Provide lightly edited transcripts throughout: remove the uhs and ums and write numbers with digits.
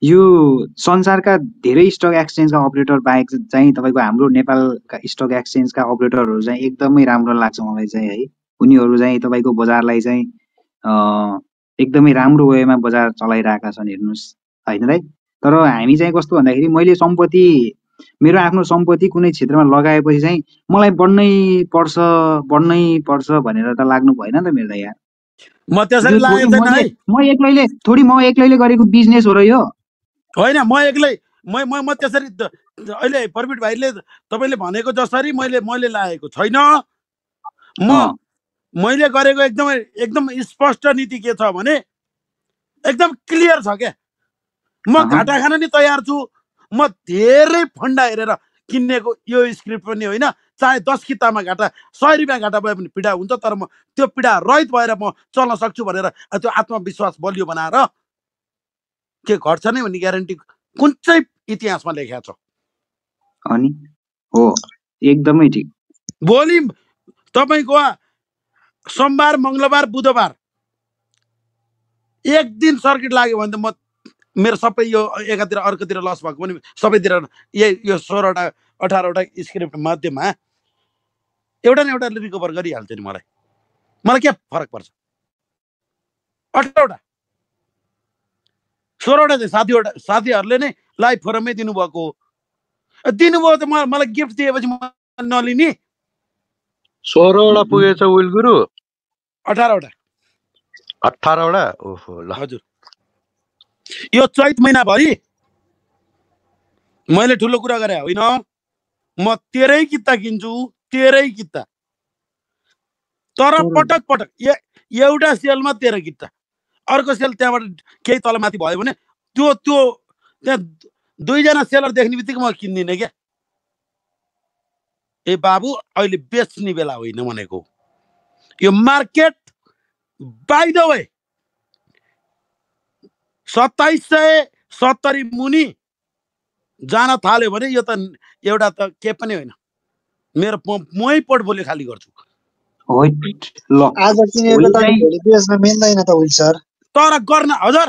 यो संसारका धेरै स्टक एक्सचेन्जका अपरेटर बाहेक चाहिँ तपाईँको हाम्रो नेपालका स्टक एक्सचेन्जका अपरेटरहरू चाहिँ एकदमै राम्रो लाग्छ मलाई चाहिँ है। उनीहरू चाहिँ तपाईँको बजारलाई चाहिँ एकदमै राम्रो वेमा बजार चलाइरहेका छन् हेर्नुहोस् होइन र। तर हामी चाहिँ कस्तो भन्दाखेरि मैले सम्पत्ति मेरो आफ्नो सम्पत्ति कुनै क्षेत्रमा लगाएपछि चाहिँ मलाई बढ्नै पर्छ भनेर त लाग्नु भएन नि त मेरो यार। म त्यसरी लागेको छैन है। म एक्लैले गरेको बिजनेस हो र यो होइन। म एक्लै म त्यसरी अहिले प्रवीण भाइले तपाईँले भनेको जसरी मैले लागेको छैन। मैले गरेको एकदम स्पष्ट नीति के छ भने एकदम क्लियर छ क्या। म घाटा खान नि तयार छु। म धेरै फन्डा हेरेर किनेको यो स्क्रिप्ट पनि होइन। चाहे 10 कितामा घाटा 100 रुपियाँ घाटा भए पनि पीडा हुन्छ, तर म त्यो पीडा रहित भएर म चल्न सक्छु भनेर त्यो आत्मविश्वास बलियो बनाएर के घट्छ नै भन्ने ग्यारेन्टी कुन चाहिँ इतिहासमा लेखेको छ? अनि हो एकदमै ठिक। भोलि तपाईँको सोमबार मङ्गलबार बुधबार एक दिन सर्किट लाग्यो भने त म मेरो सबै यो एकातिर अर्कोतिर लस भएको पनि सबैतिर यो 16वटा 18वटा स्क्रिप्ट मध्येमा एउटा न एउटा रिकभर गरिहाल्छ नि। मलाई के फरक पर्छ? 18वटा 16वटा चाहिँ साथीहरूले नै लाइभ फोरममै दिनुभएको त मलाई गिफ्ट दिएपछि म नलिने। 16वटा पुगेछ विल गुरु। 18वटा 18वटा। ओहो ल हजुर। यो चैत महिनाभरि मैले ठुलो कुरा गरे होइन। म 13 किता किन्छु, 13 किता। तर पटक पटक एउटा सेलमा 13 किता, अर्को सेल त्यहाँबाट केही तलमाथि भयो भने त्यो त्यहाँ 2 जना सेलर देख्ने बित्तिकै म किन्दिनँ क्या। ए बाबु अहिले बेच्ने बेला होइन भनेको। यो मार्केट बाइ द वे 2770 मुनि जान थाल्यो भने यो त एउटा त के पनि होइन। मेरो मै पोर्टफोलियो खाली गर्छु। आज किनेको त भोलि बेच्न मिल्दैन त विल सर। तर गर्न हजुर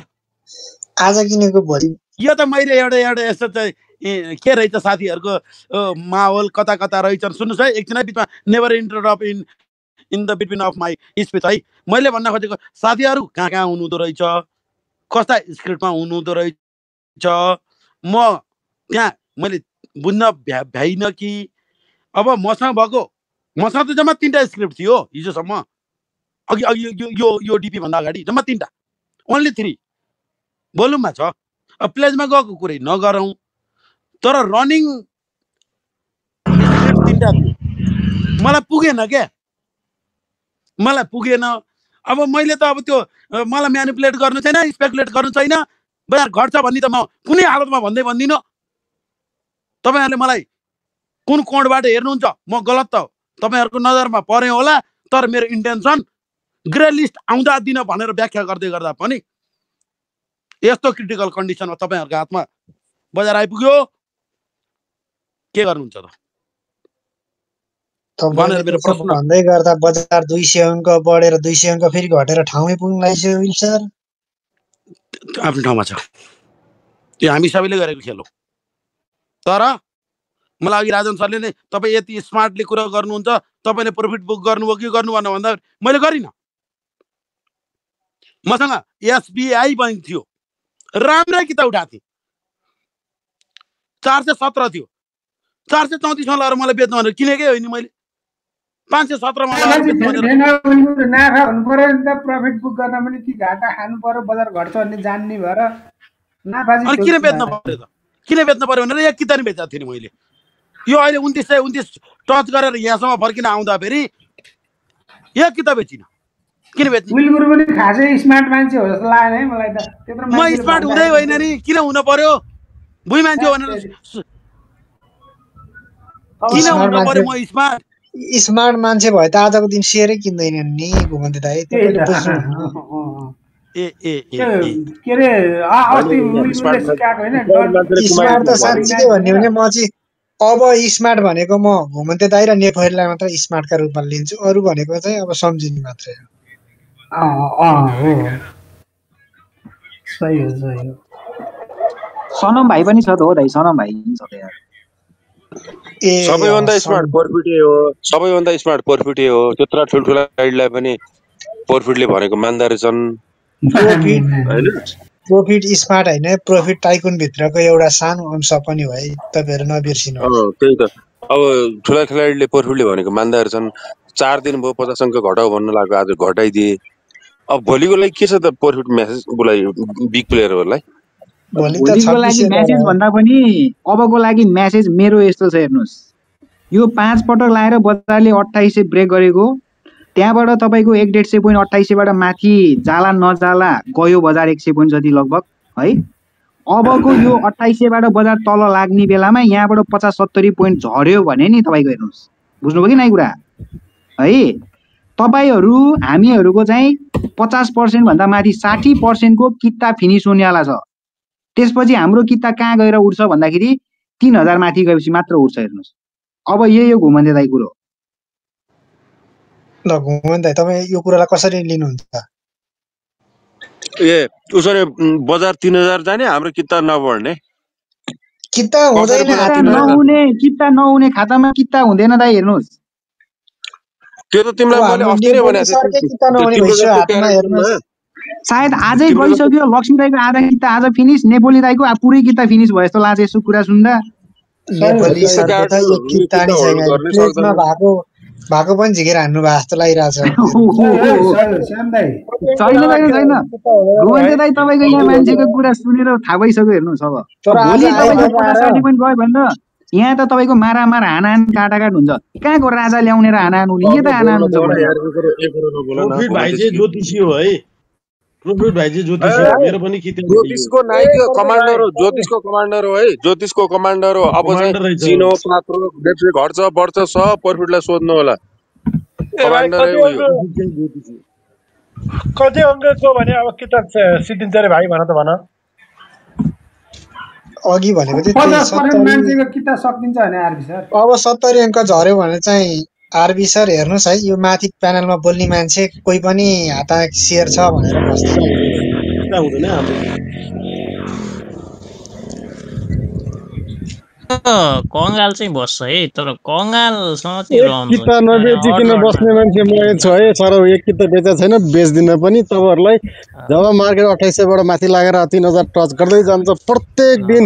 आज किनेको भोलि यो त मैले एउटा यस्तो चाहिँ के रहेछ साथीहरूको माहौल कता कता रहेछन्। सुन्नुहोस् है एकछिन बिचमा never interrupt in the between of my speech है। मैले भन्न खोजेको साथीहरू कहाँ कहाँ हुनुहुँदो रहेछ, कस्ता स्क्रिप्टमा हुनुहुँदो रहेछ, म त्यहाँ मैले बुझ्न भ्याइन कि। अब मसँग त जम्मा 3टा स्क्रिप्ट थियो हिजोसम्म। अघि यो डिपी भन्दा अगाडि जम्मा 3टा, ओन्ली 3 भोल्युममा छ। प्लेजमा गएको कुरै नगरौँ, तर रनिङ स्क्रिप्ट 3टा थियो। मलाई पुगेन क्या, मलाई पुगेन। अब मैले त अब त्यो मलाई म्यानिपुलेट गर्नु छैन, स्पेकुलेट गर्नु छैन। बजार घट्छ भन्ने त म कुनै हालतमा भन्दिनँ। तपाईँहरूले मलाई कुन कोणबाट हेर्नुहुन्छ म गलत त तपाईँहरूको नजरमा परे होला, तर मेरो इन्टेन्सन ग्रे लिस्ट आउँदा दिन भनेर व्याख्या गर्दै गर्दा पनि यस्तो क्रिटिकल कन्डिसनमा तपाईँहरूको हातमा बजार आइपुग्यो, के गर्नुहुन्छ त? भन्दै गर्दा बजार 200 अङ्क बढेर 200 अङ्क फेरि घटेर ठाउँमै पुग्न लागिसक्यो विल सर। आफ्नो ठाउँमा छ, त्यो हामी सबैले गरेको खेल हो। तर मलाई अघि राजन सरले नै तपाईँ यति स्मार्टली कुरा गर्नुहुन्छ, तपाईँले प्रफिट बुक गर्नुभयो कि गर्नु भएन भन्दा मैले गरिनँ। मसँग एसबिआई बैंक थियो, राम्रै किताब उठाएको थिएँ, 417 थियो, 434 मा लगेर मलाई बेच्नु भनेर किनेकै होइन मैले। 517 मा लगेर बेच्नु भनेर नाफा हुनु पर्यो नि त। प्रफिट बुक गर्न पनि कि घाटा खानु पर्यो, बजार घट्छ भन्ने जान्ने भएर नाफा चाहिँ किन बेच्नु पर्यो त? किन बेच्नु पर्यो भनेर एक किता नि बेचेको थिएँ नि मैले। यो अहिले 2929 टच गरेर यहाँसम्म फर्किन आउँदा फेरि एक किता बेचिनँ। किन बेच्ने? विल गुरु पनि खासै स्मार्ट मान्छे हो जस्तो लाग्यो है मलाई त। त्यत्रो म स्मार्ट हुँदै होइन नि, किन हुन पर्यो? भुइँ मान्छे हो भनेर किन हुन पर्यो? म स्मार्ट मान्छे भए त आजको दिन सेयरै किन्दैनन् नि घुमन्ते दाइ। स्मार्ट त साँच्चै भन्ने भने म चाहिँ अब स्मार्ट भनेको म घुमन्ते दाइ र नेफरीलाई मात्र स्मार्टका रूपमा लिन्छु। अरू भनेको चाहिँ अब सम्झिने मात्रै हो। सही हो। सनम भाइ पनि छ त हो दाइ, सनम भाइ पनि छ त यार। ए सबैभन्दा स्मार्ट पर्फिटे हो, सबैभन्दा स्मार्ट पर्फिटे हो। त्यत्रा ठुल्ठुला गाडीलाई पनि पर्फिटले भनेको मान्दा रहेछन् होइन। प्रोफिट स्मार्ट होइन, प्रोफिट टाइकुन भित्रको एउटा सानो अंश पनि हो है, तपाईँहरू नबिर्सिनु। त्यही त, अब ठुला खेलाडीले पर्फिटले भनेको मान्दा रहेछन्। 4 दिन भयो 50 अङ्क घटाउ भन्नु लाग्यो, आज घटाइदिए। अब भोलिको लागि के छ त पर्फिट मेसेज बोलाइ बिग प्लेयरहरूलाई? भोलिको लागि म्यासेज भन्दा पनि अबको लागि म्यासेज मेरो यस्तो छ हेर्नुहोस्, यो 5 पटक लाएर बजारले 2800 ब्रेक गरेको, त्यहाँबाट तपाईँको 150 पोइन्ट 2800बाट माथि जाला नजाला गयो बजार 100 पोइन्ट जति लगभग है। अबको यो 2800बाट बजार तल लाग्ने बेलामा यहाँबाट 50-70 पोइन्ट झर्यो भने नि तपाईँको हेर्नुहोस्, बुझ्नुभयो कि नै कुरा है। तपाईँहरू हामीहरूको चाहिँ 50% भन्दा माथि 60% को किता फिनिस हुनेवाला छ। त्यसपछि हाम्रो किता कहाँ गएर उठ्छ भन्दाखेरि 3000 माथि गएपछि मात्र उठ्छ हेर्नुहोस्। अब यही हो घुमन्ते दाइ कुरो। ल घुमन्ते दाइ, तपाईँ यो कुरालाई कसरी लिनुहुन्छ? ए उसरी बजार 3000 जाने, हाम्रो किता नबढ्ने। किता हुँदैन, किता नहुने खातामा किता हुँदैन दाइ हेर्नुहोस्। त्यो त तिमीलाई मैले अस्ति नै भनेको थिएँ। सायद आजै गइसक्यो लक्ष्मी दाइको आधा किता आज फिनिस, नेपाली दाइको पुरै किता फिनिस भयो जस्तो लाग्छ यसो कुरा सुन्दा। नेपाली सरको त एक किता नि छैन, प्लेटमा भएको पनि झिकेर हान्नु भएको जस्तो लागिरहेछ। छैन घुमन्ते दाइ, तपाईँको यहाँ मान्छेको कुरा सुनेर थाहा भइसक्यो हेर्नुहोस्। अब भोलि तपाईँको 50-60 पोइन्ट गयो भने त यहाँ त तपाईँको मारामार हानाहान काटाकाट हुन्छ। कहाँको राजा ल्याउने र हानाहान हुने, के त हानाहान हुन्छ? प्रोफिट भाइ चाहिँ ज्योतिषी हो है, प्रोफिट भाइ चाहिँ ज्योतिषी हो। मेरो पनि ज्योतिषको नायक कमान्डर हो, ज्योतिषको कमान्डर हो है, ज्योतिषको कमान्डर हो। अब चाहिँ चिनो पात्रो बेट्री घट्छ बढ्छ सब पर्फिटलाई सोध्नु होला। कमान्डर हो यो। कति अङ्क छ भने अब किताब सिद्धिन्छ रे भाइ, भन त भन। अघि भनेको चाहिँ 50% मान्छेको किताब सकिन्छ भने आरबी सर। अब 70 अङ्क झर्यो भने चाहिँ आरबी सर हेर्नुहोस् है, यो माथि प्यानलमा बोल्ने मान्छे कोही पनि हाता सेयर छ भनेर कङ्गाल चाहिँ बस्छ है, तर कङ्गालसँग चाहिँ किता नबेचिकन बस्ने मान्छे म छु है सर। एक किता बेचा छैन, बेच्दिन पनि। तपाईँहरूलाई जब मार्केट 2800बाट माथि लागेर 3000 टच गर्दै जान्छ प्रत्येक दिन,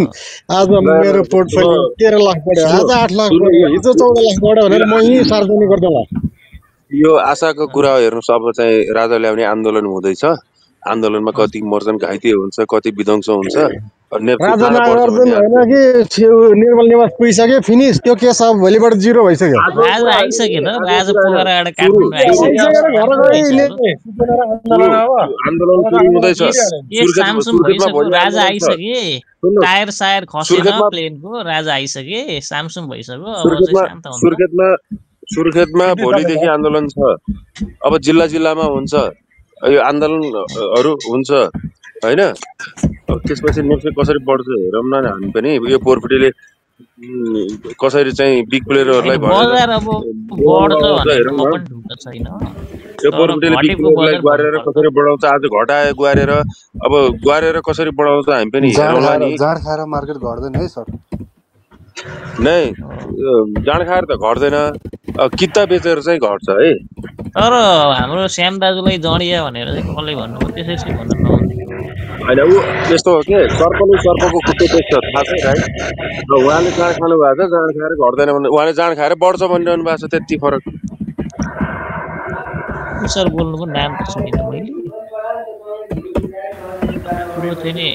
आज मेरो पोर्टफोलियो 13 लाख बढ्यो, आज 8 लाख बढ्यो, हिजो 14 लाख बढ्यो भनेर म यही सार्वजनिक गर्दैला। यो आशाको कुरा हो हेर्नुहोस्। अब चाहिँ राजा ल्याउने आन्दोलन हुँदैछ, आन्दोलनमा कति मर्छन्, घाइते हुन्छ, कति विध्वंस हुन्छ। राजा नागार्जुन होइन कि निर्मल निवास पुगिसक्यो फिनिस, त्यो केस अब भोलिबाट 0 भइसक्यो। राजा आइसक्यो त, राजा पोखराबाट काठमाडौँ आइसक्यो। सामसुम भइसक्यो, राजा आइसके, टायर सायर खसेन प्लेनको, राजा आइसके, सामसुम भइसक्यो। सुर्खेतमा भोलिदेखि आन्दोलन छ। अब जिल्ला जिल्लामा हुन्छ यो आन्दोलनहरू हुन्छ होइन। अब त्यसपछि नेक्स्ट कसरी बढ्छ हेरौँ न हामी पनि। यो पोर्फिटीले कसरी चाहिँ बिग प्लेयरहरूलाई यो पोर्फिटीले बिग प्लेयरलाई गुहारेर कसरी बढाउँछ, आज घटायो गुहारेर, अब गुहारेर कसरी बढाउँछ हामी पनि हेरौँला नि। जाँड खाएर मार्केट घट्दैन है सर। नै जाँड खाएर त घट्दैन, किता बेचेर चाहिँ घट्छ है। तर हाम्रो श्याम दाजुलाई जडिया भनेर चाहिँ कसले भन्नुभयो, त्यसै भन्नु नहुन्थ्यो होइन। ऊ यस्तो हो कि सर्पले सर्पको खुट्टो देख्छ थाहा छ है। र उहाँले जाँड खानु भएको छ, जाँड खाएर घट्दैन भने, उहाँले जाँड खाएर बढ्छ भनिरहनु भएको छ, त्यति फरक। सर बोल्नुको नाम त सुनिनँ मैले, कुरो चाहिँ नि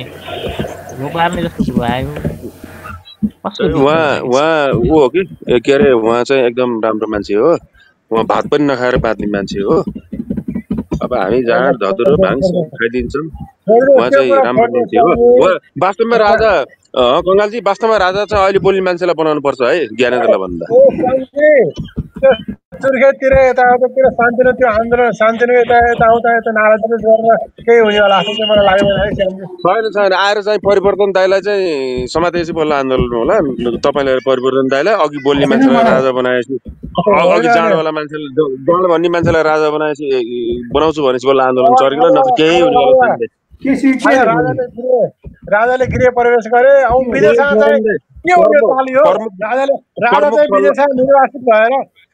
रोपार्ने जस्तो कुरो आयो। उहाँ ऊ हो कि के अरे, उहाँ चाहिँ एकदम राम्रो मान्छे हो। उहाँ भात पनि नखाएर बाँच्ने मान्छे हो। अब हामी जाँड धतुरो भाङ खाइदिन्छौँ, उहाँ चाहिँ राम्रो मान्छे हो। वास्तवमा राजा कङ्गालजी, वास्तवमा राजा चाहिँ अहिले बोल्ने मान्छेलाई बनाउनु पर्छ है, ज्ञानेन्द्रलाई भन्दा। सुर्खेततिर यताउतातिर शान्तिनो त्यो आन्दोलन शान्तिनो यता नाराजगी गरेर केही हुनेवाला जस्तो चाहिँ मलाई लाग्दैन। छैन आएर चाहिँ परिवर्तन दाइलाई चाहिँ समातेपछि बल्ल आन्दोलन होला। तपाईँले परिवर्तन दाइलाई अघि बोल्ने मान्छेलाई राजा बनाएपछि, अघि जाँडवाला मान्छेले जाँड भन्ने मान्छेलाई राजा बनाएपछि बनाउँछु भनेपछि बल्ल आन्दोलन चर्किला, नत्र केही हुनेवाला छैन। राजाले गृह प्रवेश गरे औ विदेशमा चाहिँ के हो यो ताली हो राजा चाहिँ विदेशमा निर्वासित भएर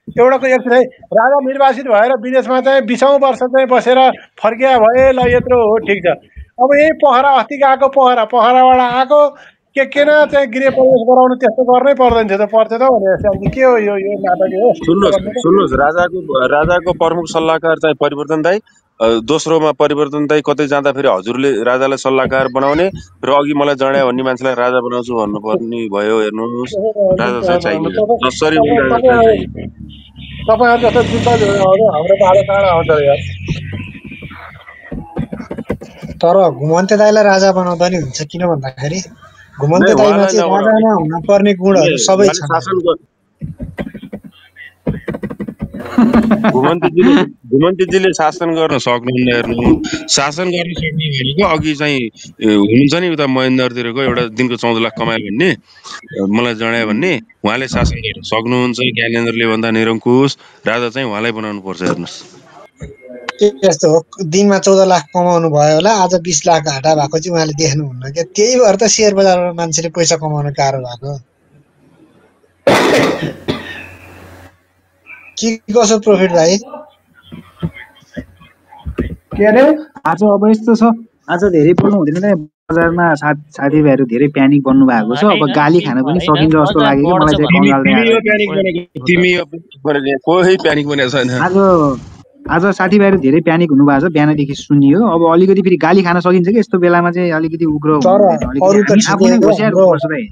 एउटाको एक चाहिँ राजा निर्वासित भएर विदेशमा चाहिँ 20औं वर्ष चाहिँ बसेर फर्किया भए ल यत्रो हो ठीक छ अब यही पोखरा अस्ति गएको पोखराबाट आएको के न चाहिँ गृह प्रवेश गराउनु त्यस्तो गर्नै पर्दैन थियो त पर्थ्यो त भने के हो यो नाटक हो सुन्नुहोस् राजाको प्रमुख सल्लाहकार चाहिँ परिवर्तन दाइ दोस्रोमा परिवर्तन दाइ कतै जाँदा फेरि हजुरले राजालाई सल्लाहकार बनाउने र अघि मलाई जनायो भन्ने मान्छेलाई राजा बनाउँछु भन्नुपर्ने भयो हेर्नुहोस् राजा चाहिँ चाहियो जसरी तपाईहरु जस्तो जुत्ता हाम्रो बाले काँडा आउँछ यार तर घुमन्ते दाइलाई राजा बनाउँदा नि हुन्छ किन भन्दाखेरि घुमन्ते दाइमा चाहिँ राजामा हुन पर्ने गुणहरु सबै छन् घुमन्तेजीले शासन गर्न सक्नुहुन्न हेर्नु शासन गर्न सक्ने भनेको अघि चाहिँ हुनुहुन्छ नि उता महेन्द्रतिरको एउटा दिनको 14 लाख कमायो भन्ने मलाई जनायो भन्ने उहाँले शासन गर्न सक्नुहुन्छ ज्ञानेन्द्रले भन्दा निरङ्कुश राजा चाहिँ उहाँलाई बनाउनु पर्छ हेर्नुस् यस्तो हो दिनमा 14 लाख कमाउनु भयो होला आज 20 लाख घाटा भएको चाहिँ उहाँले देख्नुहुन्न के त्यही भएर त शेयर बजारमा मान्छेले पैसा कमाउन गाह्रो भएको के कसो प्रॉफिट भाइ के अरे आज अब यस्तो छ आज धेरै बोल्नु हुँदैन नि बजारमा साथीभाइहरु धेरै प्यानिक बन्नु भएको छ अब गाली खान पनि सकिन्छ जस्तो लाग्यो मलाई चाहिँ कोही प्यानिक बनेको छैन आज साथीभाइहरु धेरै प्यानिक हुनु भएको छ बिहानदेखि सुनियो अब अलिकति फेरि गाली खान सकिन्छ कि यस्तो बेलामा चाहिँ अलिकति उग्रो अरु त आफूले होशियार हुनुपर्छ भाइ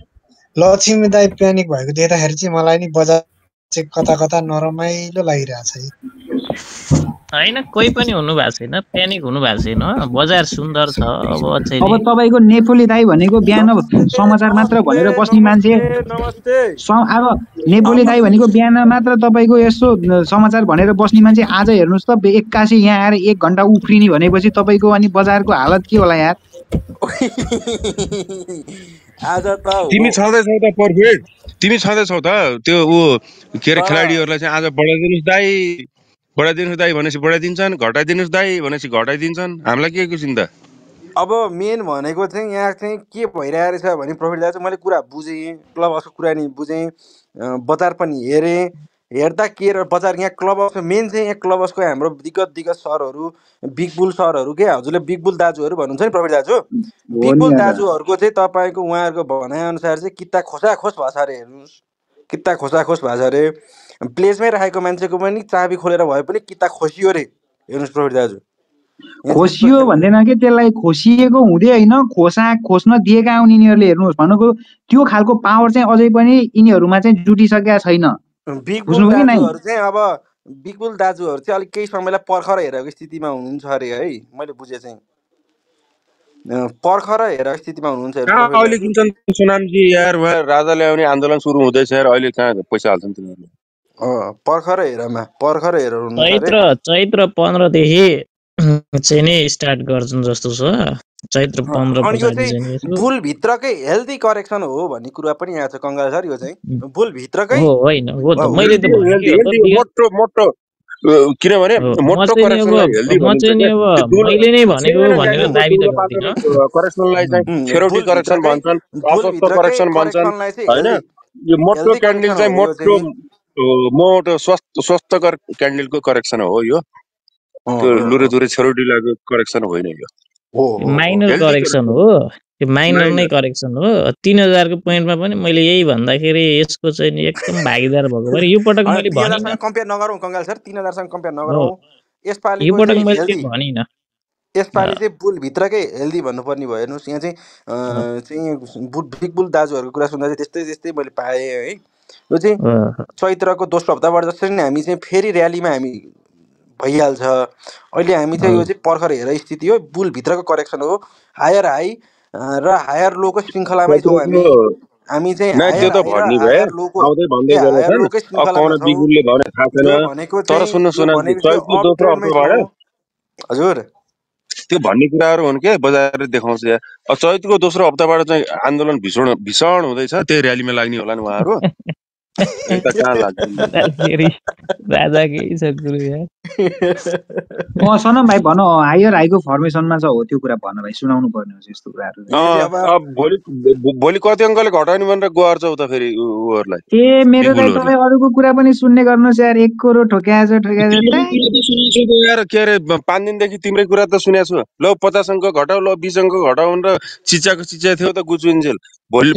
लक्ष्मी दाइ प्यानिक भएको देख्दाखेरि चाहिँ मलाई नि बजार चाहिँ कता नरमाइलो लागिरहेछ है हैन कोही पनि हुनु भएको छैन प्यानिक हुनु भएको छैन बजार सुन्दर छ अब चाहिँ अब तपाईको नेपोली दाइ भनेको बिहान समाचार मात्र भनेर बस्ने मान्छे अब नेपोली दाइ भनेको बिहान मात्र तपाईको यस्तो समाचार भनेर बस्ने मान्छे आज हेर्नुस् त 81 यहाँ आएर 1 घण्टा उफ्रिने भनेपछि तपाईको अनि बजारको हालत के होला यार आज त तिमी छँदैछौ त पर्फेक्ट तिमी छँदैछौ त त्यो के रे खेलाडीहरुलाई चाहिँ आज बढाइदिनुस् दाइ भनेपछि बढाइदिन्छन् घटाइदिनुस् दाइ भनेपछि घटाइदिन्छन् हामीलाई के चिन्ता अब मेन भनेको चाहिँ यहाँ चाहिँ के भइरहेको रहेछ भने प्रफिट दाइ चाहिँ मैले कुरा बुझेँ क्लब हाउसको कुरा नि बुझेँ बजार पनि हेरेँ हेर्दा के र बजार यहाँ क्लब हाउस मेन चाहिँ यहाँ क्लब हाउसको हाम्रो दिग्गज सरहरू बिग बुल सरहरू के हजुरले बिग बुल दाजुहरू भन्नुहुन्छ नि प्रफिट दाजु बिग बुल दाजुहरूको चाहिँ तपाईँको उहाँहरूको भनाइअनुसार चाहिँ किता खोसाखोस भएको छ अरे हेर्नुहोस् किता खोसाखोस भएको छ अरे प्लेसमै राखेको मान्छेको पनि चाबी खोलेर भए पनि किता खोसियो रे हेर्नुहोस् प्रफिट दाजु खोसियो भन्दैन के त्यसलाई खोसिएको हुँदै हैन खोस्न दिएका हुन् यिनीहरूले हेर्नुहोस् भनेको त्यो खालको पावर चाहिँ अझै पनि यिनीहरूमा चाहिँ जुटिसकेका छैन बिग बुल दाजुहरू चाहिँ अब बिग बुल दाजुहरू चाहिँ अलिक केही समयलाई पर्खर हेरेको स्थितिमा हुनुहुन्छ अरे है मैले बुझे चाहिँ पर्खर हेरेको स्थितिमा हुनुहुन्छ अहिले किन्छन् सुनामजी यार राजाले आउने आन्दोलन सुरु हुँदैछ यार अहिले कहाँ पैसा हाल्छन् तिनीहरूले पर्खर हेरेर चैत्र 15 देखि चाहिँ नि स्टार्ट गर्छन् जस्तो छ चैत्र 15 बुल भित्रकै हेल्दी करेक्सन हो भन्ने कुरा पनि यहाँ छ कंगाल सर यो चाहिँ बुल भित्रकै हो हैन हो त मैले त मोटो किनभने मोटो करेक्सनलाई हेल्दी मैले नै भनेको भनेर दाबी त गर्दिन करेक्सनलाई चाहिँ थेरोटिक करेक्सन भन्छन् अस्वस्थ करेक्सन भन्छन् हैन यो मोटो क्यान्डल चाहिँ मोटो स्वस्थकर क्यान्डलको करेक्सन हो यो त्यो लुरे छेरोटी लागेको करेक्सन होइन यो माइनर करेक्सन हो त्यो माइनर नै करेक्सन हो 3000 को पोइन्टमा पनि मैले यही भन्दाखेरि यसको चाहिँ एकदम भागीदार भएको भएर यो पटक मैले भनिन कम्पेयर नगरौँ कंगाल सर 3000 सँग कम्पेयर नगरौँ यसपाली यो पटक मैले भनिन यसपाली चाहिँ बुल भित्रकै हेल्दी भन्नुपर्ने भयो हेर्नुस् यहाँ चाहिँ बिग बुल दाजुहरूको कुरा सुन्दा चाहिँ त्यस्तै मैले पाएँ है यो चाहिँ चैत्रको दोस्रो हप्ताबाट जसरी नै हामी चाहिँ फेरि र्यालीमा हामी भइहाल्छ अहिले हामी चाहिँ यो चाहिँ पर्खर हेरेर स्थिति हो बुल भित्रको करेक्सन हो हायर हाई र हायर लोको श्रृङ्खलामै छौँ हामी चाहिँ हायर लोको तर सुन्नु हजुर त्यो भन्ने कुराहरू हुन् के बजारले देखाउँछ चैतको दोस्रो हप्ताबाट चाहिँ आन्दोलन भीषण हुँदैछ त्यही र्यालीमा लाग्ने होला नि उहाँहरू यो त कहाँ लाग्छ राजाकै छ कुरो यार। सनम भाइ भन हायर हाईको फर्मेसनमा छ हो त्यो कुरा भन भाइ सुनाउनु पर्ने हो यस्तो कुराहरू। भोलि कति अङ्कले घटाउने भनेर गुहार्छौ त फेरि उहरूलाई ए मेरो दाइ तपाईँ अरूको कुरा पनि सुन्ने गर्नुहोस् यार 1 करोड ठोक्याएछ यार के अरे 5 दिनदेखि तिम्रै कुरा त सुनेको छु। ल 50 अङ्क घटाउ ल 20 अङ्क घटाउ भनेर चिचा थियो त गुचुन्जेल भोलि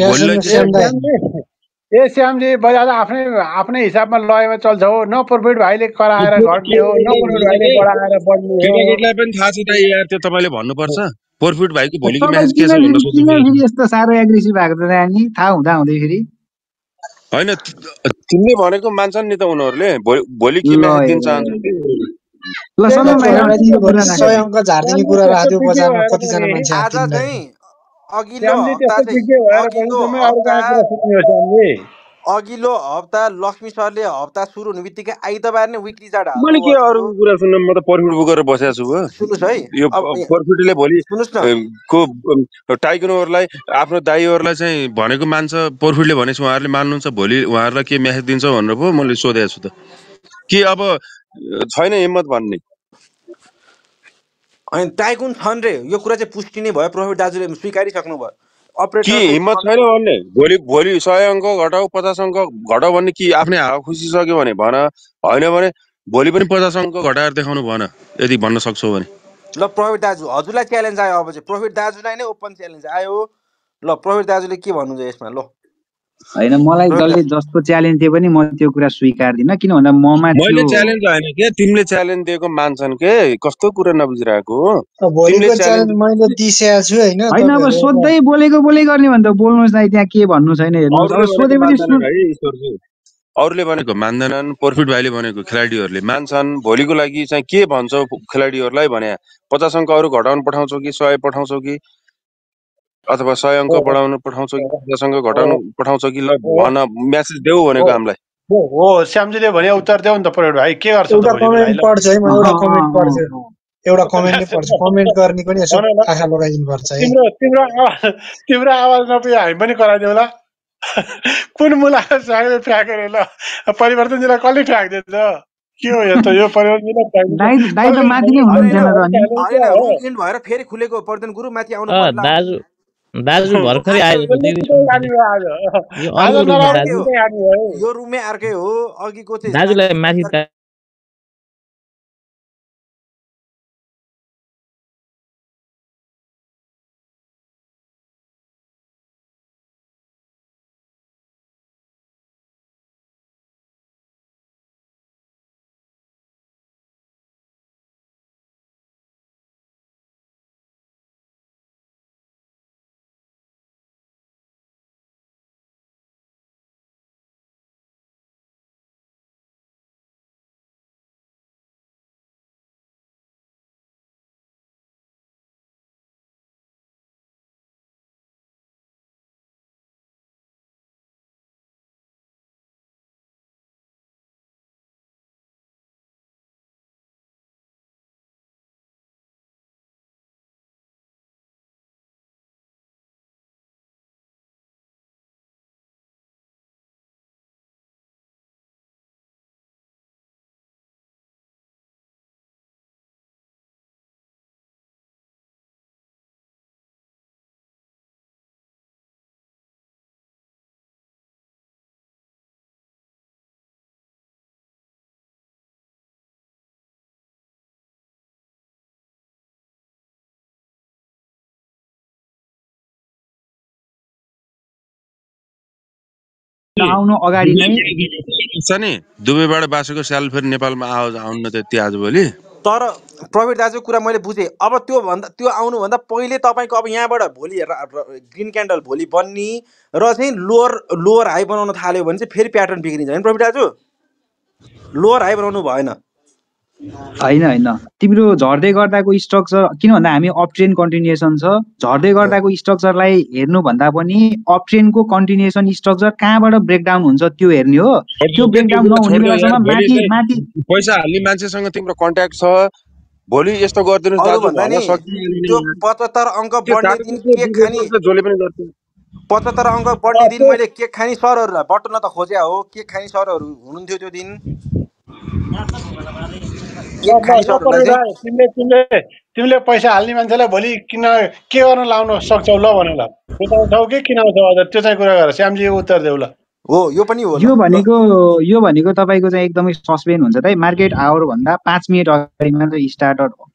ए श्यामजी बजार आफ्नै हिसाबमा लयमा चल्छ हो। न प्रफिट भाइले कराएर घट्ने हो न प्रफिट भाइले बढाएर बढ्ने हो। केटाकेटीलाई पनि थाहा छ त यार त्यो तपाईले भन्नुपर्छ। प्रफिट भाइको भोलिको म्याच के छ भनेर सोध्नु फेरि यस्तो साह्रो एग्रेसिभ भएको त नानी थाहा हुँदा हुँदै फेरि हैन तिमीले भनेको मान्छन् नि त उनीहरुले भोलि के म्याच दिन चाहन्छ ल सबै भोलि 100 अङ्क झार्दिने कुरा राख्यो बजारमा कति जना मान्छे आज चाहिँ अघिल्लो हप्ता लक्ष्मी सरले हप्ता सुरु हुने बित्तिकै आइतबार नै विकली चार्ट हाल्नु। मैले के अरु कुरा सुन्न म त प्रफिट बुक गरेर बसेको छु। सुन्नुस् है यो प्रफिटले भोलि को टाइगनहरुलाई आफ्नो दाइहरुलाई चाहिँ भनेको मान्छ प्रफिटले भनेपछि उहाँहरुले मान्नुहुन्छ भोलि उहाँहरुलाई के मेसेज दिन्छ भनेर पो मैले सोधेको छु त। के अब छैन हिम्मत भन्ने अनि टाइकुन छन् रे यो कुरा चाहिँ पुष्टि नै भयो। प्रफिट दाजुले स्वीकारिसक्नु भयो। के हिम्मत छैन भन्ने भोलि 100 अङ्क घटाउ 50 अङ्क घटाउ भन्ने कि आफ्नै हावा खुसी सक्यो भने भन हैन भने भोलि पनि 50 अङ्क घटाएर देखाउनु भन यदि भन्न सक्छौ भने। ल प्रफिट दाजु हजुरलाई च्यालेन्ज आयो। अब चाहिँ प्रफिट दाजुलाई नै ओपन च्यालेन्ज आयो। ल प्रफिट दाजुले के भन्नुहुन्छ यसमा? ल हैन मलाई जसले जस्तो च्यालेन्ज दिए पनि म त्यो कुरा स्वीकार्दिन किन भन्दा ममा मैले च्यालेन्ज हैन के तिमीले च्यालेन्ज दिएको मान्छन् के कस्तो कुरा नबुझिरहेको भोलिको च्यालेन्ज मैले दिइसकेको छु हैन। हैन अब सोध्दै बोलेको गर्ने भन्दा बोल्नुस् न त्यहाँ के भन्नु छैन हेर्नुस्। अब सोधेपछि अरूले भनेको मान्दैनन्। प्रफिट भाइले भनेको खेलाडीहरूले मान्छन्। भोलिको लागि चाहिँ के भन्छौ खेलाडीहरूलाई भने 50 अङ्क अरू घटाउन पठाउँछौ कि 100 पठाउँछौ कि अथवा 100 अङ्क बढाउन पठाउँछौ कि 50 अङ्क घटाउन पठाउँछौ कि ल भन मेसेज देऊ भनेको हामीलाई। हो श्यामजीले भने उत्तर देऊ नि त प्रफिट भाइ के गर्छ? एउटा कमेन्ट पढ्छ है म एउटा कमेन्ट पढ्छु। एउटा कमेन्ट नै पढ्छु। कमेन्ट गर्ने पनि यसो आँखा लगाइदिनु पर्छ है। तिम्रो आवाज नपुगे हामी पनि कराइदेऊ ल। कुन मुलाको सागले फ्याकेर ल परिवर्तन जिल्ला कसले फ्याक्दिन्छ के हो यस्तो यो परिवर्तन दाइ त माथि नै हुनुहुन्थेन र अनि हैन भएर फेरि खुलेको परिवर्तन गुरु माथि आउनु पर्ला। दाजु भर्खरै आयो यो रुममै अर्कै हो। अघिको चाहिँ दाजुलाई माथि आउनु अगाडि नै छ नि दुबईबाट बासेको स्याल फेरि नेपालमा आउनु त्यति आजभोलि। तर प्रफिट दाजुको कुरा मैले बुझेँ। अब त्यो आउनुभन्दा पहिले तपाईँको अब यहाँबाट भोलि ग्रिन क्यान्डल भोलि बन्ने र चाहिँ लोवर हाई बनाउन थाल्यो भने चाहिँ फेरि प्याटर्न बिग्रिन्छ होइन प्रफिट दाजु? लोवर हाई बनाउनु भएन। हैन तिम्रो झर्दै गर्दाको स्ट्रक्चर किन भन्दा हामी अप ट्रेन कन्टिन्युएसन छ। झर्दै गर्दाको स्ट्रक्चरलाई हेर्नु भन्दा पनि अप ट्रेनको कन्टिन्युएसन स्ट्रक्चर कहाँबाट ब्रेकडाउन हुन्छ त्यो हेर्ने हो। त्यो ब्रेकडाउन नहुने बेलासम्म माथि पैसा हाल्ने मान्छेसँग तिम्रो कन्ट्याक्ट छ भोलि यस्तो गरिदिनुस् दाजु भन्न त्यो 75 अङ्क बढ्ने दिन के खानी जसले पनि गर्छ। 75 अङ्क बढ्ने दिन मैले केक खाने सरहरूलाई बटुल्न त खोज्या हो। केक खाने सरहरू हुनुहुन्थ्यो त्यो दिन। केक खाने सरहरूलाई चाहिँ तिमीले पैसा हाल्ने मान्छेलाई भोलि किन के गर्न लाउन सक्छौ ल भन ल। रुचाउँछौ कि किनाउँछौ अझ त्यो चाहिँ कुरा गर। श्यामजी उत्तर देऊ ल। हो यो पनि हो। यो भनेको तपाईँको चाहिँ एकदमै सस्पेन्ड हुन्छ त। मार्केट आवर भन्दा 5 मिनेट अगाडि मात्र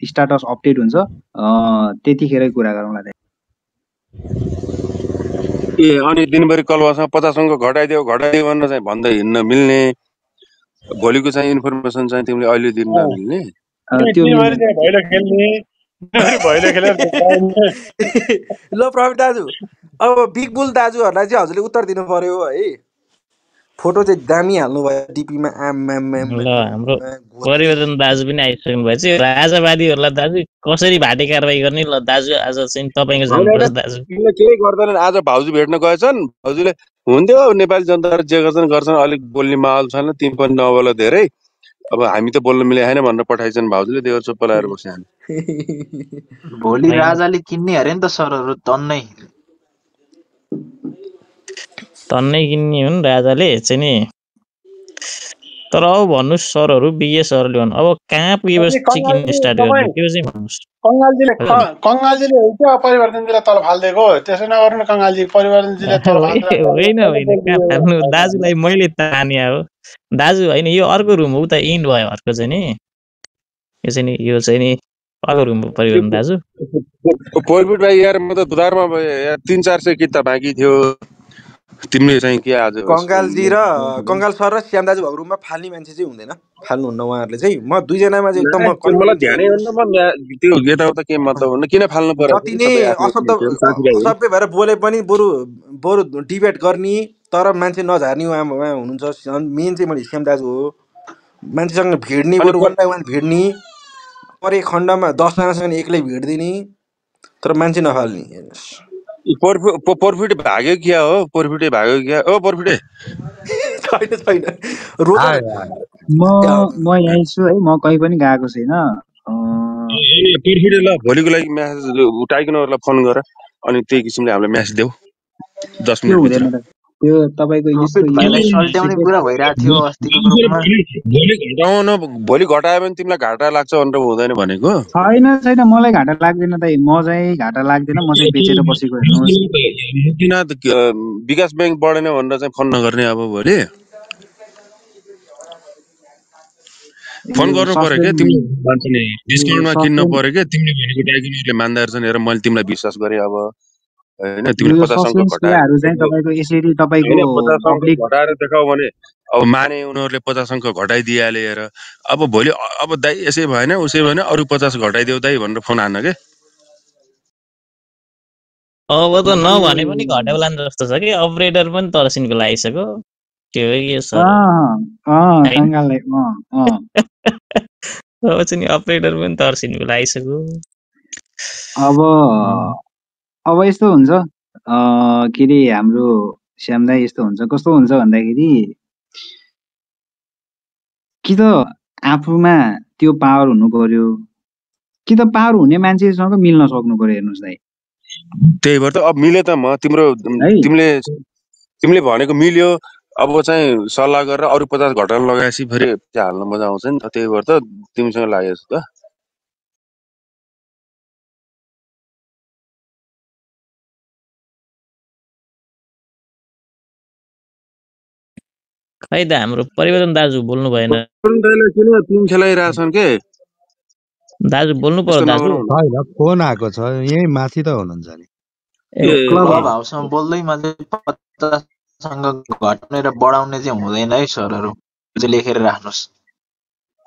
स्टाटस अपडेट हुन्छ। त्यतिखेरै कुरा गरौँला। ए अनि दिनभरि कलवासँग 50 अङ्क घटाइदियो भनेर चाहिँ भन्दै हिँड्न मिल्ने, भोलिको चाहिँ इन्फर्मेसन चाहिँ तिमीले अहिले दिन नमिल्ने। ल प्रवीण दाजु, अब बिग बुल दाजुहरूलाई चाहिँ हजुरले उत्तर दिनु पर्यो है। फोटो चाहिँ दामी हाल्नु भयो डिपीमा। ल हाम्रो परिवर्तन दाजु पनि आइसक्नु भएछ। राजावादीहरूलाई दाजु कसरी भाटे कारबाही गर्ने ल दाजु आज चाहिँ तपाईँको जानुपर्छ दाजु। केही गर्दैनन्। आज भाउजू भेट्न गएछन्। भाउजूले हुन्थ्यो नेपाली जनताहरू जे गर्छन् अलिक बोल्ने माहौल छैन, तिमी पनि नबोल धेरै, अब हामी त बोल्न मिले होइन भनेर पठाइछन् भाउजूले। त्यो चुप्प लगाएर बस्छन्। भोलि राजाले किन्ने अरे नि त सरहरू तन्नै किन्ने हुन् राजाले चाहिँ नि। तर अब भन्नुहोस् सरहरू, विज्ञ सरहरूले भन्नु अब कहाँ पुगेपछि किन्ने स्टार्ट गर्ने त्यो चाहिँ भन्नुहोस्। कङ्गालजीले परिवर्तनजीलाई तल फालिदिएको त्यसो नगर्नु। कङ्गालजी परिवर्तनजीले तल होइन कहाँ फाल्नु दाजुलाई मैले ताने हो दाजु। होइन यो अर्को रुम हो उता इन्ड भयो अर्को चाहिँ नि। यो चाहिँ नि अर्को रुम हो परिवर्तन दाजु। पोइट भाइ यार म त दुधारमा 300-400 किता बाँकी थियो। तिमीले चाहिँ के आज कङ्गालजी र कङ्गाल सर र श्याम दाजु भएको रुममा फाल्ने मान्छे चाहिँ हुँदैन, फाल्नुहुन्न उहाँहरूले चाहिँ। म दुईजनामा चाहिँ एकदम मलाई ध्यानै हुन्न। म त्यो यताउता के मतलब हुन्न, किन फाल्नु पर्यो? जति नै असभ्य भएर बोले पनि बरु डिबेट गर्ने, तर मान्छे नझार्ने उहाँ हुनुहुन्छ। मेन चाहिँ मैले श्याम दाजु हो। मान्छेसँग भिड्ने, बरु वान बाई वान भिड्ने, परे खण्डमा 10 जनासँग एक्लै भिडिदिने, तर मान्छे नफाल्ने। पर्फिट भाग्यो क्या हो? पर्फिटै भाग्यो क्या? ओ पर्फिटै छैन म यहीँ छु है। म कहीँ पनि गएको छैन। पर्फिटै ल भोलिको लागि म्यासेज उठाइकन फोन गर अनि त्यही किसिमले हामीलाई म्यासेज देऊ 10 मिनेट भित्र। त्यो तपाईको सल्ट्याउने कुरा भइरहेको थियो अस्तिको ग्रुपमा। भोलि घटायो भने तिमीलाई घाटा लाग्छ भनेर हुँदैन भनेको छैन। मलाई घाटा लाग्दैन त। म चाहिँ घाटा लाग्दैन। म चाहिँ बेचेर बसेको हेर्नुहोस्। किन विकास ब्याङ्क बढेन भनेर चाहिँ फोन नगर्ने। अब भोलि फोन गर्नु पर्यो क्या तिमीले। मान्छे नि डिस्काउन्टमा किन्न पर्यो क्या। तिमीले भनेको डाइगनरले मान्दा रहेछन् हेर, मैले तिमीलाई विश्वास गरेँ। अब हैन तिमीले 50 अङ्क घटाएर चाहिँ तपाईको यसरी तपाईको 50 अङ्क घटाएर देखाउ भने अब माने उनीहरूले 50 अङ्क घटाइदिइहाले हेर। अब भोलि अब दाइ यसै भएन उसै भएन अरु 50 घटाइदेऊ दाइ भनेर फोन हान्न के। अब त नभने पनि घटाउला जस्तो छ कि। अपरेटर पनि तर्सिनको लागिसक्यो। के हो के सर? अब चाहिँ नि अपरेटर पनि तर्सिनको लागिसक्यो। अब यस्तो हुन्छ के अरे हाम्रो श्याम दाइ यस्तो हुन्छ। कस्तो हुन्छ भन्दाखेरि कि त आफूमा त्यो पावर हुनु पर्यो, कि त पावर हुने मान्छेसँग मिल्न सक्नु पर्यो। हेर्नुहोस् दाइ, त्यही भएर त अब मिले त म तिम्रो तिमीले भनेको मिल्यो। अब चाहिँ सल्लाह गरेर अरु 50 घटाउन लगाएपछि फेरि त्यहाँ हाल्न मजा आउँछ नि त। त्यही भएर त तिमीसँग लागेछ त। खै त हाम्रो परिवर्तन दाजु बोल्नु भएन। किन टिम खेलाइरहेछन् के दाजु बोल्नु पर्यो दाजु। हैन फोन आएको छ यही माथि त हुनुहुन्छ नि। क्लब हाउसमा बोल्दै मात्रै 50 अङ्क घटाउने र बढाउने चाहिँ हुँदैन है सरहरू, चाहिँ लेखेर राख्नुस्।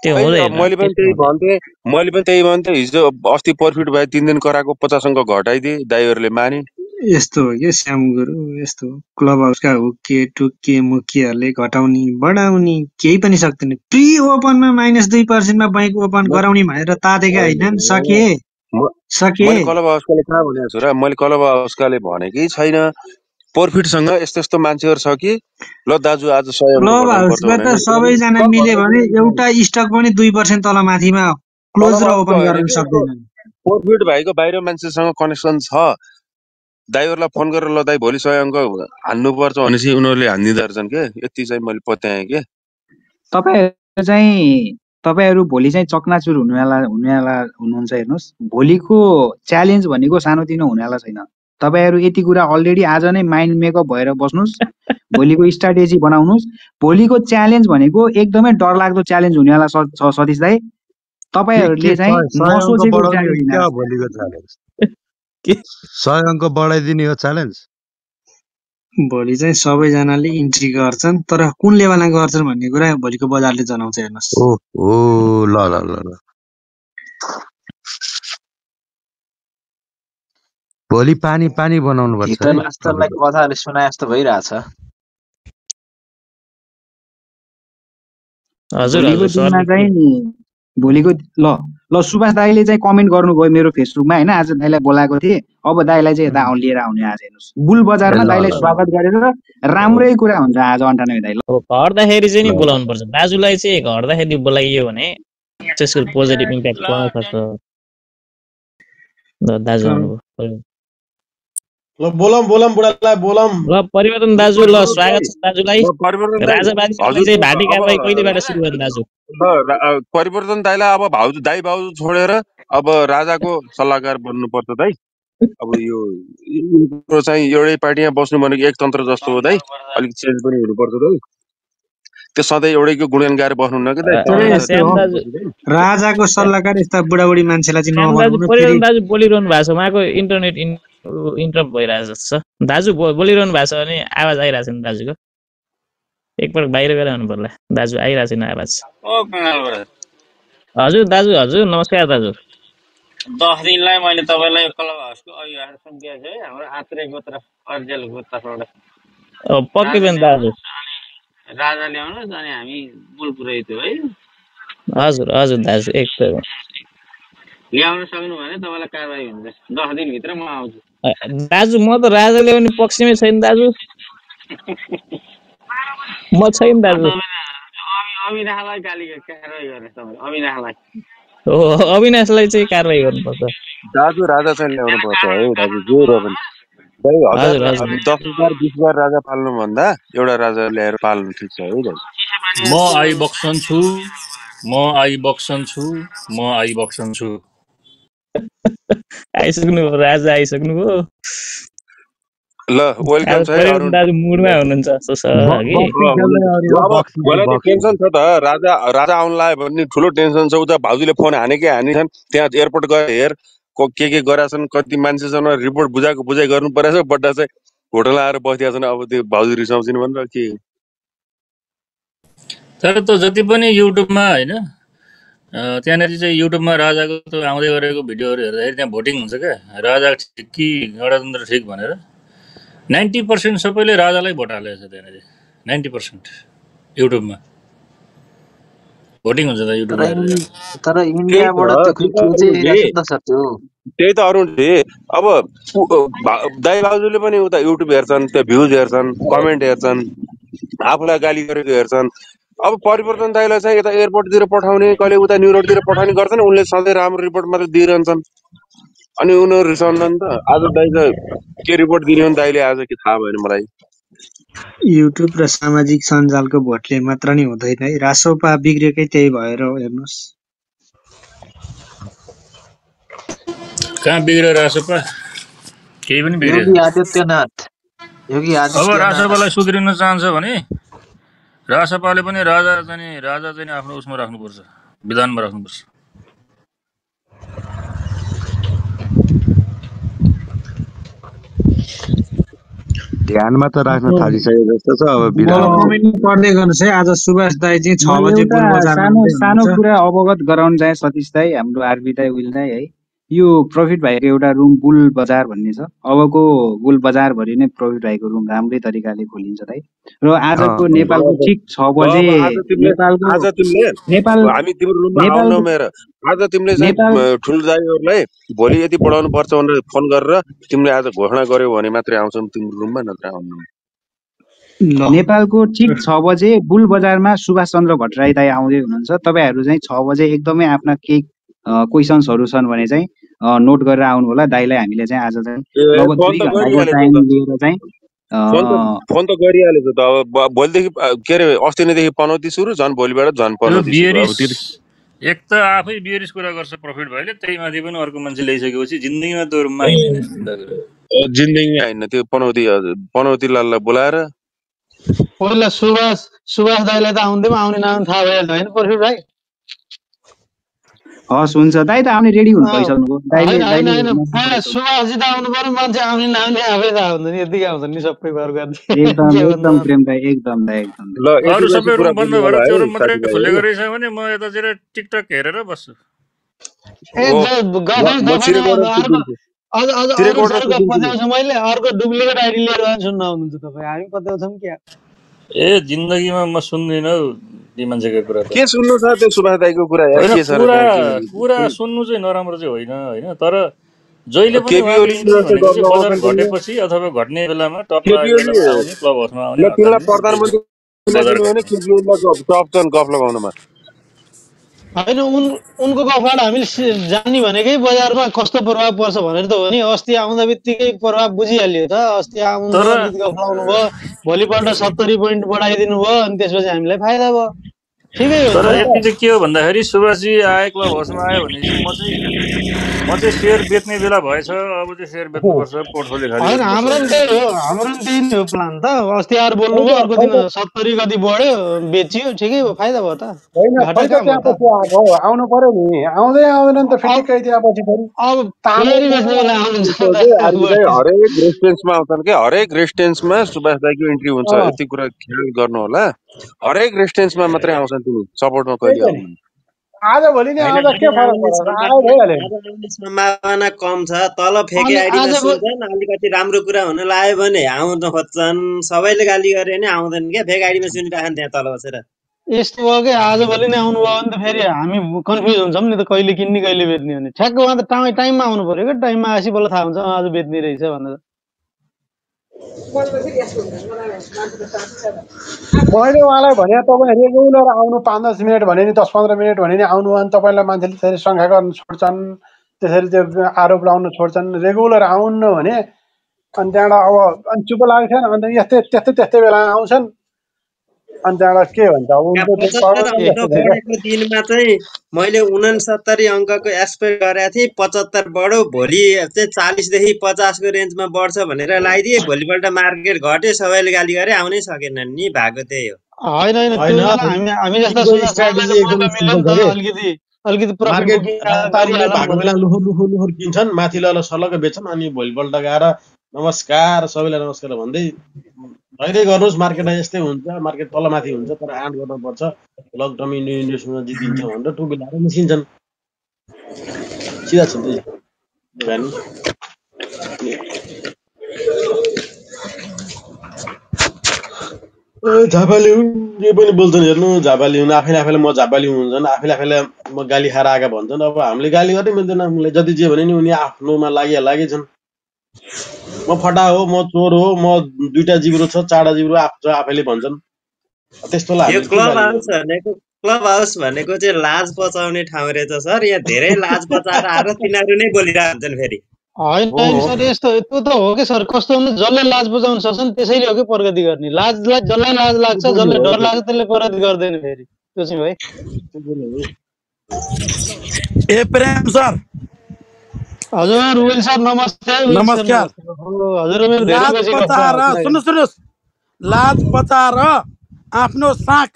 मैले पनि त्यही भन्थे हिजो अस्ति प्रफिट भए 3 दिन कराको 50 अङ्क घटाइदिए दाइहरुले माने। यस्तो हो के श्याम गुरु, यस्तो क्लब हाउसका हुके टुके मुखियाहरूले घटाउने बढाउने केही पनि सक्दैन। प्री ओपनमा -2% मा बैंक ओपन गराउने भनेर तातेका हैनन्। सके मैले क्लब हाउसकाले कहाँ भनेको छु र? मैले क्लब हाउसकाले भनेकै छैन। प्रफिटसँग यस्तो मान्छेहरु छ कि ल दाजु आज 100 क्लब हाउसबाट सबैजना मिले भने एउटा स्टक पनि 2% तल माथिमा क्लोज र ओपन गर्न सक्दैनन्। प्रफिट भाइको बाहिर मान्छेसँग कनेक्सन छ। दाइहरुलाई फोन गरेर ल दाइ भोलि 100 अङ्क हान्नुपर्छ भनेपछि उनीहरूले हान्दिँदो रहेछन् के यति चाहिँ मैले पत्याएँ के तपाईहरु भोलि चाहिँ चकनाचुर हुनेवाला हुनुहुन्छ हेर्नुस् भोलिको च्यालेन्ज भनेको सानोतिनो हुनेवाला छैन तपाईहरु यति कुरा अलरेडी आज नै माइन्ड मेकअप भएर बस्नुस् भोलिको स्ट्र्याटेजी बनाउनुस् भोलिको च्यालेन्ज भनेको एकदमै डरलाग्दो च्यालेन्ज हुनेवाला छ सतीश दाइ तपाईहरुले चाहिँ नसोचेको च्यालेन्ज भोलिको च्यालेन्ज 100 अङ्क बढाइदिने हो च्यालेन्ज भोलि चाहिँ सबैजनाले इन्ट्री गर्छन् तर कुन लेभलमा गर्छन् भन्ने कुरा भोलिको बजारले जनाउँछ हेर्नुहोस् ओ ल ल ल ल भोलि पानी पानी बनाउनु पर्छ हितलास्तलाई कथाले सुनाए जस्तो भइरहेछ हजुर भोलिको ल सुभाष दाइले चाहिँ कमेन्ट गर्नुभयो मेरो फेसबुकमा हैन आज दाइलाई बोलाएको थिएँ अब दाइलाई चाहिँ यता लिएर आउने आज हेर्नुस् बुल बजारमा दाइलाई स्वागत गरेर राम्रै कुरा हुन्छ आज 98 दाइ ल घट्दाखेरि चाहिँ नि बोलाउनु पर्छ दाजुलाई चाहिँ घट्दाखेरि बोलाइयो भने त्यसको पोजिटिभ इम्प्याक्ट पर्न सक्छ दाजु आउनुभयो ल बोलम बुढालाई बोलम ल परिवर्तन दाजु ल स्वागत छ दाजुलाई राजाबादी चाहिँ भाटी कारबाही कहिलेबाट सुरु गर्ने दाजु परिवर्तन दाइलाई अब दाइ भाउजू छोडेर अब राजाको सल्लाहकार बन्नुपर्छ दाइ अब यो चाहिँ एउटै पार्टीमा बस्नु भनेको एक तन्त्र जस्तो हो दाइ अलिक चेन्ज पनि हुनुपर्छ दाइ त्यो सधैँ एउटैको गुणगान गाएर बस्नु न कि दाइ राजाको सल्लाहकार यस्ता बुढाबुढी मान्छेलाई चाहिँ नगर्नु परिवर्तन दाजु बोलिरहनु भएको छ उहाँको इन्टरनेट इन्टरप्ट भइरहेको छ दाजु बोलिरहनु भएको छ भने आवाज आइरहेको छैन दाजुको एकपल्ट बाहिर गएर आउनु पर्ला दाजु आइरहेको छैन आवाज हजुर दाजु हजुर नमस्कार दाजु 10 दिनलाई मैले तपाईलाई क्लब हाउसको अभिभावक दिएको छु है हाम्रो आत्रे गोत्र अर्जेलको तर्फबाट पक्कै पनि दाजु राजा ल्याउनुस् अनि हामी बुल पुर्याइदियो है हजुर हजुर दाजु एकदम ल्याउन सक्नु भने तपाईलाई कारबाही हुन्छ 10 दिन भित्र म आउँछु दाजु म त राजा ल्याउने पक्षमै छैन दाजु म छैन दाजु अविनाशलाई गाली कारबाही गर्ने तपाईले अविनाशलाई हो अविनाशलाई चाहिँ कारबाही गर्नुपर्छ दाजु राजा चाहिँ ल्याउनु पर्छ है दाजु जो पनि दाइ 10,000 20,000 राजा पाल्नु भन्दा एउटा राजा ल्याएर पाल्नु ठिक छ है दाजु म आइबक्सन छु आइसक्नु राजा आइसक्नु हो ल वेलकम छ अरुण दाजु मुडमा हुनुहुन्छ जस्तो छ कि मलाई टेन्सन छ त राजा आउन लाग्यो भन्ने ठुलो टेन्सन छ उता भाउजूले फोन हानेकै हानिछन् त्यहाँ एयरपोर्ट गएर हेर के गरेछन् कति मान्छेसँग रिपोर्ट बुझाइ गर्नु परेछ बड्डा चाहिँ होटलमा आएर बसिदिया छन् अब त्यो भाउजू रिसाउँछिन् भनेर के तर त जति पनि युट्युबमा हैन त्यहाँनेरि चाहिँ युट्युबमा राजाको त आउँदै गरेको भिडियोहरू हेर्दाखेरि त्यहाँ भोटिङ हुन्छ क्या राजा ठिक कि गणतन्त्र ठिक भनेर 90% सबैले राजालाई भोट हालेको छ त्यहाँनेरि 90% युट्युबमा भोटिङ हुन्छ त युट्युबमा तर इन्डियाबाट त्यो चाहिँ त्यही त अरुण अब दाइ बाजुले पनि उता युट्युब हेर्छन् त्यो भ्युज हेर्छन् कमेन्ट हेर्छन् आफूलाई गाली गरेको हेर्छन् अब परिवर्तन दाइलाई चाहिँ यता एयरपोर्टतिर पठाउने कहिले उता न्युरोडतिर पठाउने गर्छन् उनले सधैँ राम्रो रिपोर्ट मात्र दिइरहन्छन् अनि उनीहरू रिसाउँछन् त आज दाइ के रिपोर्ट दिने हो दाइले आज के थाहा भएन मलाई युट्युब र सामाजिक सञ्जालको भोटले मात्र नै हुँदैन है रासोपा बिग्रेकै त्यही भएर हेर्नुहोस् कहाँ बिग्रे रासोपा केही पनि बिग्रे योगी आदित्यनाथ अब रासोपालाई सुध्रिन चाहन्छ भने रासोपाले पनि राजा चाहिँ आफ्नो उसमा राख्नुपर्छ विधानमा राख्नुपर्छ ध्यानमा त राख्न थालिसके जस्तो छ अब कमेन्ट पढ्दै गर्नुस् है आज सुभाष दाइ चाहिँ 6 बजे सानो कुरा अवगत गराउन चाहे सतीश दाइ हाम्रो आरबी दाइ विल दाइ है यो प्रफिट भाइको एउटा रुम बुल बजार भन्ने छ अबको बुल बजार भरि नै प्रफिट भाइको रुम राम्रै तरिकाले खोलिन्छ दाइ र आजको नेपालको ठिक 6 बजे आज तिमीले ठुलो दाइहरुलाई भोलि यति बढाउनु पर्छ भनेर फोन गरेर तिमीले आज घोषणा गर्यौ भने मात्रै आउँछन् तिम्रो रुममा नत्र आउनु नेपालको ठिक 6 बजे बुल बजारमा सुभाष चन्द्र भट्टराई दाइ आउँदै हुनुहुन्छ तपाईहरु चाहिँ 6 बजे एकदमै आफ्ना केही क्वेशन्सहरु छन् भने चाहिँ नोट गरेर आउनु होला। दाइलाई हामीले चाहिँ आज चाहिँ लगभग फोन 2 त घन्टाको गरिहालेछ टाइम त लिएर चाहिँ फोन त गरिहालेछ त अब भोलिदेखि के अरे अस्ति नैदेखि पनौती सुरु झन् भोलिबाट झन् त्यो पनौती सुरु अब बियरिस त्यो एक त आफै बियरिस कुरा गर्छ प्रफिट भइले त्यही माथि पनि अर्को मान्छे ल्याइसकेपछि जिन्दगीमा त्यो मागिँदैन यस्तो कुरा जिन्दगी होइन त्यो पनौती लाललाई बोलाएर पहिला सुभाष दाइलाई त आउने नआउने थाहा भइहाल्छ होइन प्रफिट भाइ हस् हुन्छ दाइ त आउने रेडी हुनु भइसक्नुभयो होइन सुभाषजी त आउनु पर्यो मान्छे आउने नआउने आफै थाहा हुन्छ नि यतिकै आउँछ नि सबै एकदम प्रेम दाइ एकदम अरू सबै रुम बन्द भएर त्यो रुम मात्रै खुलेको रहेछ भने म यतातिर टिकटक हेरेर बस्छु मैले अर्को डुप्लिकेट आइडी लिएर सुन्न आउनुहुन्छ तपाईँ हामी पत्याउँछौँ क्या ए जिन्दगीमा म सुन्दिनँ हौ ती मान्छेको कुरा के सुन्नु छ त्यो सुभाष दाइको कुरा कुरा सुन्नु चाहिँ नराम्रो चाहिँ होइन तर जहिले पनि बजार घटेपछि अथवा घट्ने बेलामा टप आउने क्लब हाउसमा आउने गफ लगाउनुमा होइन उनको गफबाट हामीले जान्ने भनेकै बजारमा कस्तो प्रभाव पर्छ भनेर त हो नि। अस्ति आउँदा बित्तिकै प्रभाव बुझिहाल्यो त। अस्ति आउनु गफ लाउनु भयो, भोलिपल्ट 70 पोइन्ट बढाइदिनु भयो, अनि त्यसपछि हामीलाई फाइदा भयो। ठिकै हो। तर यति चाहिँ के हो भन्दाखेरि सुभाषजी आए क्लब हाउसमा आयो भनेपछि म चाहिँ सेयर बेच्ने बेला भएछ। अब चाहिँ सेयर बेच्नुपर्छ पोर्टफोलियो खाली। होइन हाम्रो पनि त्यही नै हो प्लान त। अस्ति आएर बोल्नुभयो, अर्को दिन 70 कति बढ्यो, बेचियो, ठिकै भयो, फाइदा भयो त। आउनु पर्यो नि, आउँदै आउँदैन त फेरि त्यसपछि फेरि अब फेरि बेच्ने बेला आउनुहुन्छ। हरेक रेस्टेन्समा आउँछन् के, हरेक रेस्टेन्समा सुभाष दाइको इन्ट्री हुन्छ। यति कुरा ख्याल गर्नु होला। हरेक रेस्टेन्समा मात्रै आउँछन् तिमी सपोर्टमा कहिले आउनु। आज भोलि नै आउँदा के फरक पर्छ? आयो भइहाल्यो। सम्भावना कम छ। तल फेके आइडीमा सुन्छन्, अलिकति राम्रो कुरा हुन लाग्यो भने आउन खोज्छन्। सबैले गाली गरे नि आउँदैन क्या, फेक आइडीमा सुनिराखन् त्यहाँ तल बसेर। यस्तो भयो कि आज भोलि नै आउनुभयो भने त फेरि हामी कन्फ्युज हुन्छौँ नि त, कहिले किन्ने कहिले बेच्ने भने। ठ्याक्क उहाँ त टाइममा आउनु पर्यो क्या। टाइममा आएपछि बल्ल थाहा हुन्छ आज बेच्ने रहेछ भनेर। मैले उहाँलाई भने तपाईँ रेगुलर आउनु 5-10 मिनट भने नि 10-15 मिनट भने नि आउनु भने तपाईँलाई मान्छेले त्यसरी शङ्का गर्न छोड्छन्, त्यसरी त्यो आरोप लगाउन छोड्छन्। रेगुलर आउनु भने अनि त्यहाँबाट अब चुप लागेको छैन। अन्त त्यस्तै बेला आउँछन्। अनि त्यहाँबाट के भन्छ दिनमा चाहिँ मैले 69 अङ्कको एक्सपेक्ट गरेको थिएँ, 75 बढ्यो। भोलि चाहिँ 40 देखि 50 को रेन्जमा बढ्छ भनेर लगाइदिए। भोलिपल्ट मार्केट घट्यो, सबैले गाली गरे, आउनै सकेनन् नि। भएको त्यही हो। हामी जस्ता लुखुर किन्छन्, माथि ल सलक्क बेच्छन्, अनि भोलिपल्ट गएर नमस्कार सबैलाई नमस्कार भन्दै धैर्य गर्नुहोस्, मार्केटमा यस्तै हुन्छ, मार्केट तलमाथि हुन्छ, तर आँट गर्नुपर्छ, लङ टर्म इन्भेस्टमेन्टमा जितिन्छ भनेर टोपी लाएर निस्किन्छन्। सिधा छ झापाली हुन्, जे पनि बोल्छन्। हेर्नु, झापाली हुन्, आफैले म झापाली हुन्छन्, आफैले म गाली खाएर आएका भन्छन्। अब हामीले गाली गर्नै मिल्दैन। उनले जति जे भने नि उनी आफ्नोमा लागेछन्। म फटा हो, म चोर हो, म 2टा जिब्रो छ, 4टा जिब्रो आफैले भन्छन्। त्यस्तोलाई क्लब हाउस भनेको चाहिँ लाज बचाउने ठाउँ रहेछ सर। यहाँ धेरै लाज बचाएर आएर तिनीहरू नै बोलिरहन्छन् फेरि। होइन सर, यस्तो त्यो त हो कि सर। कस्तो भने जसले लाज बचाउन सक्छन् त्यसैले हो कि प्रगति गर्ने। जसलाई लाज लाग्छ, जसले डर लाग्छ, त्यसले प्रगति गर्दैन फेरि। त्यो चाहिँ भाइ। ए प्रेम सर। हजुर विल सर नमस्ते। नमस्कार। हजुर सुन्नुहोस्, लाज बचाएर आफ्नो साख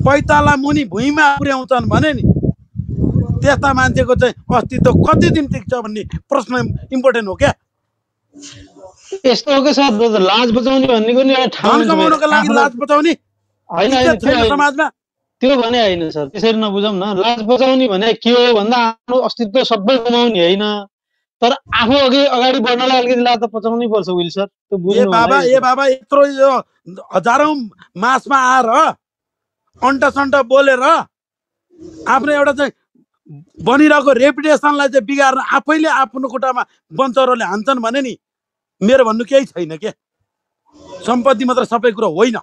पैताला मुनि भुइँमा पुर्याउँछन् भने नि त्यस्ता मान्छेको चाहिँ अस्तित्व कति दिन टिक्छ भन्ने प्रश्न इम्पोर्टेन्ट हो क्या। यस्तो हो कि सर, लाज बचाउने भनेको नि एउटा ठाउँ कमाउनको लागि लाज बचाउने होइन समाजमा त्यो भने होइन सर। त्यसरी नबुझौँ न। लाज बचाउने भने के हो भन्दा आफ्नो अस्तित्व सबै गुमाउने होइन, तर आफू अगाडि बढ्नलाई अलिकति लाज त पचाउनै पर्छ विल सर। त्यो बुझ्नु बाबा यत्रो यो हजारौं मासमा आएर अन्टसन्ट बोलेर आफ्नो एउटा चाहिँ बनिरहेको रेपुटेसनलाई चाहिँ बिगार्न आफैले आफ्नो खुट्टामा बन्चरोले हान्छन् भने नि मेरो भन्नु केही छैन के। सम्पत्ति मात्र सबै कुरो होइन,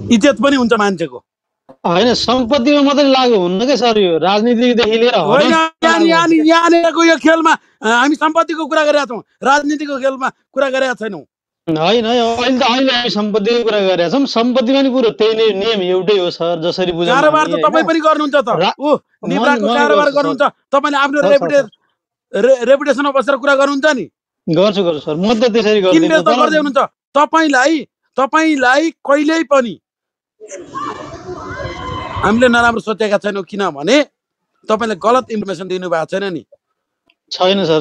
इज्जत पनि हुन्छ मान्छेको। होइन सम्पत्तिमा मात्रै लागु हुन्न क्या सर, यो राजनीतिदेखि लिएर होइन हरेक यहाँनिरको यो खेलमा हामी सम्पत्तिको कुरा गरेका छौँ, राजनीतिको खेलमा कुरा गरेका छैनौँ। होइन अहिले हामी सम्पत्तिको कुरा गरेका छौँ, सम्पत्तिमा नि कुरो त्यही नै नियम एउटै हो सर, जसरी बुझौँ कारोबार त तपाईँ पनि गर्नुहुन्छ त, निब्राको कारोबार गर्नुहुन्छ, तपाईँले आफ्नो रेपुटेसनमा बसेर कुरा गर्नुहुन्छ नि। गर्छु सर, म त त्यसरी गर्दिनँ। किन त गर्दै हुनुहुन्छ? तपाईँलाई कहिल्यै पनि हामीले नराम्रो सोचेका छैनौँ, किनभने तपाईँले गलत इन्फर्मेसन दिनु भएको छैन नि। छैन सर,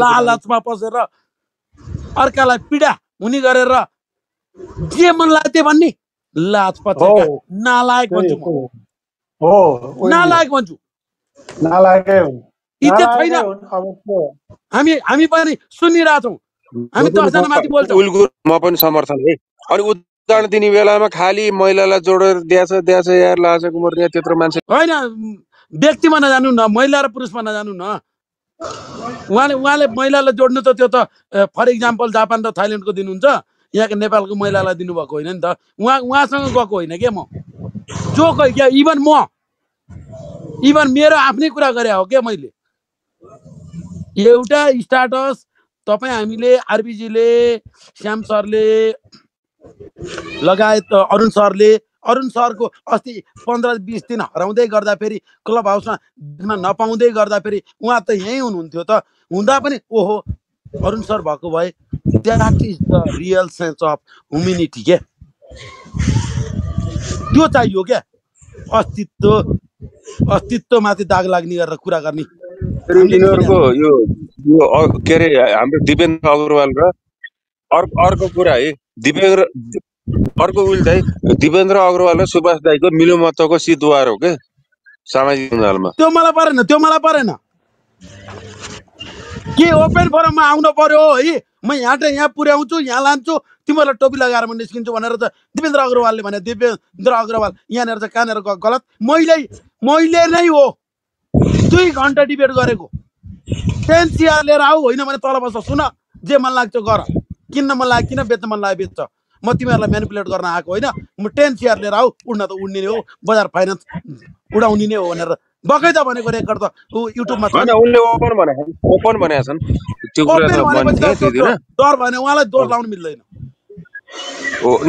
लालचमा पसेर अर्कालाई पीडा हुने गरेर जे मन लाग्थ्यो भन्ने लाज पचेका नालायक भन्छु म। नालायक भन्छु, इज्जत छैन। हामी पनि सुनिरहेछौँ, हामी 10 जना माथि बोल्छौँ। म पनि समर्थन है। अनि उदाहरण दिने बेलामा खालि महिलालाई जोडेर द्याछ यार लाज कुमार त्यत्रो मान्छे होइन, व्यक्तिमा नजानु न, महिला र पुरुषमा नजानु न। उहाँले महिलालाई जोड्नु त त्यो त फर इक्जाम्पल जापान र थाइल्यान्डको दिनुहुन्छ, यहाँको नेपालको महिलालाई दिनुभएको होइन नि त। उहाँसँग गएको होइन क्या म, जो कोही क्या, इभन मेरो आफ्नै कुरा गरे हो क्या मैले। एउटा स्टाटस तपाईँ हामीले आरबीजीले, श्याम सरले लगायत अरुण सरको अस्ति 15-20 दिन हराउँदै गर्दा फेरि क्लब हाउसमा नपाउँदै गर्दा फेरि उहाँ त यहीँ हुनुहुन्थ्यो त, हुँदा पनि ओहो अरुण सर भएको भए that is the real sense of humanity के। त्यो चाहियो क्या, अस्तित्वमाथि दाग लाग्ने गरेर कुरा गर्ने। यिनीहरूको यो के अरे हाम्रो दिपेन्द्र अग्रवाल र अर्को कुरा है, अर्को उल्ट है, दिपेन्द्र अग्रवाल र सुभाष दाईको मिलोमतको सिद्धवार हो के सामाजिक सञ्जालमा। त्यो मलाई परेन के ओपन फोरममा आउनु पर्यो है, म यहाँ पुर्याउँछु, यहाँ लान्छु, तिमीहरूलाई टोपी लगाएर म निस्किन्छु भनेर त दिपेन्द्र अग्रवालले भने। दिपेन्द्र अग्रवाल यहाँनिर चाहिँ कहाँनिर गलत? मैले नै हो 2 घन्टा डिबेट गरेको। 10 CR लिएर आऊ, होइन भने तल बस, सुन जे मन लाग्छ गर, किन्न मन लाग्यो किन, बेच्न मन लाग्यो बेच्छ, म तिमीहरूलाई म्यानिपुलेट गर्न आएको होइन। म 10 CR लिएर आऊ, उड्न त उड्ने नै हो, बजार फाइनेन्स उडाउने नै हो भनेर बकै त भनेको रेकर्ड त युट्युबमा छ। उनले ओपन भनेका छन्, त्यो कुरा त मान्थे दिदिन। डर भएन, उहाँलाई दोष लाउन मिल्दैन।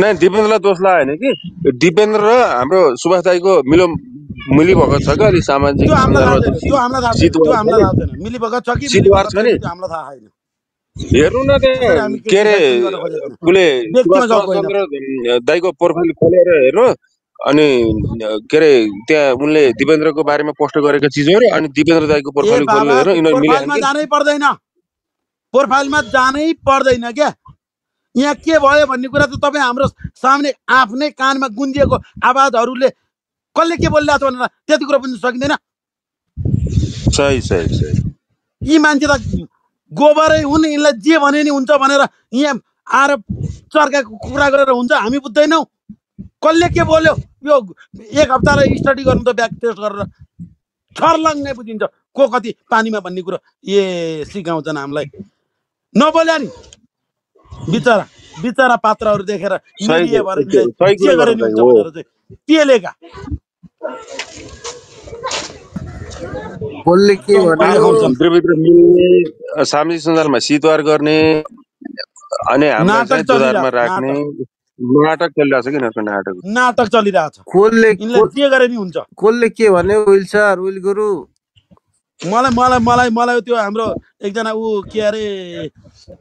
नै दिपेन्द्रलाई दोष लगाएन कि, दिपेन्द्र र हाम्रो सुभाष दाईको मिलिभगत छ क्या अलिक सामाजिक सिद्धवार छ नि। हेर्नु न त्यहाँ के अरे उसले दाईको प्रोफाइल खोलेर हेर्नु, अनि के अरे त्यहाँ उनले दिपेन्द्रको बारेमा पोस्ट गरेका चिजहरू अनि दिपेन्द्र दाईको प्रोफाइल खोलेर हेर्नु, यिनीहरू प्रोफाइलमा जानै पर्दैन क्या। यहाँ के भयो भन्ने कुरा त तपाईँ हाम्रो सामने आफ्नै कानमा गुन्जिएको आवाजहरूले कसले के बोलिरहेको छ भनेर त्यति कुरा बुझ्न सकिँदैन। सही यी मान्छे त गोबरै हुन्, यिनलाई जे भने नि हुन्छ भनेर यहाँ आएर चर्काको कुरा गरेर हुन्छ, हामी बुझ्दैनौँ कसले के बोल्यो। यो 1 हप्तालाई स्टडी गर्नु त ब्याक टेस्ट गरेर छर्लङ्गै बुझिन्छ को कति पानीमा भन्ने कुरो सिकाउँछन् हामीलाई। नबोल्या नि बिचरा पात्रहरू देखेर मिडिया भएर के गरे नि हुन्छ भनेर चाहिँ पेलेका। सामाजिक सञ्जालमा सितवार गर्ने अनि हामीलाई सुधारमा राख्ने नाटक चलिरहेछ कि नाटक चलिरहेछ। के गरे नि हुन्छ, कसले के भन्यो विल सर, विल गुरु। मलाई त्यो हाम्रो एकजना के अरे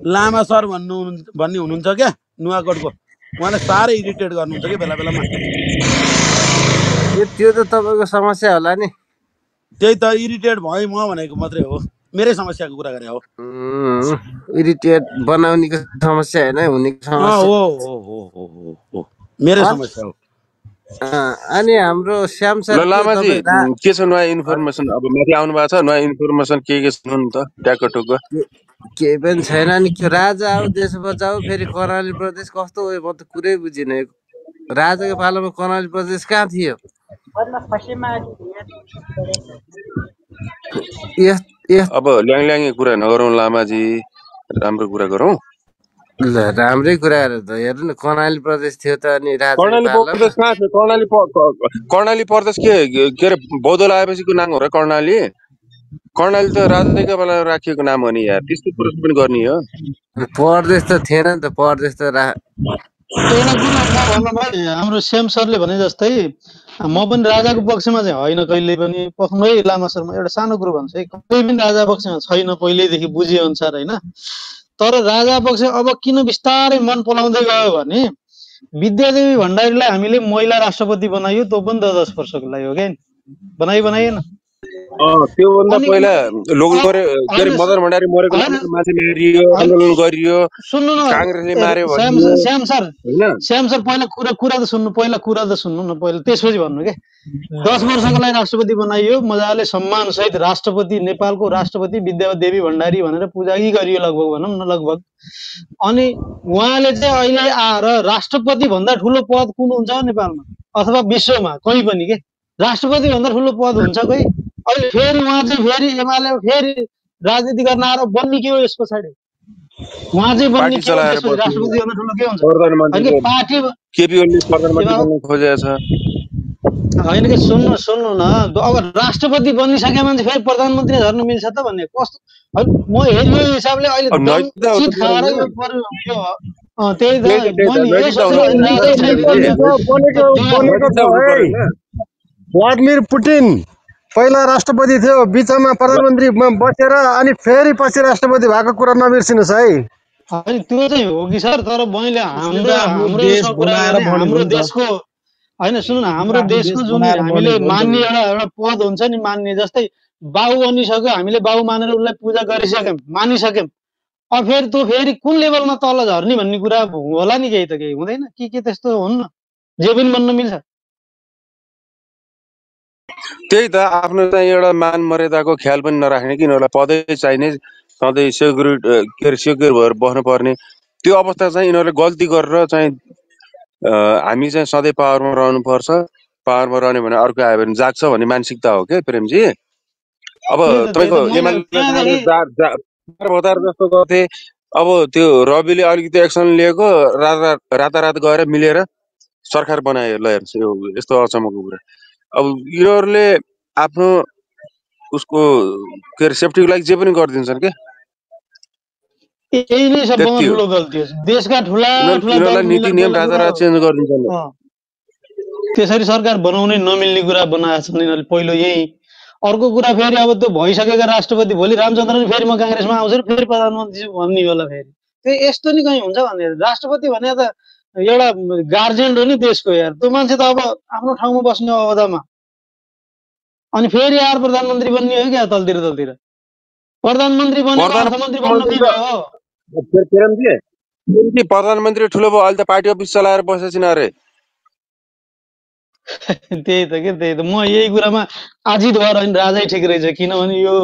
लामा सर भन्ने हुनुहुन्छ क्या नुवाकोटको, उहाँले साह्रै इरिटेट गर्नुहुन्छ कि बेलामा। त्यो त तपाईँको समस्या होला नि। त्यही त इरिटेट भयो म भनेको मात्रै हो, मेरै समस्याको कुरा गरे हो। इरिटेट बनाउनेको समस्या होइन, हुनेको समस्या हो, मेरै समस्या हो। अनि हाम्रो श्याम सर लामाजी के छ नयाँ इन्फर्मेसन? अब माथि आउनु भएको छ, नयाँ इन्फर्मेसन के छ नि त? ट्याक्क टुक्क केही पनि छैन नि। राजा आऊ देश बचाऊ, फेरि कर्णाली प्रदेश कस्तो हो म त कुरै बुझिनँ। राजाको पालामा कर्णाली प्रदेश कहाँ थियो? अब ल्याङल्याङे कुरा नगरौँ लामाजी, राम्रो कुरा गरौँ। ल राम्रै कुराहरू त हेर्नु न कर्णाली प्रदेश थियो त अनि राजाको कर्णाली पालामा प्रदेश कहाँ थियो? कर्णाली प्रदेश के अरे बौद्ध लागेपछिको नाम हो र कर्णाली? कर्णाली त राजाकै बेलामा राखिएको नाम हो नि यार, त्यस्तो कुरो पनि गर्ने हो? प्रदेश त थिएन नि त प्रदेश त एउटा कुरा म भन्न भाइ हाम्रो श्याम सरले भने जस्तै म पनि राजाको पक्षमा चाहिँ होइन कहिले पनि पखमै लामा सर म एउटा सानो कुरो भन्छु है कहिले पनि राजा पक्षमा छैन पहिल्यैदेखि बुझे अनुसार होइन तर राजा पक्ष अब किन बिस्तारै मन पलाउँदै गयो भने विद्यादेवी भण्डारीलाई हामीले महिला राष्ट्रपति बनाइयो त्यो पनि 10 वर्षको लागि हो क्या बनाइएन त्योभन्दा पहिला मदन भण्डारी मरेको मान्छे मारियो, आन्दोलन गरियो, सुन्नु न काङ्ग्रेसले मार्यो श्याम सर पहिला कुरा त सुन्नु न पहिला त्यसपछि भन्नु के 10 वर्षको लागि राष्ट्रपति बनाइयो मजाले सम्मान सहित राष्ट्रपति नेपालको राष्ट्रपति विद्यादेवी भण्डारी भनेर पूजागी गरियो लगभग भनौँ न लगभग अनि उहाँले चाहिँ अहिले आएर राष्ट्रपति भन्दा ठुलो पद कुन हुन्छ नेपालमा अथवा विश्वमा कहीँ पनि के राष्ट्रपति भन्दा ठुलो पद हुन्छ कोही अहिले फेरि उहाँ चाहिँ फेरि एमाले फेरि राजनीति गर्न आएर बन्ने के हो यस पछाडि उहाँ चाहिँ बन्ने के हो त्यसपछि राष्ट्रपति भन्दा ठुलो के हुन्छ पार्टी केपी ओलीले प्रधानमन्त्री बन्न खोजेको छ होइन कि सुन्नु न अब राष्ट्रपति बनिसके मान्छे फेरि प्रधानमन्त्री झर्न मिल्छ त भन्ने कस्तो म हेर्ने हिसाबले अहिले चित खाएर यो त्यही त भ्लादिमिर पुटिन पहिला राष्ट्रपति थियो बिचमा प्रधानमन्त्री बसेर अनि फेरि पछि राष्ट्रपति भएको कुरा नबिर्सिनुहोस् है होइन त्यो चाहिँ हो कि सर तर मैले हाम्रो देशको होइन सुन्नु न हाम्रो देशको जुन हामीले मान्ने एउटा पद हुन्छ नि मान्ने जस्तै बाउ बनिसक्यो हामीले बाउ मानेर उसलाई पूजा गरिसक्यौँ मानिसक्यौँ अब फेरि त्यो फेरि कुन लेभलमा तल झर्ने भन्ने कुरा होला नि केही त केही हुँदैन के त्यस्तो हुन्न जे पनि बन्न मिल्छ त्यही त आफ्नो चाहिँ एउटा मान मर्यादाको ख्याल पनि नराख्ने कि यिनीहरूलाई पदै चाहिने सधैँ सेक्युर भएर बस्नुपर्ने त्यो अवस्था चाहिँ यिनीहरूले गल्ती गरेर चाहिँ हामी चाहिँ सधैँ पावरमा रहनुपर्छ पावरमा रहने भने अर्को आयो भने जाग्छ भन्ने मानसिकता हो क्या प्रेमजी अब तपाईँको एमाले जस्तो गर्थे अब त्यो रविले अलिकति एक्सन लिएको रातारात गएर मिलेर सरकार बनायो ल हेर्नुहोस् यस्तो अचम्मको कुरा अब यिनीहरूले आफ्नो उसको के अरे सेफ्टीको लागि जे पनि गरिदिन्छन् क्या यही नै सबभन्दा ठुलो गल्ती हो देशका ठुला नीति नियम रातारात चेन्ज गरिदिन्छन् त्यसरी सरकार बनाउनै नमिल्ने कुरा बनाएको छन् यिनीहरूले पहिलो यही अर्को कुरा फेरि अब त्यो भइसकेका राष्ट्रपति भोलि रामचन्द्रन फेरि म काङ्ग्रेसमा आउँछु फेरि प्रधानमन्त्री भन्ने होला फेरि त्यो यस्तो नि कहीँ हुन्छ भने राष्ट्रपति भने त एउटा गार्जियन हो नि देशको यार त्यो मान्छे त अब आफ्नो ठाउँमा बस्ने अवधामा अनि फेरि आएर प्रधानमन्त्री बन्ने हो क्या तलतिर प्रधानमन्त्री बन्ने अर्थमन्त्री बन्न प्रधानमन्त्री ठुलो भयो अहिले त पार्टी अफिस चलाएर बसेछन् अरे त्यही त म यही कुरामा आजित भएर होइन राजै ठिक रहेछ किनभने यो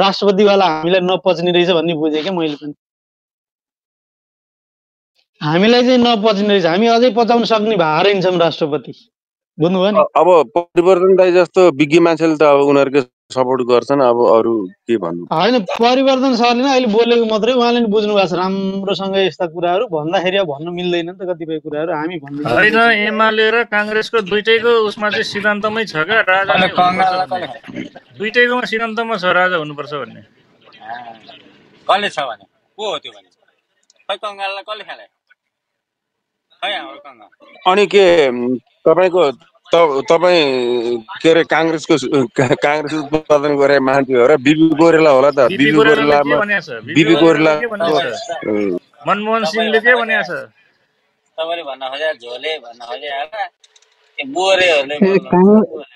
राष्ट्रपतिवाला हामीलाई नपच्ने रहेछ भन्ने बुझेँ क्या मैले पनि हामीलाई चाहिँ नपच्ने रहेछ हामी अझै पचाउन सक्ने भएर हिँड्छौँ राष्ट्रपति बुझ्नुभयो नि अब परिवर्तन दाइ जस्तो विज्ञ मान्छेले त अब उनीहरूकै सपोर्ट गर्छन् अब अरू के भन्नु होइन परिवर्तन सरले नै अहिले बोलेको मात्रै उहाँले नि बुझ्नु भएको छ राम्रोसँग यस्ता कुराहरू भन्दाखेरि अब भन्न मिल्दैन नि त कतिपय कुराहरू हामी भन्दैछौँ होइन एमाले र काङ्ग्रेसको दुईटैको उसमा चाहिँ सिद्धान्तमै छ क्या राजा दुईटैकोमा सिद्धान्तमा छ राजा हुनुपर्छ भन्ने कसले छ भने को हो त्यो भने खै कङ्गाललाई कसले खेलायो खै हाम्रो कङ्गाल अनि के तपाईँ के अरे काङ्ग्रेसको उत्पादन गरे मान्छे हो र बिपी गोरेला होला त बिपी गोरेला मनमोहन सिंहले के भनेको छ तपाईले भन्न खोजे झोले भन्न खोजे बोरेहरूले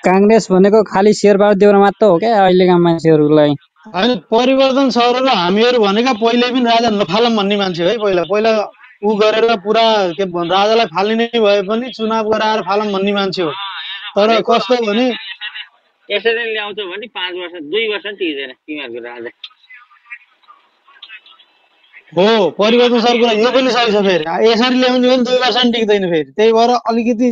काङ्ग्रेस भनेको खालि शेरबहादुर देउरा मात्र हो क्या अहिलेका मान्छेहरूलाई होइन परिवर्तन सर र हामीहरू भनेका पहिले पनि राजा नफालम भन्ने मान्छे है पहिला ऊ गरेर पुरा के राजालाई फाल्ने नै भए पनि चुनाव गराएर फालम भन्ने मान्छे हो तर कस्तो भने यसरी ल्याउँछ भने 5 वर्ष 2 वर्ष टिक्दैन तिमीहरूको राजा हो परिवर्तन सर कुरा यो पनि सही छ फेरि यसरी ल्याउने भने 2 वर्ष टिक्दैन फेरि त्यही भएर अलिकति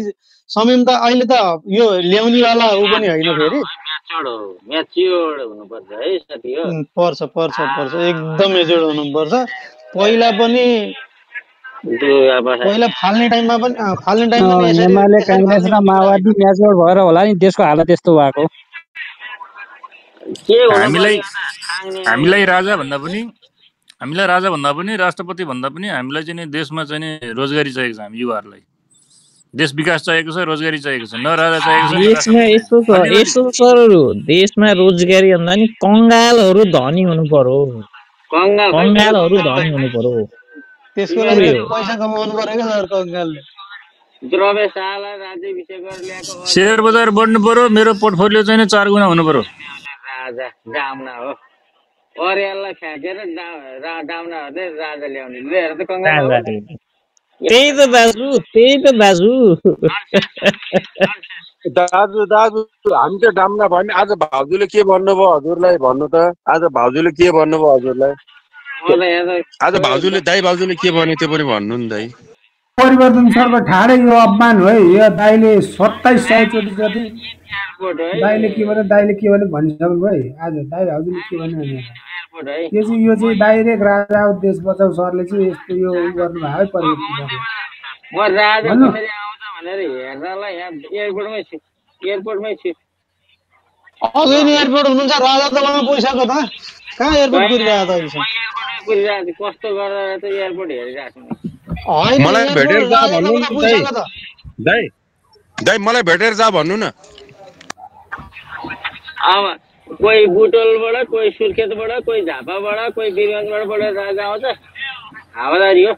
संयम त अहिले त यो ल्याउनेवाला ऊ पनि होइन फेरि म्याच्योर्ड हुनुपर्छ है साथी हो पर्छ एकदम मेच्योर्ड हुनुपर्छ पहिला पनि पहिला फाल्ने टाइममा पनि यसरी एमाले त्यसरी काङ्ग्रेस फाल्ने र भन्ने कुरा माओवादी होइन म्याचमेट भएर होला नि देशको हालत यस्तो भएको। के हुनु हामीलाई पर्यो त ठाङ्ने हामीलाई राजा भन्दा पनि राष्ट्रपति भन्दा पनि हामीलाई चाहिँ नि देशमा चाहिँ नि रोजगारी चाहिएको छ। हामी युवाहरूलाई देश विकास चाहिएको छ, रोजगारी चाहिएको छ, न राजा चाहिएको छ न देशमा राष्ट्रपति यस्तो चाहिएको छ। छ अलिअलि यस्तो सरहरू देशमा रोजगारी भन्दा नि कङ्गालहरू धनी हुनु पर्यो। कङ्गाल खै को कङ्गालहरू कङ्गाल धनी हुनु पर्यो। त्यसको लागि पुरै फेरि हो। पैसा कमाउनु पर्यो क्या सर कङ्गालले। द्रव्यशाला राज्याभिषेक गरेर ल्याएको सेयर बजार बढ्नु पर्यो, मेरो पोर्टफोलियो चाहिँ 4 गुणा हुनु पर्यो। राजा डाउना हो। अर्याललाई फ्याँकेर डाउनाहरूले राजा ल्याउने लिएर त कङ्गाल हो नि। त्यही त दाजु दाजु हामी त डाम्ना भयो नि। आज भाउजूले के भन्नुभयो हजुरलाई भन्नु त? आज भाउजूले के भन्नुभयो हजुरलाई? आज दाइ भाउजूले के भने त्यो पनि भन्नु नि दाइ। परिवर्तन सर्व ठाडै यो अपमान हो है। यो दाइले 2700 चोटि जति दाइले के भने भनिसक्नु भयो है। आज दाइ भाउजूले के भन्यो भने यो चाहिँ डाइरेक्ट राजा देश बचाउ सरले चाहिँ यस्तो यो गर्नु भयो है परिवर्तन गर्नु। म राजा कसरी आउँछ भनेर हेर्नलाई यहाँ एयरपोर्टमै छु। अझै नि एयरपोर्ट हुनुहुन्छ राजा त उहाँ पुगिसक्यो त। कहाँ एयरपोर्ट पुगिरहेको छ एयरपोर्टमै पुगिरहेको छु। कस्तो गरेर त एयरपोर्ट हेरिरहेको छु। मलाई भेटेर जा भन्नु न दाइ मलाई भेटेर जा भन्नु न। अब कोही बुटोलबाट, कोही सुर्खेतबाट, कोही झापाबाट, कोही वीरगञ्जबाट राजा आउँछ। हावादारी हो।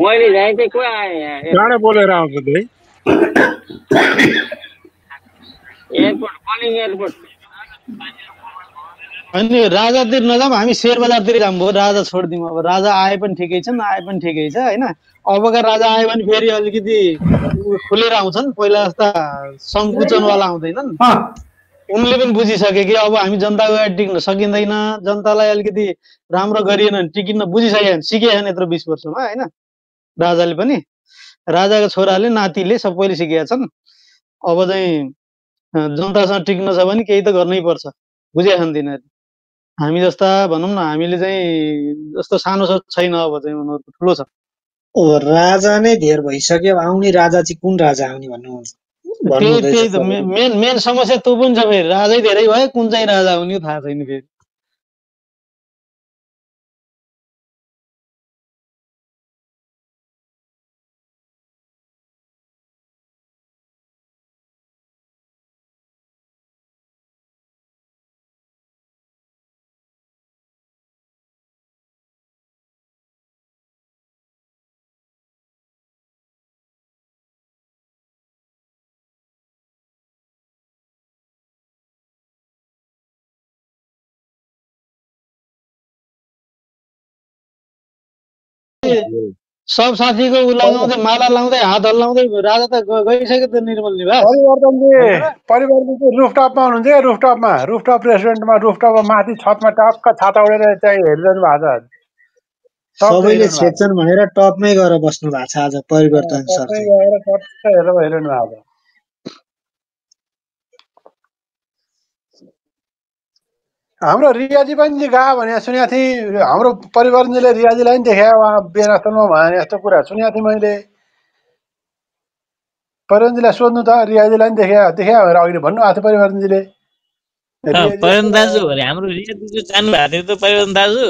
मैले जाएँ चाहिँ को आएँ यहाँ कहाँ बोलेर आउँछ दाइ? Airport calling airport. अनि राजातिर नजाऊँ हामी शेयर बजारतिर जाऊँ भयो। राजा छोडिदिउँ। अब राजा आए पनि ठिकै छ नआए पनि ठिकै छ होइन। अबका राजा आयो भने फेरि अलिकति खुलेर आउँछन्। पहिला जस्ता सङ्कुचनवाला आउँदैनन्। उनले पनि बुझिसके कि अब हामी जनताको अगाडि टिक्न सकिँदैन, जनतालाई अलिकति राम्रो गरिएन टिकिन्न बुझिसकेछन्। सिकेछन् यत्रो 20 वर्षमा होइन। राजाले पनि राजाको छोराले नातिले सबैले सिकेका छन्। अब चाहिँ जनतासँग टिक्न छ भने केही त गर्नै पर्छ। बुझेका छन् तिनीहरूले। हामी जस्ता भनौँ न हामीले चाहिँ जस्तो सानो सोच छैन। अब चाहिँ उनीहरूको ठुलो छ। राजा नै धेर भइसक्यो। आउने राजा चाहिँ कुन राजा आउने भन्नुहुन्छ? त्यही त मेन समस्या त्यो पनि छ। फेरि राजै धेरै भयो, कुन चाहिँ राजा आउने थाहा छैन फेरि। सब साथीको लगाउँदै माला लाउँदै हात हल्लाउँदै राजा त गइसक्यो त निर्मल निवास। परिवर्तन चाहिँ रुफटपमा हुनुहुन्छ क्या। रुफटप रेस्टुरेन्टमा रुफटपमा माथि छतमा टक्क छाता उडेर चाहिँ हेरिरहनु भएको छ। सबैले छेक्छन् भनेर टपमै गएर बस्नु भएको छ आज परिवर्तन सर चाहिँ। हेरिरहनु भएको छ। हाम्रो रियाजी पनि गयो भने सुनेको थिएँ। हाम्रो परिवर्तनले रियाजीलाई पनि देखायो उहाँ बेनास्थलमा भने यस्तो कुरा सुनेको थिएँ मैले। परिवर्तनजीलाई सोध्नु त रियाजीलाई पनि देखायो भनेर अघि भन्नु भएको थियो परिवर्तनजीले। परिवर्तन दाजु हाम्रो रियाजी जानु भएको थियो त परिवर्तन दाजु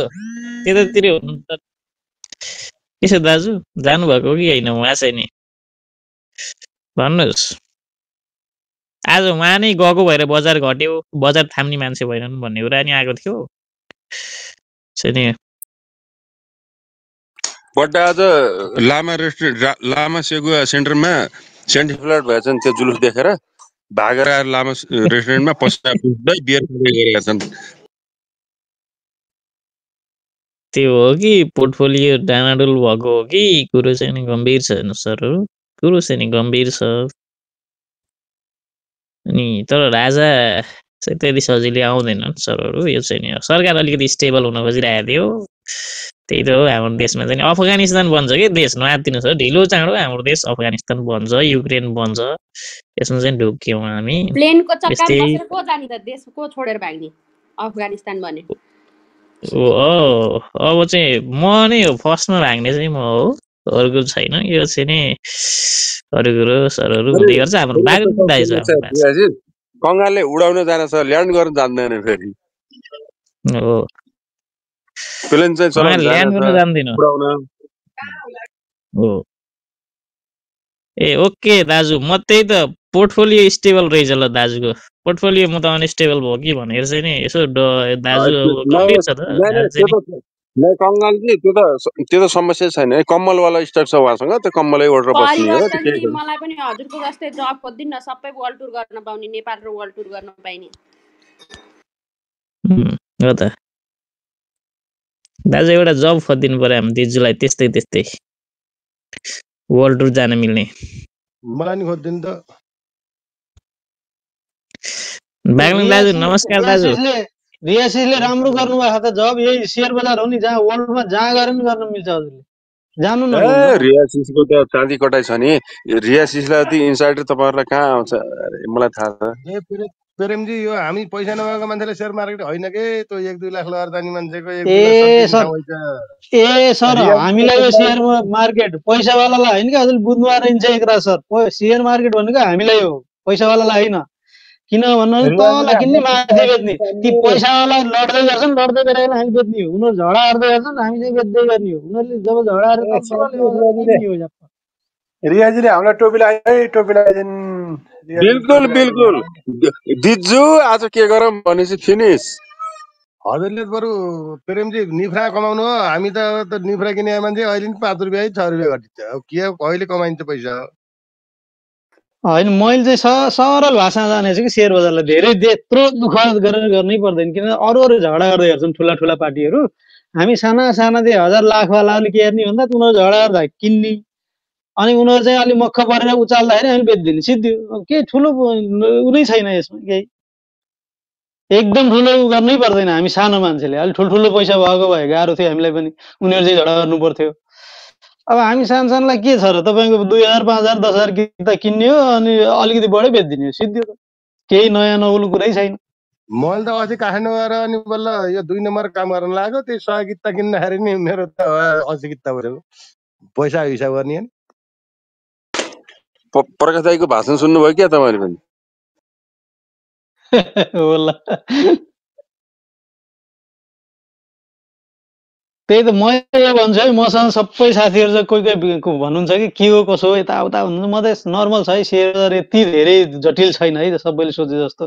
त्यतातिर हुनु त त्यसो दाजु जानुभएको हो कि होइन उहाँ चाहिँ नि भन्नुहोस्। आज उहाँ नै गएको भएर बजार घट्यो, बजार थाम्ने मान्छे भएनन् भन्ने कुरा नि आएको थियो। बट आज लामा सेगुवा सेन्टरमा सेन्टिफ्लड भएछ नि त्यो जुलुस देखेर भागेर आएर लामा रेस्टुरेन्टमा पस्दै बियर गरेका छन्। त्यो हो कि पोर्टफोलियो डामाडोल भएको हो कि कुरो चाहिँ नि गम्भीर छ सरहरू। कुरो चाहिँ नि गम्भीर छ। अनि तर राजा चाहिँ त्यति सजिलै आउँदैनन् सरहरू। यो चाहिँ नि सरकार अलिकति स्टेबल हुन खोजिरहेको थियो। त्यही त हो हाम्रो देशमा चाहिँ अफगानिस्तान बन्छ कि देश नआत्तिनु छ। ढिलो चाँडो हाम्रो देश अफगानिस्तान बन्छ, युक्रेन बन्छ। यसमा चाहिँ ढुक्यौँ हामी। प्लेनको चक्कामा बसेर को जाने त देश को छोडेर भाग्ने? अफगानिस्तान भने अब चाहिँ म नै हो फर्स्टमा भाग्ने चाहिँ म हो, अरूको छैन। यो चाहिँ नि अरू कुरो सरहरू हुँदै गर्छ। हाम्रो बागलुङ दाइ छ हाम्रो बास। कङ्गालले उडाउन जान छ, ल्यान्ड गर्न जान्दैन फेरि। हो प्लेन चाहिँ चलाउन ल्यान्ड जानेछ, गर्न जान्दैन उडाउन। हो। ए ओके दाजु, म त्यही त पोर्टफोलियो स्टेबल रहेछ ल दाजुको। पोर्टफोलियो म त अनस्टेबल भयो कि भनेर चाहिँ नि यसो दाजु अब गम्भीर छ त दाजु चाहिँ नि। कङ्गाल कि त्यो त समस्या छैन। कम्मलवाला स्टक छ उहाँसँग, त्यो कम्मलै ओढेर बस्ने हो। परिवर्तन चाहिँ मलाई पनि हजुरको जस्तै जब खोज्दिन, सबै वर्ल्ड टुर गर्न पाउने, नेपाल र वर्ल्ड टुर गर्न पाइने। हो त दाजु, एउटा जब खोजिदिनु पर्यो हामी दिजुलाई, त्यस्तै त्यस्तै वर्ल्ड टुर जान मिल्ने। मलाई नि खोजिदिनु त। बागलुङ दाजु नमस्कार दाजु। रियासिसले राम्रो गर्नुभएको छ त जब। यही सेयर बजार हो नि जहाँ वर्ल्डमा जहाँ गएर नि गर्न मिल्छ हजुरले, जानु न। रियासिसको त चाँदी कटाइ छ नि। रियासिसलाई ती इन्साइडर तपाईँहरूलाई कहाँ आउँछ? मलाई थाहा छ। प्रेमजी, यो हामी पैसा नभएको मान्छेले सेयर मार्केट होइन के, त्यो 1-2 लाख लगाएर जाने मान्छेको 1-2 लाख ए सर, हामीलाई यो सेयर मार्केट पैसावालालाई होइन कि हजुर, बुधबार हिँड्छ एक रात सर। सेयर मार्केट भनेको हामीलाई हो, पैसावालालाई होइन। किन भन्नु तल किन्ने माथि बेच्ने, ती पैसावाला लड्दै गर्छन्, लड्दै गरेर हामी बेच्ने हो। उनीहरू झगडा गर्दै गर्छन्, हामी चाहिँ बेच्दै गर्ने हो। उनीहरूले जब झगडा गरेर रियाजीले हामीलाई टोपी लगाए, टोपी लगाइदिन्। बिल्कुल बिल्कुल दिजु, आज के गरौँ भनेपछि फिनिस। हजुरले बरु प्रेमजी निफ्रा कमाउनु हो, हामी त निफ्रा किने मान्छे अहिले नि 5 रुपियाँ 6 रुपियाँ घटिन्छ। अब के कहिले कमाइन्छ पैसा? होइन, मैले चाहिँ सरल भाषामा जानेछु कि सेयर बजारलाई धेरै त्यत्रो दुःख गरेर गर्नै पर्दैन। किन अरू झगडा गर्दै गर्छन् ठुला ठुला पार्टीहरू, हामी साना साना 1000 लाखवालाले के हेर्ने भन्दा उनीहरू झगडा गर्दा किन्ने, अनि उनीहरू चाहिँ अलिक मक्ख परेर उचाल्दाखेरि हामी बेचिदिने सिद्धि। केही ठुलो उनै छैन यसमा केही, एकदम ठुलो गर्नै पर्दैन। हामी सानो मान्छेले अलिक ठुल्ठुलो पैसा भएको भए गाह्रो थियो हामीलाई पनि, उनीहरू चाहिँ झगडा गर्नु पर्थ्यो। अब हामी सानो सानोलाई के छ र, तपाईँको 2000 5000 10000 किता किन्ने हो, अनि अलिकति बढै बेचिदिने हो सिद्धि हो। केही नयाँ नौलो कुरै छैन। मैले त अस्ति काठमाडौँ गएर अनि बल्ल यो 2 नम्बर काम गर्न लाग्यो, त्यो 100 किता किन्दाखेरि नि मेरो त 80 किता पऱ्यो। पैसा हिसाब गर्ने नि। प्रकाश दाइको भाषण सुन्नुभयो क्या तपाईँले पनि? होला त्यही त म भन्छु है, मसँग सबै साथीहरू चाहिँ कोही कोही भन्नुहुन्छ कि के हो कसो हो यताउता भन्नुहुन्छ। म त नर्मल छ है, सेयर यति धेरै जटिल छैन है सबैले सोचे जस्तो।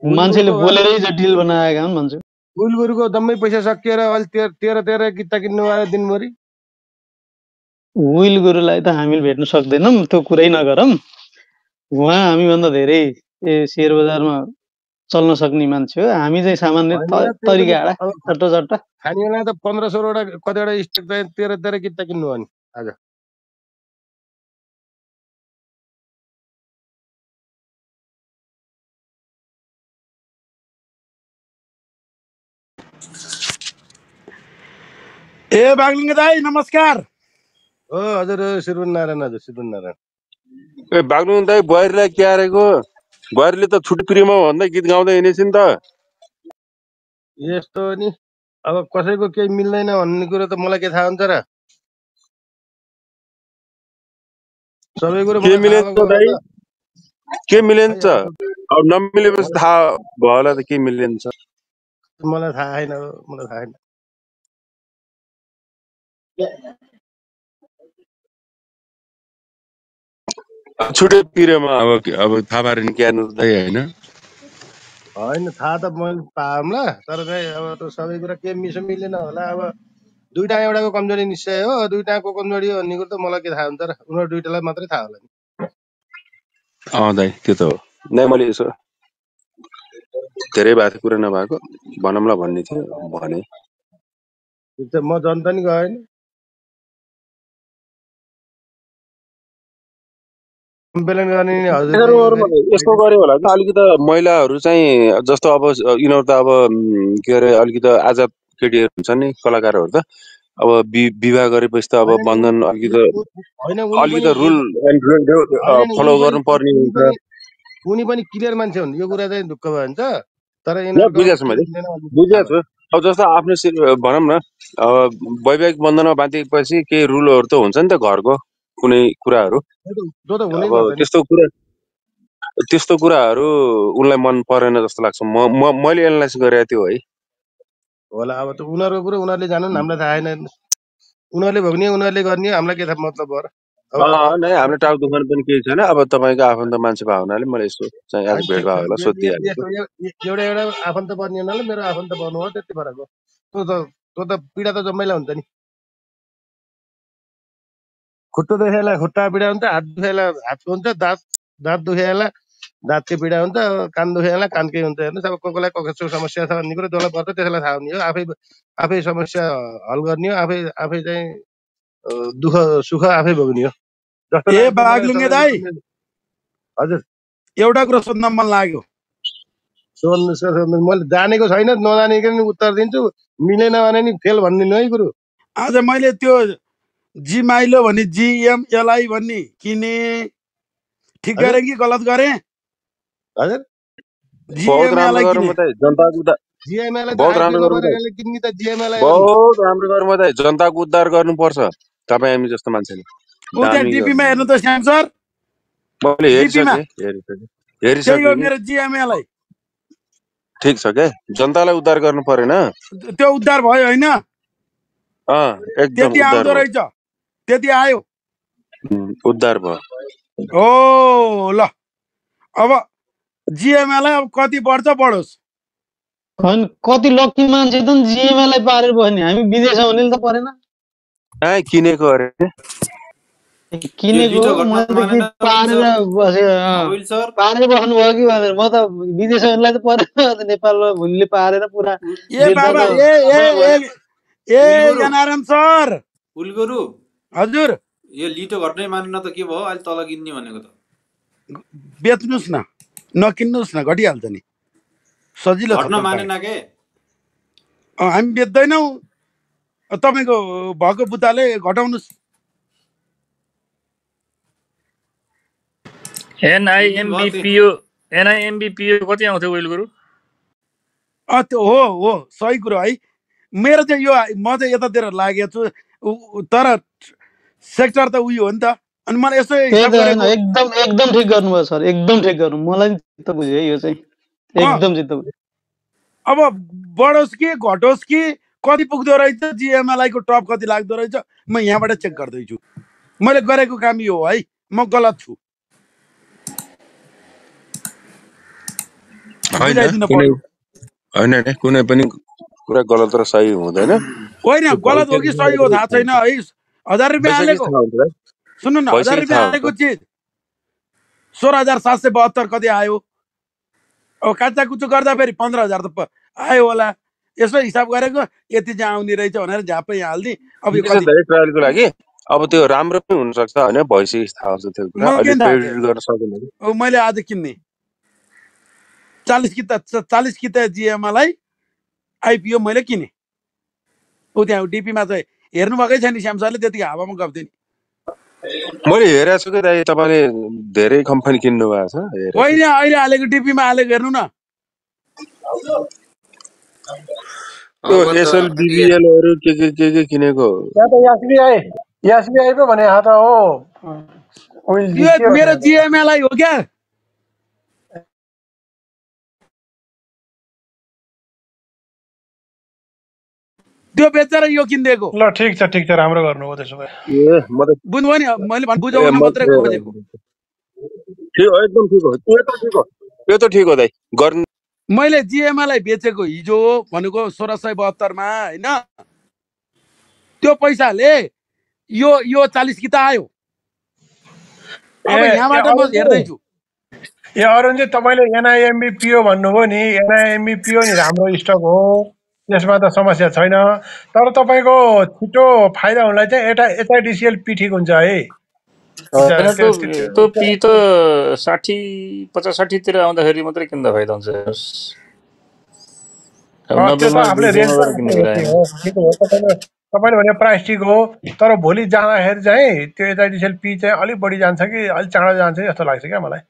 मान्छेले बोलेरै जटिल बनाएका हुन् भन्छु। उइलगुरुको दम्मै पैसा सकिएर अहिले 13 किता किन्नु आयो दिनभरि। उइलगुरुलाई त हामीले भेट्न सक्दैनौँ, त्यो कुरै नगरौँ। उहाँ हामीभन्दा धेरै सेयर बजारमा चल्न सक्ने मान्छे हो। हामी चाहिँ सामान्य तरिका चट्टा चट्टा खानेलाई त 1500 कतिवटा स्टक चाहिँ 13 किता किन्नु हो नि आज। ए बागलिङ दाइ नमस्कार। हो हजुर, श्रीवन नारायण हजुर, श्रीवन नारायण। ए बागलुङ दाइ, बुहारीलाई के हारेको? बुहारीले त छुट्टी प्रियमा भन्दै गीत गाउँदै हिँडेछन् त। यस्तो नि, अब कसैको केही मिल्दैन भन्ने कुरो त मलाई के थाहा हुन्छ र? सबै कुरो के मिलेन्छ दाइ? के मिलेन्छ? अब नमिलेपछि थाहा भयो होला त के मिलेन्छ। मलाई थाहा छैन, मलाई थाहा छैन। छुट्टै पिरेमा अब थाहा पारेन के हेर्नु दाइ होइन? होइन, थाहा त मैले पाउँला, तर चाहिँ अब त सबै कुरा के मिलेन होला। अब दुईटा एउटाको कमजोरी निश्चय हो, दुईटाको कमजोरी हो भन्ने कुरो त मलाई के थाहा हुन्छ र? उनीहरू दुईटालाई मात्रै थाहा होला नि। दाइ त्यो त हो। नै मैले यसो धेरै भएको कुरा नभएको भनौँला भन्ने थियो भने। म जनता नि गएन। यस्तो गर्यो होला कि अलिकति महिलाहरू चाहिँ जस्तो अब यिनीहरू त अब के अरे अलिकति आजाद केटीहरू हुन्छ नि कलाकारहरू त अब विवाह गरेपछि त अब बन्धन अलिकति रुल एन्ड फलो गर्नु पर्ने हुन्छ। उनी पनि क्लियर मान्छे हुन्, यो कुरा चाहिँ ढुक्क भयो हुन्छ। तर बुझेको छु मैले, बुझेको छु। अब जस्तो आफ्नो भनौँ न वैवाहिक बन्धनमा बाँधिएपछि केही रुलहरू त हुन्छ नि त घरको कुनै कुराहरू त्यो त हुनै अब पर्छ नि त्यस्तो कुराहरू उनलाई मन परेन जस्तो लाग्छ मैले एनालाइज गरेको थियो है होला अब त उनीहरूको कुरो उनीहरूले जान्नु हामीलाई थाहा छैन उनीहरूले भोग्ने उनीहरूले गर्ने हामीलाई के थाहा मतलब भयो नै हाम्रो टाउ दुखाउनु पनि केही छैन अब तपाईँको आफन्त मान्छे भयो हुनाले मलाई यसो चाहिँ आज भेट भयो होला सोधिहालेको एउटा एउटा आफन्त पर्ने हुनाले मेरो आफन्त पर्नु हो त्यति फरक हो त्यो त पीडा त जम्मैलाई हुन्छ नि खुट्टो दुखेलाई खुट्टा पीडा हुन्छ हात दुखेलाई हातको हुन्छ दाँत दुखेलाई दाँतकै पीडा हुन्छ कान दुखेलाई कानकै हुन्छ हेर्नुहोस् अब कोही कसको समस्या छ भन्ने कुरो जसलाई पर्छ त्यसलाई थाहा हुने हो आफै समस्या हल गर्ने हो आफै चाहिँ दुःख सुख आफै भोग्ने हो ए बागलुङ्गे दाइ हजुर एउटा कुरा सोध्न मन लाग्यो सोध्नु मैले जानेको छैन नजानेको नि उत्तर दिन्छु मिलेन भने नि फेल भनिदिनु है गुरु आज मैले त्यो जी माइलो भन्ने जिएमएलआई भन्ने किने ठिक गरेँ कि गलत गरेँ हजुर बहुत राम्रो गर्नु त जनताको उद्धार गर्नुपर्छ तपाईँ हामी जस्तो मान्छेले डिपीमा हेर्नु त श्याम सर मैले हेरिसकेँ मेरो जिएमएलआई ठिक छ के जनतालाई उद्धार गर्नु परेन त्यो उद्धार भयो होइन एकदम आउँदो रहेछ त्यति आयो उद्धार भयो ओ ल अब जिएमएलआई अब कति बढ्छ बढोस् कति लक्की मान्छे त जिएमएलआई पारेर बस्ने हामी विदेश आउने त परेन किनेको अरे किनेको पारेर बस्नु भयो कि भनेर म त विदेश आउनेलाई त परेन नेपालमा भुलले पारेर पुरा जनाराम सर उल्गुरु हजुर यो लिटो घट्नै मान्न त के भयो अहिले तल किन्ने भनेको त बेच्नुस् न नकिन्नुस् न घटिहाल्छ नि सजिलो घट्न मानेन के हामी बेच्दैनौ तपाईको भएको बुताले घटाउनुस् एनआइएमबिपिओ कति आउँथ्यो उइलगुरु त्यो हो सही कुरो है मेरो चाहिँ यो म चाहिँ यतातिर लागेको छु तर सेक्टर त उयो हो नि त अनि मलाई यसो एकदम ठिक गर्नुभयो सर एकदम ठिक गर्नु मलाई चित्त बुझ्यो यो चाहिँ एकदम चित्त बुझ्यो अब बढोस् कि घटोस् कि कति पुग्दो रहेछ जिएमएलआई को टप कति लाग्दो रहेछ म यहाँबाट चेक गर्दैछु मैले गरेको काम यो हो है म गलत छु होइन कुनै पनि कुरा गलत र सही हुँदैन होइन गलत हो कि सही हो थाहा छैन है 1000 रुपियाँ हालेको सुन्नु न 1000 रुपियाँ हालेको चिज 16,772 कति आयो अब काचा कुचो गर्दा फेरि 15,000 त आयो होला यसो हिसाब गरेको यति चाहिँ आउने रहेछ भनेर झ्यापै हाल्दि अब यो ट्रायलको लागि अब त्यो राम्रो पनि हुन सक्छ हैन भइसक्यो थाहा छ त्यो कुरा अहिले प्रेडिक्ट गर्न सकिदैन अब मैले आज किन्ने 40 किता जिएमएलआई आइपिओ मैले किने उ त्यहाँ डिपीमा चाहिँ हेर्नु भएकै छैन श्याम सरले त्यति हावामा गफ दिने मैले हेरेको छु कि दाइ तपाईले धेरै कम्पनी किन्नु भएको छ होइन अहिले हालेको डिपीमा हालेको हेर्नु न त्यो एसएल बीबीएलहरु के किनेको यहाँ त एसबीआई पो भने हात हो यो मेरो जिएमएलआई हो क्या त्यो बेचेर यो किन्देको ल ठीक छ राम्रो गर्नु हो त्यसो भए बुझ्नु नि मैले बुझाउन मात्रै खोजेको एकदम ठीक हो यो त ठीक हो दाइ गर्नु मैले जिएमएलआई बेचेको हिजो भनेको 1672 मा हैन त्यो पैसाले यो 40 किता आयो अब यहाँबाट म हेर्दै छु ए अरुणजी तपाईले एनआइएमबिपिओ भन्नुभयो नि एनआइएमबिपिओ नि राम्रो स्टक हो त्यसमा त समस्या छैन तर तपाईको छिटो फाइदा हुनलाई चाहिँ एचआइडिसिएल पी ठीक हुन्छ है त्यो पी त 60-50-60 तिर आउँदाखेरि मात्रै किन्दा फाइदा हुन्छ तपाईले भने प्राइस ठिक हो तर भोलि जाँदाखेरि चाहिँ त्यो एचआइडिसिएल पी चाहिँ अलिक बढी जान्छ कि अलिक चाँडो जान्छ जस्तो लाग्छ क्या मलाई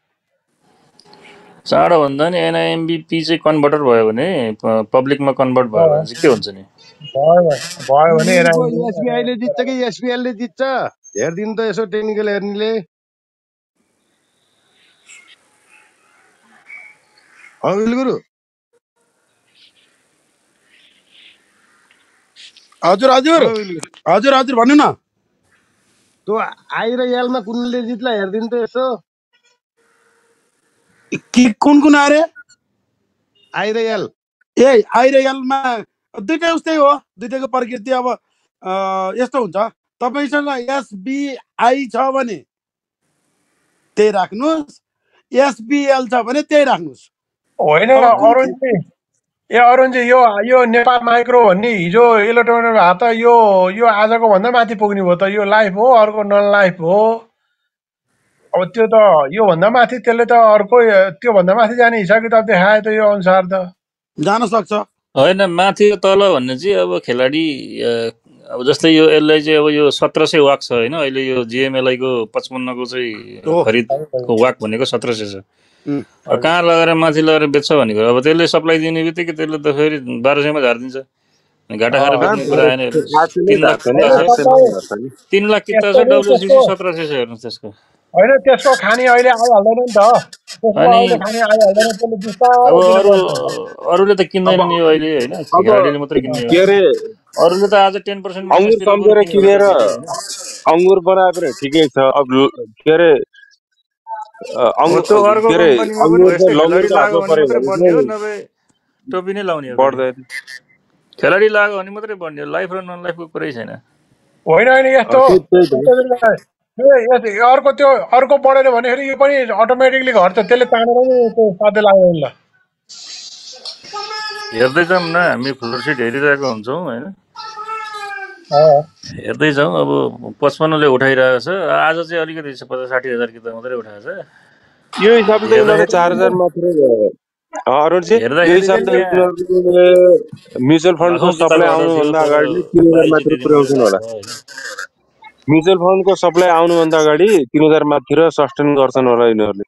चाँडो भन्दा नि एनआइएमबिपी चाहिँ कन्भर्टर भयो भने पब्लिकमा कन्भर्ट भयो भने चाहिँ के हुन्छ नि भयो भने विल्गुरको एसबिआईले जित्छ कि एसबिएलले जित्छ हेरिदिनु त यसो टेक्निकल हेर्नेले विल्गुरु हजुर हजुर हजुर हजुर भन्नु न त्यो आई र एलमा कुनले जित्ला हेरिदिनु त यसो कुन कुन अरे आई र एल ए आई र एलमा दुइटै उस्तै हो दुइटैको प्रकृति अब यस्तो हुन्छ तपाईँसँग एसबिआई छ भने त्यही राख्नुहोस् एसबिएल छ भने त्यही राख्नुहोस् होइन अरुणजी अरुणजी यो नेपाल माइक्रो भन्ने हिजो इलेक्ट्रोनिक भए त यो आजको भन्दा माथि पुग्ने भयो त यो लाइफ हो अर्को नन लाइफ हो अब त्यो त यो भन्दा माथि त्यसले त अर्को त्यो भन्दा माथि जाने हिसाब किताब देखायो त यो अनुसार त जान सक्छ होइन माथि तल भन्ने चाहिँ अब खेलाडी अब जस्तै यो यसलाई चाहिँ अब यो 1700 वाक छ होइन अहिले यो जिएमएलआई को 55 को चाहिँ खरिदको वाक भनेको 1700 छ कहाँ लगेर माथि लगेर बेच्छ भनेको अब त्यसले सप्लाई दिने बित्तिकै त्यसले त फेरि 1200 मा झारिदिन्छ घाटा खाएर बेच्ने कुरा आएन 3 लाख किता छ 3 लाख किता छ डब्ल्युसिसी 1700 छ हेर्नुहोस् त्यसको होइन त्यसको खानी अहिले आइहाल्दैन नि त त्यसको अहिले खानी आइहाल्दैन त्यसले बिस्तारै अब अरूले त किन्दैनन् यो अहिले होइन खेलाडीले मात्रै किन्ने हो अरूले त आज 10% अंगुर सम्झेर किनेर अंगुर बनाए पनि ठिकै छ अब के अरे अंगुर चाहिँ लङ्गुरको हातमा पर्यो भने चाहिँ टोपी नै लाउने हो बढ्दैन खेलाडी लाग्यो भने मात्रै बढ्ने हो लाइफ र नन लाइफको कुरै छैन होइन यस्तो अर्को त्यो अर्को बढेर भनेखेरि यो पनि अटोमेटिकली घट्छ त्यसले तानेर नि त्यो साध्य लाग्दैन ल हेर्दै जाउँ न हामी फ्लोर सिट हेरिरहेको हुन्छौँ होइन हेर्दै जाउँ अब 55 ले उठाइरहेको छ आज चाहिँ अलिकति 50-60 हजार किता मात्रै उठाएको छ यो हिसाबले त उनीहरुले 4000 मात्र अरुण चाहिँ यो हिसाबले उनीहरुले म्युचुअल फन्डको सप्लाई आउनुभन्दा अगाडि 3000 मात्र पुर्याउँछन् होला म्युचुअल फन्डको सप्लाई आउनुभन्दा अगाडि 3000 माथि र सस्टेन गर्छन् होला यिनीहरुले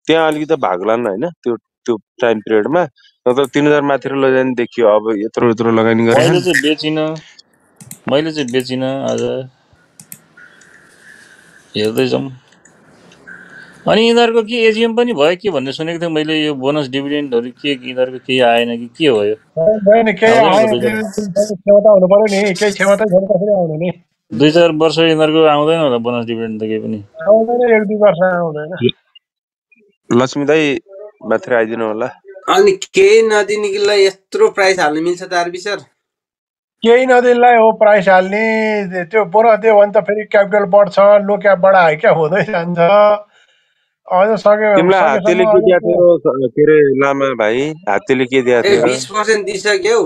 त्यहाँ अलिकति भाग्लान् हैन त्यो त्यो टाइम पिरियडमा नत्र 3000 माथि र लैजाने देखियो अब यत्रो यत्रो लगानी गरे मैले चाहिँ बेचिन आज हेर्दै जाउँ अनि यिनीहरुको के एजिएम पनि भयो के भन्ने सुनेको थिएँ मैले यो बोनस डिभिडेन्डहरु के यिनीहरुको केही आएन कि के भयो होइन केही आएन क्षमता हुनु पर्यो नि केही क्षमता छैन कसरी आउनु नि 2-4 वर्ष यिनीहरुको आउँदैन होला बोनस डिभिडेन्ड त केही पनि आउँदैन 1-2 वर्ष आउँदैन लक्ष्मी दाइ माथि आइदिनु होला अनि केही नदिनेलाई यत्रो प्राइस हाल्न मिल्छ त आरबी सर केही नदिनलाई हो प्राइस हाल्ने त्यो पुरा त्यो भने त फेरि क्यापिटल बढ्छ लो क्याप बढाए क्या हुँदै जान्छ अझ सक्यो तिमीलाई हात्तीले के दिएको थियो के रे लामा भाइ हात्तीले के दिएको थियो 20% दिइसक्यो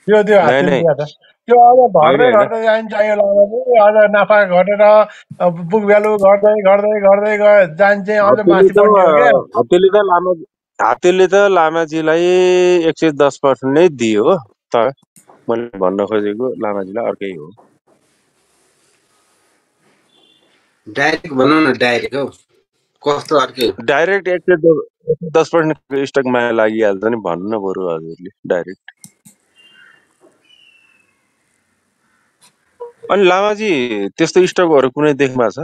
त्यो हात्तीले दिएको छ त्यो अझ घट्दै घट्दै जान्छ यो लामा अझ नाफा घटेर बुक भ्यालु घट्दै घट्दै घट्दै जान्छ अझ माथि बढ्ने हो क्या हात्तीले त लामाजीलाई 110% नै दियो हो तर मैले भन्न खोजेको लामाजीलाई अर्कै हो डाइरेक्ट भनौँ न डाइरेक्ट हौ कस्तो अर्कै डाइरेक्ट 110% स्टक माया लागिहाल्छ नि भन्नु बरु हजुरले डाइरेक्ट अनि लामाजी त्यस्तो स्टकहरु कुनै देख्मा छ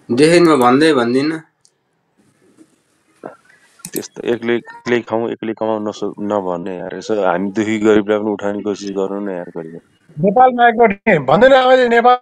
देखेन म भन्दिन त्यस्तो एक्लै खाउँ एक्लै कमाउँ नभन्ने यार यसो हामी दुखी गरिबलाई पनि उठाउने कोसिस गर्नु न यार गरिब नेपालमा भन्दैन नेपाल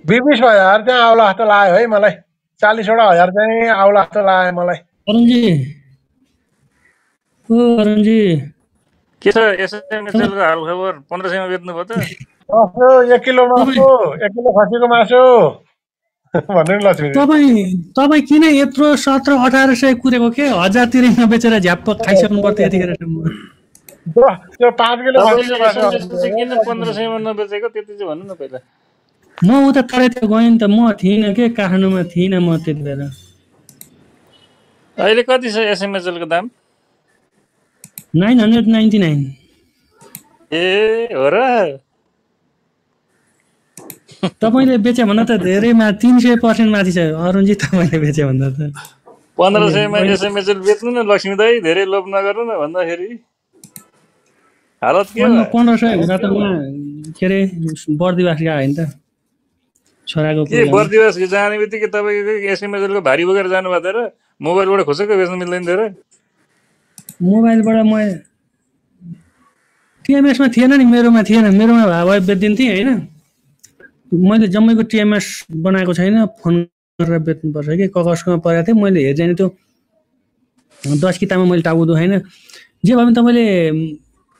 20,000 चाहिँ आउला जस्तो लाग्यो है मलाई 40वटा हजार चाहिँ आउला जस्तो लाग्यो मलाई अरुणजी ओ अरुणजी के छ एसएमएसएलको हाल खबर 1500 मा बेच्नु भयो त मासु 1 किलो मासु 1 किलो खसीको मासु भन्नु नि लक्ष्मी तपाईँ किन यत्रो 17-1800 कुरेको के 1000 तिर नबेचेर झ्याप्प खाइसक्नु पर्थ्यो यतिखेरसम्म त्यो 5 किलो खसीको मासु किन 1500 मा नबेचेको त्यति चाहिँ भन्नु न पहिला म उता तराईतिर गएँ नि त म थिइनँ के काठमाडौँमा थिइनँ म त्यति बेला अहिले कति छ एसएमएसएलको दाम 999 ए हो र तपाईले बेचे भन्दा त धेरैमा 300% माथि छ अरुणजी तपाईले बेचे भन्दा त 1500 मा एसएमएसएल बेच्नु न लक्ष्मी दाइ धेरै लोभ नगर्नु न भन्दाखेरि हालत के हो 1500 हुँदा त म के रे बर्दिवास गए हैन त छोराको के बर्दिवास जाने बित्तिकै तपाईको एसएमएसएल को भारी बोकेर जानु भयो त र मोबाइलबाट खुसेको बेच्नु मिल्दैन थियो र मोबाइलबाट म टिएमएस मा थिएन नि मेरोमा भए बेच्दिन्थे हैन मैले जम्मैको टिएमएस बनाएको छैन फोन गरेर बेच्नुपर्छ के ककसकोमा परेको थिएँ मैले हेर्दैन त्यो 10 किताबमा मैले टाउको दुखाइन जे भए पनि तपाईले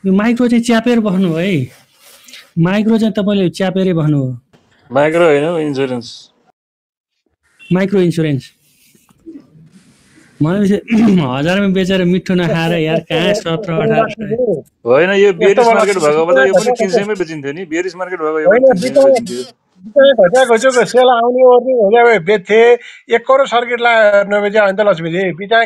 माइक्रो चाहिँ च्यापेर बस्नु भयो है माइक्रो चाहिँ तपाईले च्यापेरै बस्नु हो माइक्रो हैन इन्स्योरेन्स माइक्रो इन्स्योरेन्स भनेपछि 1000 मा बेचेर मिठो नखाएर यार कहाँ 17-18 होइन यो बेरिस मार्केट भएको भए यो पनि 300 मै बेचिन्थ्यो नि बेरिस मार्केट भएको यो पनि 300 मै बेचिन्थ्यो घचा सेल आउने ओर्ने हुँदा बेच्थे 1 करोड सर्किट नबेचे होइन त लक्ष्मीजी बिचा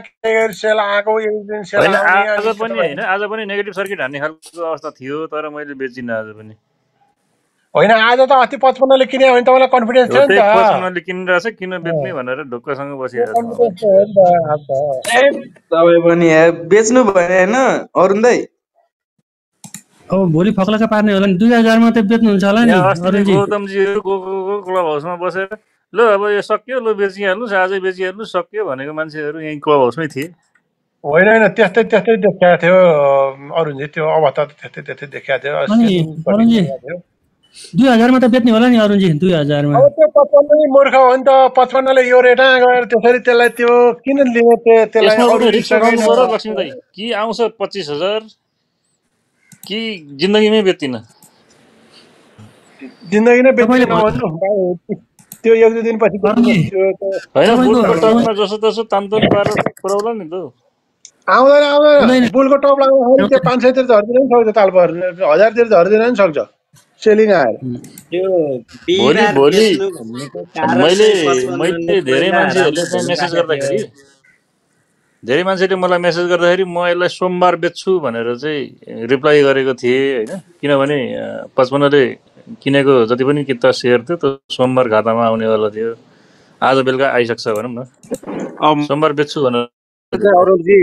सेल आएको एक दिन सेल आउने आज पनि हैन आज पनि नेगेटिभ सर्किट हान्ने खालको अवस्था थियो तर मैले बेचिन आज पनि होइन आज त अस्ति 55 ले किने भने तपाईलाई कन्फिडेन्स थियो नि त 55 ले किनिरहेछ किन बेच्ने भनेर ढुक्कसँग बसिरहेछ तपाईँ पनि बेच्नु भयो हैन अरुण दाइ अब भोलि फक्लाका पार्ने होला नि 2000 मा त बेच्नुहुन्छ होला नि अरुणजी गौतमजीहरु क्लब हाउसमा बसेर ल अब यो सक्यो ल बेचिहाल्नुस् आजै बेचिहाल्नु सक्यो भनेको मान्छेहरु यही क्लब हाउसमै थिए होइन त्यस्तै देखाएको थियो अरुणजी त्यो अवस्था त त्यस्तै देखाएको थियो अरुणजी 2000 मा त बेच्ने होला नि अरुणजी 2000 मा अब त्यो 55 नै मूर्ख हो नि त 55 ले यो रेटा गएर त्यसरी त्यसलाई त्यो किन लिने त्यसलाई अरु रिस्क गर्नु पर्यो लक्ष्मी दाइ कि आउँछ 25000 कि जिन्दगीमै बेच्दिन जिन्दगी नै बेच्दिन भन्नु त्यो एक दुई दिन पछि हैन बुलको टपमा जसो तसो तान्तोन पारेर पुराउला नि त आउँदैन बुलको टप लाग्दाखेरि त्यो 500 तिर झर्दिन नि सक्छ ताल पर्ने 1000 तिर झर्दिन नि सक्छ सेलिङ आएर त्यो भोलि मैले धेरै मान्छेहरुले मेसेज गर्दाखेरि म यसलाई सोमबार बेच्छु भनेर चाहिँ रिप्लाई गरेको थिए हैन किनभने 55 ले किनेको जति पनि किता शेयर थियो त्यो सोमबार खातामा आउनेवाला थियो आज बेलुका आइसक्छ भनौं न सोमबार बेच्छु भनेर अरुणजी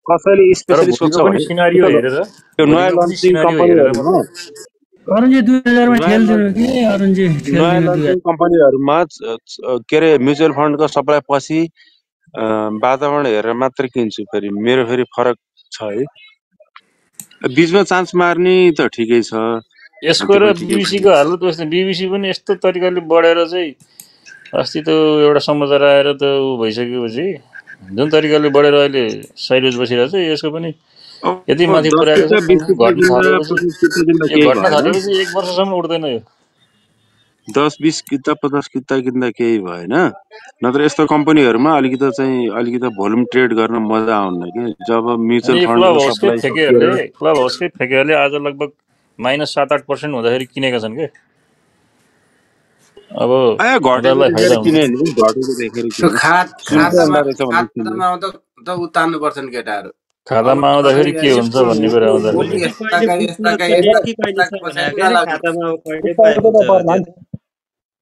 कसैले स्पेशली सोच्छ भने सिनारियो हेरेर त्यो नयाँ लन्चिङ कम्पनीहरुमा अरुणजी 2000 मा खेल्दिनु के अरुणजी नयाँ लन्चिङ कम्पनीहरुमा के रे म्युचुअल फन्डको सप्लाई पछि वातावरण हेरेर मात्र किन्छु फेरि मेरो फेरि फरक छ है बीचमा चान्स मार्ने त ठिकै छ यसको र बीबीसी को हालत कस्तो बीबीसी पनि यस्तो तरिकाले बढेर चाहिँ अस्ति त एउटा समाचार आएर त भइसकेपछि जुन तरिकाले बढेर अहिले साइडवेज बसिरहेछ यसको पनि यति माथि पुर्याएको छ घट्न थालेपछि 1 वर्षसम्म उड्दैन यो 10-20 किता 50 किता किन्दा केही भएन नत्र यस्तो कम्पनीहरुमा अलिकति भोल्युम ट्रेड गर्न मजा आउन्न के जब म्युचुअल फन्डको सप्लाई क्लब हाउसकै फेकेरले आज लगभग -7-8% हुँदाखेरि किनेका छन् के अब घटेको देखेर खातामा आउँदा त उतार्नु पर्छ नि केटाहरु खातामा आउँदाखेरि के हुन्छ भन्ने कुरा आउँदा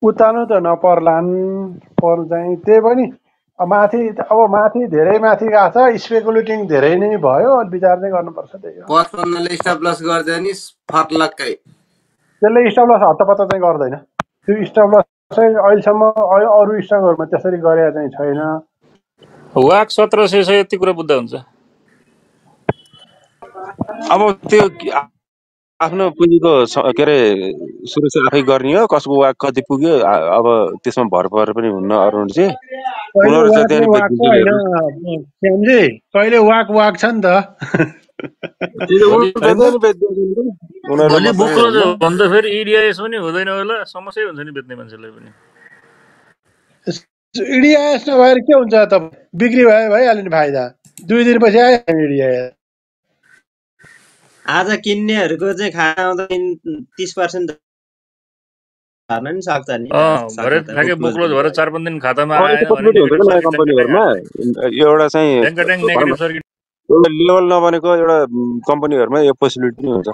उतार्नु त नपर्लान् पर चाहिँ त्यही पनि माथि धेरै माथि गएको छ स्पेकुलेटिङ धेरै नै भयो विचार चाहिँ गर्नुपर्छ त्यही हो 55 ले स्टप लस गर्दै नि फर्लक्कै त्यसले स्टप लस हत्तपत्त चाहिँ गर्दैन त्यो स्टप लस चाहिँ अहिलेसम्म अरु स्टकहरुमा त्यसरी गरेको चाहिँ छैन वाक 1700 यति कुरा बुझ्दा हुन्छ अब त्यो आफ्नो पुँजीको के अरे सुरक्षा आफै गर्ने हो, कसको वाक कति पुग्यो अब त्यसमा भर परेर पनि हुन्न। अरुणजी कहिले उनीहरू जति वाकले अनि वाकको होइन बुद्धिजीवीहरू श्यामजी, कहिले वाक छ नि त। भोलि उनीहरू भोलि मात्रै बुक्लो होइन। भन्दा फेरि इडिआइएस पनि हुँदैन होला, समस्या हुन्छ नि बेच्ने मान्छेलाई पनि। इडिआइएस नभएर के हुन्छ त, बिक्री भइहाल्यो नि फाइदा। 2 दिनपछि आयो इडिआइएस। आज किन्नेहरूको चाहिँ खाना आउँदा 30% झर्न नि सक्छ नि भरे ठ्याक्कै बुक्लोज भएर 4-5 दिन खातामा अनि आएन भने कसरी हुन्छ कि नयाँ कम्पनीहरूमा एउटा चाहिँ ट्याङ्का ट्याङ्क नेगेटिभ सर्किट एउटा लेभल नबनेको एउटा कम्पनीहरूमा यो पोसिबिलिटी पनि हुन्छ।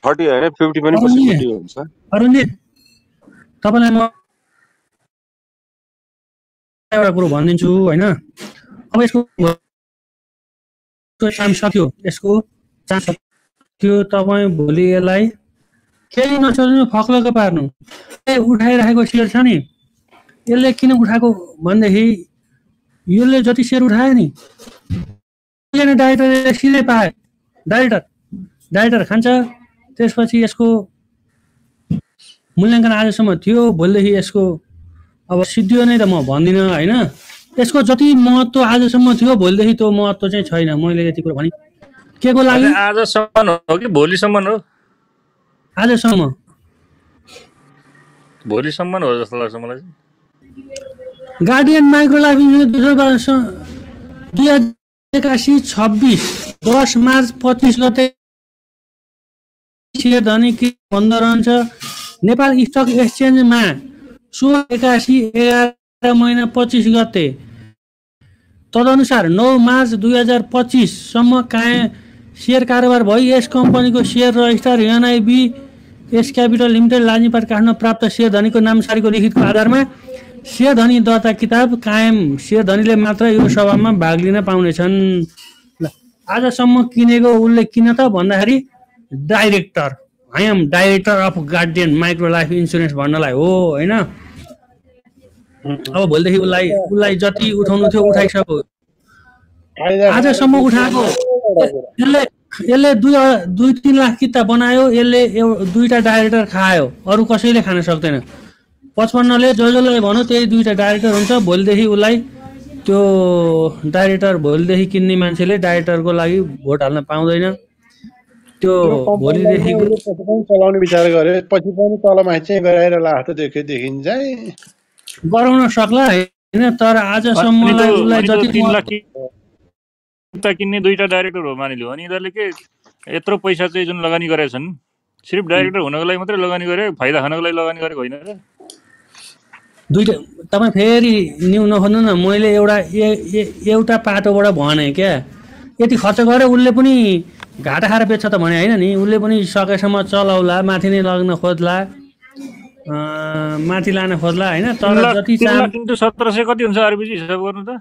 30 होइन 50 पनि पोसिबिलिटी हुन्छ। अरुणजी तपाईँलाई म एउटा कुरो भनिदिन्छु होइन, अब यसको काम सक्यो, यसको चान्स सक्यो। तपाईँ भोलि यसलाई केही नसोच्नु, फक्लको पार्नु। उठाइराखेको सेयर छ नि, यसले किन उठाएको भनेदेखि यसले जति सेयर उठायो नि डाइरेक्टरले सिधै पाए, डाइरेक्टर खान्छ। त्यसपछि यसको मूल्याङ्कन आजसम्म थियो, भोलिदेखि यसको अब सिद्धियो नै त म भन्दिनँ होइन। यसको जति महत्त्व आजसम्म थियो भोलिदेखि त्यो महत्त्व चाहिँ छैन। मैले यति कुरा भने के को लागि, आजसम्म हो कि भोलिसम्म हो? आजसम्म, भोलिसम्म हो जस्तो लाग्छ मलाई। Guardian micro life insurance 2081-26 10 March 25 गते सेयर धनी के बन्द रहन्छ नेपाल स्टक एक्सचेन्जमा। 16/81 महिना 25 गते तदनुसार 9 मार्च 2025 सम्म सेयर कारोबार भई यस कम्पनीको share register NIB Ace Capital Limited Lazimpat Kathmandu प्राप्त सेयर धनीको नामसारीको लिखितको आधारमा सेयर धनी दर्ता किताब कायम। सेयर धनीले मात्र यो सभामा भाग लिन पाउनेछन्। आजसम्म किनेको उसले किन त भन्दाखेरि director, I am director of Guardian micro life insurance भन्नलाई हो होइन। अब भोलिदेखि उसलाई जति उठाउनु थियो उठाइसक्यो, आजसम्म उठाएको। यसले 2-3 लाख किता बनायो, यसले 2टा डाइरेक्टर खायो, अरू कसैले खान सक्दैन। 55ले जसलाई भन्यो त्यही 2टा डाइरेक्टर हुन्छ। भोलिदेखि उसलाई त्यो डाइरेक्टर, भोलिदेखि किन्ने मान्छेले डाइरेक्टरको लागि भोट हाल्न पाउँदैन। त्यो भोलिदेखि चलाउने विचार गरे पछि पनि तलमाथि चाहिँ गराएर लाग्छ देखिन्छ गराउन सक्ला होइन। तर आजसम्मलाई उसलाई जति 3 लाख किन्ने 2टा डाइरेक्टर हो मानिलियो अनि यिनीहरूले के यत्रो पैसा चाहिँ जुन लगानी गरेका छन् सिर्फ डाइरेक्टर हुनको लागि मात्रै लगानी गरे, फाइदा खानको लागि लगानी गरेको होइन र। 2टा तपाईँ फेरि न्यु नखोज्नु न, मैले एउटा पाटोबाट भने क्या, यति खर्च गरेर उसले पनि घाटा खाएर बेच्छ त भने होइन नि। उसले पनि सकेसम्म चलाउला, माथि नै लग्न खोज्ला, माथि लान खोज्ला होइन। तर जति 3 लाख इन्टु 1700 कति हुन्छ आरबिजी हिसाब गर्नु त?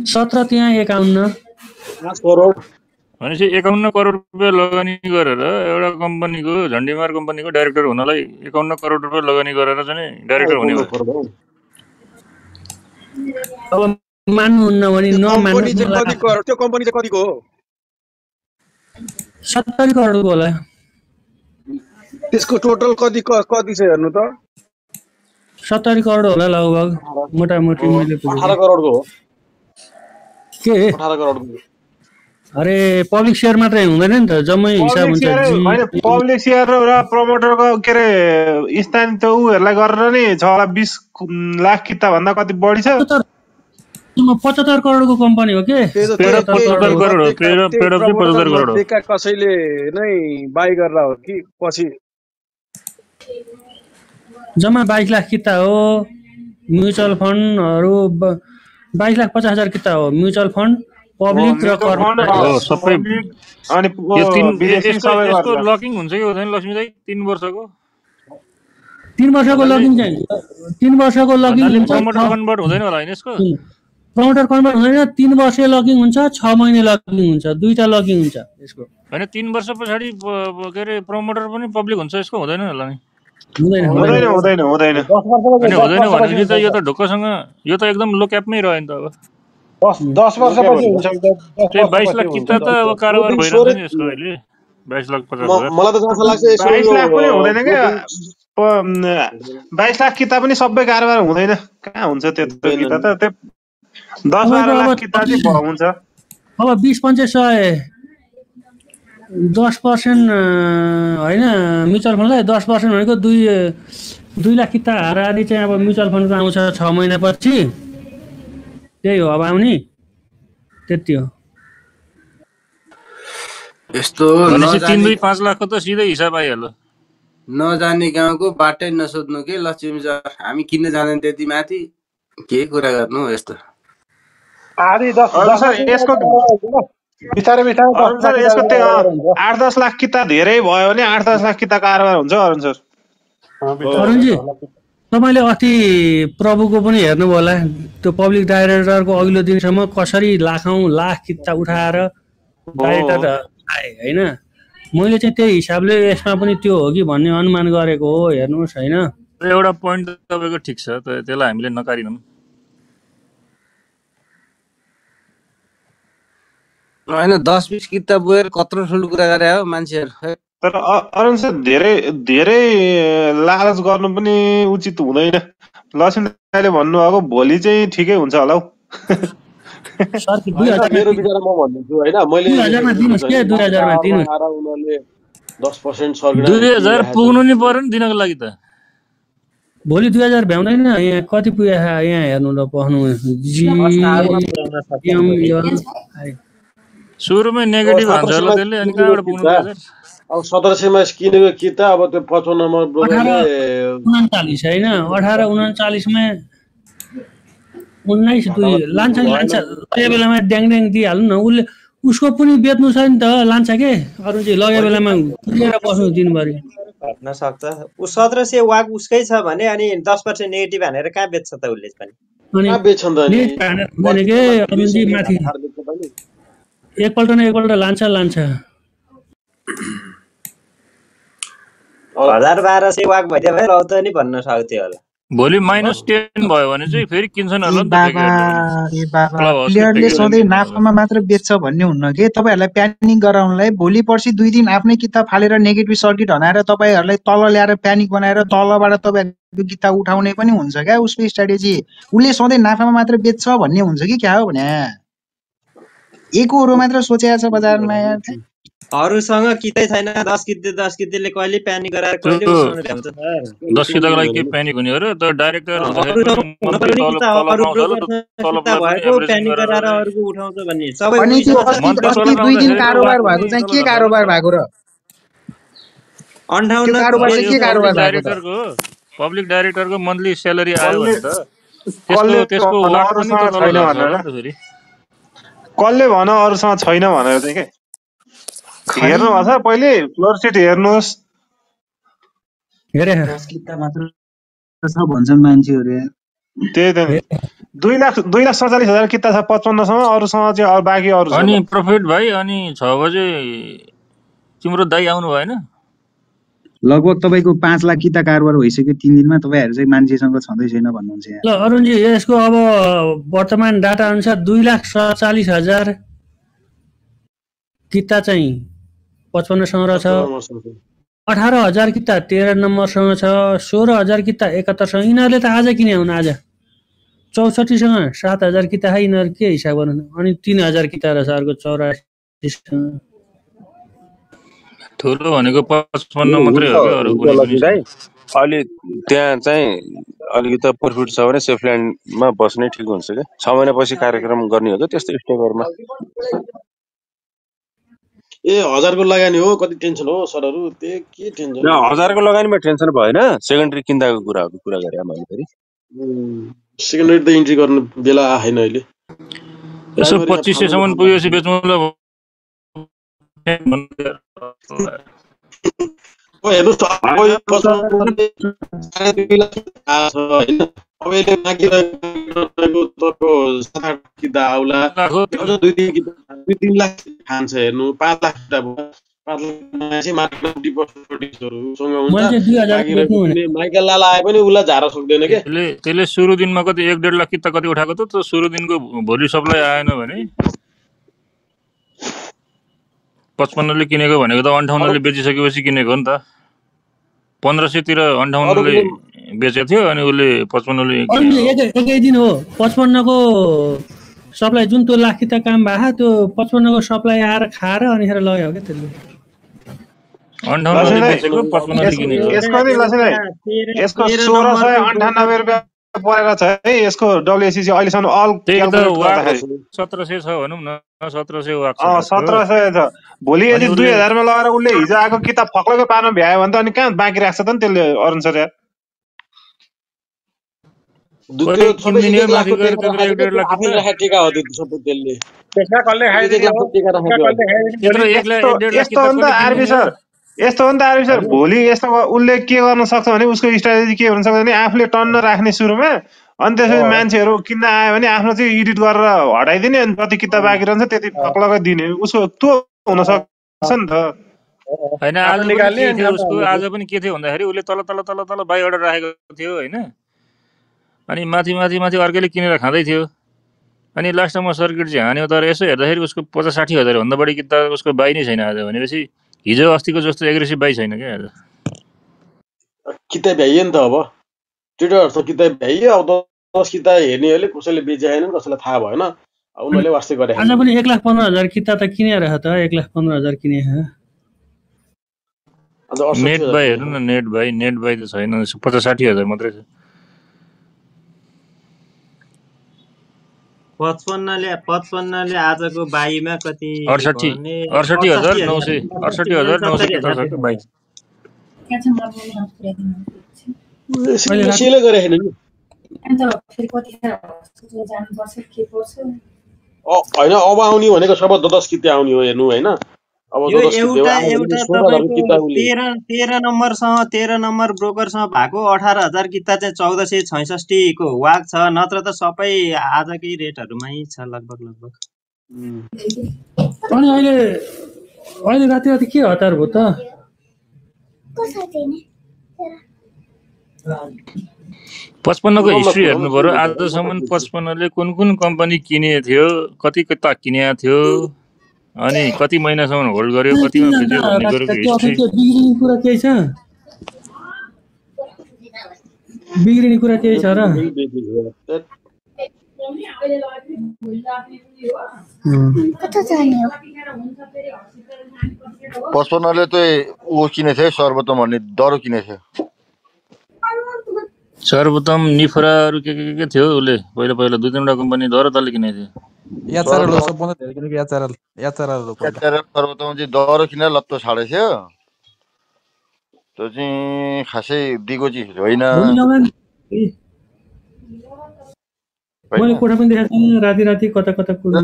17 त्यहाँ 51 करोड भनेपछि 51 करोड रुपियाँ लगानी गरेर एउटा कम्पनीको, झन्डीमार कम्पनीको डाइरेक्टर हुनलाई 51 करोड रुपियाँ लगानी गरेर चाहिँ डाइरेक्टर हुने हो। अब मान्नुहुन्न भने नमान्नु। त्यो कम्पनी चाहिँ कतिको हो? 70 करोडको होला। त्यसको टोटल कति छ हेर्नु त? 70 करोड होला लगभग, मोटामोटी। मैले 18 करोडको हो के? 18 करोडको। अरे पब्लिक सेयर मात्रै हुँदैन नि त, जम्मै हिसाब हुन्छ। पब्लिक सेयर र प्रमोटरको के अरे स्थानीय उहरूलाई गरेर नि 6-20 लाख किता भन्दा कति बढी छ। 75 करोडको कम्पनी हो के? 75 करोड हो। कसैले नै बाई गरेर हो कि पछि जम्मा 22 लाख किता हो। म्युचुअल फन्डहरू 22,50,000 किता हो। म्युचुअल फन्ड, पब्लिक र सबै। अनि यसको लकिङ हुन्छ कि हुँदैन लक्ष्मी दाइ? 3 वर्षको 3 वर्षको लकिङ चाहिँ 3 वर्षको लकिङ हुन्छ। प्रमोटर कन्भर्ट हुँदैन होला हैन यसको? प्रमोटर कन्भर्ट हुँदैन। 3 वर्ष लकिङ हुन्छ, 6 महिने लकिङ हुन्छ, 2टा लकिङ हुन्छ यसको। हैन 3 वर्ष पछाडि के अरे प्रमोटर पनि पब्लिक हुन्छ यसको? हुँदैन होला नि? हुँदैन भनेपछि त यो त ढुक्कसँग यो त एकदम लो क्यापमै रह्यो नि त। अब 10 वर्षपछि हुन्छ। 22 लाख किता त अब कारोबार भइरहेछ नि यसको अहिले। 22,50,000 मलाई त जस्तो लाग्छ यसो 22 लाख पनि हुँदैन क्या 22 लाख किता पनि सबै कारोबार हुँदैन कहाँ हुन्छ त्यत्रो किता त त्यो 10-12 लाख किता चाहिँ हुन्छ अब 20-25 10% होइन म्युचुअल फन्डलाई 10% भनेको 2 लाख किता हाराहारी चाहिँ अब म्युचुअल फन्डको आउँछ 6 महिनापछि त्यही हो अब आउने त्यति हो यस्तो 3-5 लाखको त सिधै हिसाब आइहाल्यो नजाने गाउँको बाटै नसोध्नु के लक्ष्मी सर हामी किन जाँदैन त्यति माथि के कुरा गर्नु यस्तो आधी 10 यसको बिस्तारै यसको 8-10 लाख किता धेरै भयो भने 8-10 लाख किता कारोबार हुन्छ अरुण सर अरुणजी तपाईले अस्ति प्रभुको पनि हेर्नुभयो होला त्यो पब्लिक डाइरेक्टरको अघिल्लो दिनसम्म कसरी लाखौं लाख किता उठाएर डाइरेक्टर आए हैन मैले चाहिँ त्यही हिसाबले यसमा पनि त्यो हो कि भन्ने अनुमान गरेको हो हेर्नुस् हैन एउटा पोइन्ट तपाईको ठीक छ त्यसलाई हामीले नकारिनौं हैन 10-20 किता बोएर कत्रो ठुलो कुरा गरे हो मान्छेहरु तर अरुण सर धेरै लालच गर्नु पनि उचित हुँदैन लक्ष्मी दाइले भन्नुभएको भोलि चाहिँ ठिकै हुन्छ होला हौ मेरो विचार म भन्छु हैन मैले 2000 मा दिनुस् के 2000 मा दिनुस् उनीहरुले 10% सर्किट 2000 पुग्नु नि पर्यो नि दिनको लागि त भोलि 2000 भ्याउँदैन यहाँ कति पुगे यहाँ हेर्नु ल पहनु सुरुमै नेगेटिभ हुन्छ ल त्यसले अनि कहाँबाट पुग्नु 2000 अब 1700 मा किनेको किता अब त्यो 55 मा ब्रोकरले 39 हैन 18-39 मा 19 लान्छ त्यो बेलामा ड्याङ दिइहाल्नु न उसले उसको पनि बेच्नु छ नि त लान्छ के अरुणजी लगे बेलामा पुगेर बस्नु दिनभरि घट्न सक्छ उ 1700 वाक उसकै छ भने अनि 10% नेगेटिभ हानेर कहाँ बेच्छ त उसले पनि कहाँ बेच्छन् त नि भने के अरुणजी माथि एकपल्ट लान्छ 1200 वाक भइदियो भए रौत नि भन्न सक्थ्यो होला भोलि -10 भयो भने चाहिँ फेरि किन्छन् होला नि त प्लेयरले सधैँ नाफामा मात्र बेच्छ भन्ने हुन्न के तपाईहरुलाई प्यानिक गराउनलाई भोलि पर्सि 2 दिन आफ्नै किताब फालेर नेगेटिभ सर्किट हनाएर तपाईहरुलाई तल ल्याएर प्यानिक बनाएर तलबाट तपाईहरुको किताब उठाउने पनि हुन्छ क्या उसको स्ट्र्याटेजी उले सधैँ नाफामा मात्र बेच्छ भन्ने हुन्छ कि क्या हो भने एकोरो मात्र सोचेको छ बजारमा यार अरुसँग कितै छैन 10 किताले कहिले प्यानिक गराएर कहिले उठाउन भ्याउँछ सर 10 किताको लागि के प्यानिक हुने हो र त डाइरेक्टर प्यानिक गराएर अरुको उठाउँछ भन्ने सबै अनि त्यो अस्ति 2 दिन कारोबार भएको चाहिँ के कारोबार भएको र 58 कारोबार चाहिँ के कारोबार भएको त पब्लिक डाइरेक्टरको मन्थली स्यालेरी आयो भने त त्यसको लाट पनि त छैन भनेर फेरि कसले भन अरुसँग छैन भनेर चाहिँ के हेर्नु भन्छ पहिले फ्लोर सिट हेर्नुस् हेरे किता मात्र छ भन्छन् मान्छेहरु त्यही त 2,47,000 किता छ 55 सम्म अरुसँग चाहिँ बाँकी अरु छ अनि प्रफिट भाइ अनि 6 बजे तिम्रो दाइ आउनु भएन लगभग तपाईको 5 लाख किता कारोबार भइसक्यो 3 दिनमा तपाईहरु चाहिँ मान्छेसँग छँदै छैन भन्नुहुन्छ यहाँ ल अरुणजी यसको अब वर्तमान डाटा अनुसार 2,47,000 किता चाहिँ 55 सँग छ 18,000 किता 13 नम्बरसँग छ 16,000 किता 71 सँग यिनीहरुले त आज किने हुन् आज 64 सँग 7,000 किता है यिनीहरु के हिसाब गर्नु अनि 3,000 किता र सरको 84 सँग ठुलो भनेको 55 मात्रै हो के अरु कुनै पनि अहिले त्यहाँ चाहिँ अलिकति प्रफिट छ भने सेफल्यान्डमा बस्नै ठिक हुन्छ के 6 महिनापछि कार्यक्रम गर्ने हो त त्यस्तो स्टेकहरुमा ए 1000 को लगानी हो कति टेन्सन हो सरहरु त्यो के टेन्सन 1000 को लगानीमा टेन्सन भएन सेकेन्डरी किन्दाको कुरा गरे मैले फेरि सेकेन्डरी त इन्ट्री गर्नु बेला आएन अहिले यसो 2500 सम्म पुगेपछि बेच्नु ल ओ हेर्नु अब यसले बाँकी रहेको तपाईँको 7-8 किता आउला अझ 2-3 लाख खान्छ हेर्नु 5 लाख किता भयो 5 लाख चाहिँ मार्केटमा 20%हरू माइकल लाला आए पनि उला झार्न सक्दैन के त्यसले सुरु दिनमा कति 1.5 लाख किता कति उठाएको त सुरु दिनको भोलि सप्लाई आएन भने 55 ले किनेको भनेको त 58 ले बेचिसकेपछि किनेको हो नि त 1500 तिर 58 ले बेचेको थियो अनि उसले 55 ले एकै दिन हो 55 को सप्लाई जुन त्यो लाखी त काम भए त्यो 55 को सप्लाई आएर खाएर अनि खेर लग्यो हो के त्यसले 58 ले बेचेको 55 ले किनेको यसको 1698 रुपैयाँ परेको छ है यसको डब्ल्युएससी अहिलेसम्म अल क्याल्कुलेट गर्दाखेरि 1700 छ भनौं न 1700 वाक छ 1700 छ भोलि यदि 2000 मा लगाएर उसले हिजो आएको किताब फक्लको पार्न भ्यायो भने त अनि कहाँ बाँकी राख्छ त नि त्यसले अरुण सर यार यस्तो हो नि त आरबी सर भोलि यस्तो उसले के गर्न सक्छ भने उसको स्ट्राटेजी के हुन सक्छ भने आफूले टन्न राख्ने सुरुमा अनि त्यसपछि मान्छेहरू किन्न आयो भने आफ्नो चाहिँ एडिट गरेर हटाइदिने अनि जति किताब बाँकी रहन्छ त्यति फक्लकै दिने उसको त्यो हुन सक्छ नि त हैन आज पनि के थियो भन्दाखेरि उसले तल तल तल तल बाई अर्डर राखेको थियो हैन अनि माथि माथि माथि अर्कैले किनेर खाँदै थियो अनि लास्टमा सर्किट चाहिँ हान्यो तर यसो हेर्दाखेरि उसको 50-60 हजार भन्दा बढी किताब उसको बाई नै छैन आज भनेपछि हिजो अस्तिको जस्तो एग्रेसिभ बाई छैन क्या आज किताब भ्याइयो नि त अब ट्रेडर त किताब भ्याइयो अब 10 किताब हेर्नेहरूले कसैले बेचेन कसैलाई थाहा भएन उनीहरूले वास्तै गरे आज पनि 1,15,000 किताब त किने रह त 1,15,000 किने ह नेट बाई हेर्नु न नेट बाई त छैन 50-60 हजार मात्रै छ 55 ले आजको बाईमा कति 68,900 68,900 बाई सेले गरे हैन नि अन्त फेरि कतिखेर जानुपर्छ के पर्छ हैन अब आउने भनेको सब 10 किता आउने हो हेर्नु हैन अब यो एउटा तपाईको 13 नम्बर ब्रोकरसँग भएको 18,000 किता चाहिँ 1466 को वाक छ नत्र त सबै आजकै रेटहरुमै छ लगभग अनि अहिले राति के हतार भयो त 55 को हिस्ट्री हेर्नु पर्यो आजसम्म 55 ले कुन कम्पनी किने थियो कति किता किने थियो अनि कति महिनासम्म होल्ड गर्यो कतिमा बेच्यो भन्ने गरेको हिस्ट्री बिग्रिने कुरा केही छ र कता जाने हो 55 ले चाहिँ ऊ किने थियो सर्वोत्तम भन्ने दरो किने थियो सर्वोत्तम निफ्राहरु के थियो उले पहिला 2-3 कम्पनी दरो तले किने थियो याचरल सबभन्दा धेरै किनेको याचरल सर्वोत्तम चाहिँ दरो किनेर लत्तो छाडे थियो त्यो चाहिँ खासै दिगो चाहिँ होइन मैले कोठा पनि देखाएको छैन राति कता कुर्नु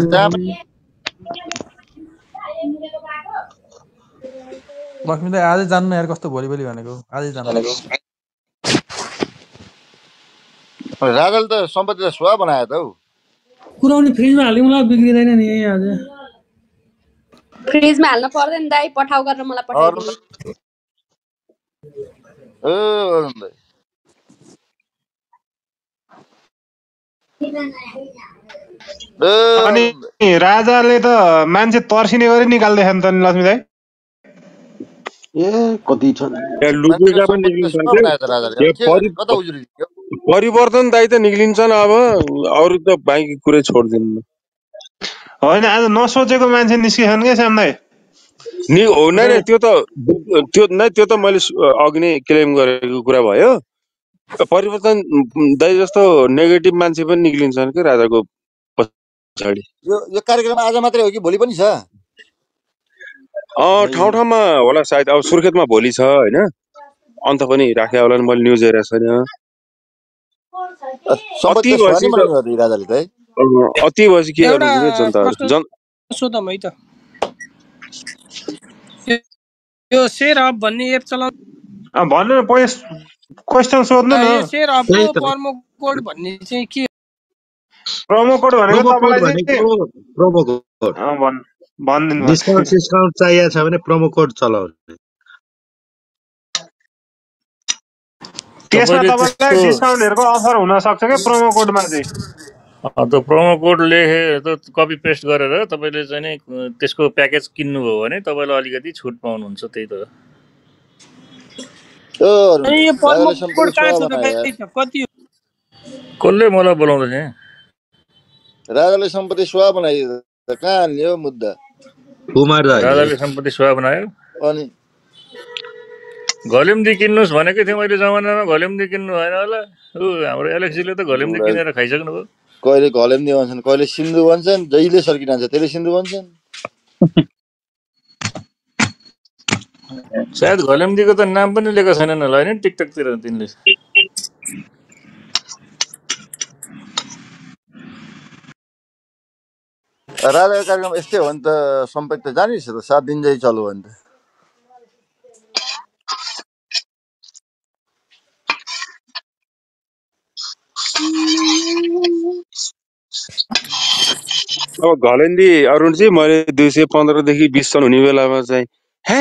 लक्ष्मी दाइ आजै जान्नु यार कस्तो भोलि भनेको आजै जान्नु राजल त सम्पत्ति त सुवा बनायो त हौ कुराउने फ्रिजमा हालिदिउँला बिग्रिदैन नि आज फ्रिजमा हाल्न पर्दैन दाइ पठाउ गरेर मलाई पठाइदिनु अनि राजाले त मान्छे तर्सिने गरी निकाल्दै खान त लक्ष्मी दाइ कति छन् परिवर्तन दाइ त निक्लिन्छन् अब अरु त बाँकी कुरै छोड्दिनु होइन आज नसोचेको मान्छे निस्किछन् के श्याम दाइ त्यो त मैले अघि नै क्लेम गरेको कुरा भयो परिवर्तन दाइ जस्तो नेगेटिभ मान्छे पनि निक्लिन्छन् के राजाको पछाडि यो कार्यक्रम आज मात्रै हो कि भोलि पनि छ ठाउँमा होला सायद अब सुर्खेतमा भोलि छ हैन अन्त पनि राखे होला नि मैले न्यूज हेरेको छैन अति भएपछि के गर्नु जनता सोधम है त यो शेयर अप भन्ने एप चलाउनु भन्नु न क्वेशन सोध्नु न यो शेयर अपको प्रोमो कोड भन्ने चाहिँ के प्रोमो कोड भनेको तपाईलाई चाहिँ प्रोमो कोड भन्दिनु डिस्काउन्ट चाहिएको छ भने प्रोमो कोड चलाउनु त्यसमा तपाईलाई डिस्काउन्टहरुको अफर हुन सक्छ के प्रोमो कोडमा चाहिँ त्यो प्रोमो कोड लेखे त कपी पेस्ट गरेर तपाईँले चाहिँ नि त्यसको प्याकेज किन्नुभयो भने तपाईँलाई अलिकति छुट पाउनुहुन्छ। त्यही त हो। यो प्रमो राजाले कोड सम्पत्ति कहाँ सुवा छ त बनायो यार। कति छ कति हो? कसले मलाई बोलाउँदैछ यहाँ? राजाले सम्पत्ति सुवा बनाइदियो त कहाँ हाल्ने हो मुद्दा? कुमार दाइ राजाले सम्पत्ति सुवा बनायो। अनि घलेम्दी किन्नुहोस् भनेकै थिएँ मैले जमानामा। घलेम्दी किन्नु भएन होला। हाम्रो एलेक्सीले त घलेम्दी किनेर खाइसक्नु भयो। कहिले घलेम्दी भन्छन्, कहिले सिन्धु भन्छन्, जहिले सर्किरहन्छ त्यसले सिन्धु भन्छन्। सायद घलेम्दीको त नाम पनि लिएको छैनन् होला होइन टिकटकतिर तिनले। राजाको कार्यक्रम यस्तै हो नि त, सम्पत्ति त जानिस् त 7 दिन जति चल्यो भने त। अब घलेन्दी अरुणजी मैले 215 देखि 20 सन् हुने बेलामा चाहिँ हे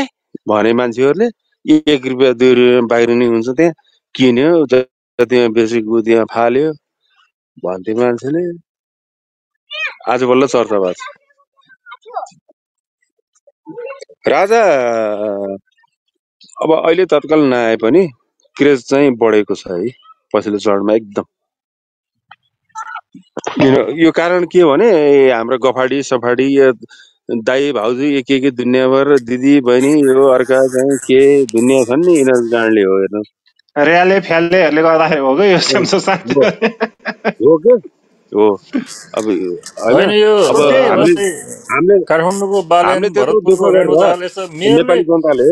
भने मान्छेहरूले 1 रुपियाँ 2 रुपियाँ बाहिर नै हुन्छ त्यहाँ किन्यो त्यहाँ बेचेको त्यहाँ फाल्यो भन्थे मान्छेले। आज बल्ल चर्चा भएको छ। राजा अब अहिले तत्काल नआए पनि क्रेज चाहिँ बढेको छ है पछिल्लो चरणमा एकदम। यो कारण के हो भने हाम्रो गफाडी सफाडी दाई भाउजू एक दुनियाँभर दिदी बहिनी यो अर्का चाहिँ के दुनियाँ छन् नि यिनीहरूको कारणले हो। हेर्नु र्याले फ्यालेहरूले गर्दाखेरि हो कि यो सेमसो शान्ति हो के हो। अब होइन यो अब हामीले काठमाडौँको बालेन त्यत्रो दुःख भरतपुरको रेणु दाहालले त मेयरले नेपाली जनताले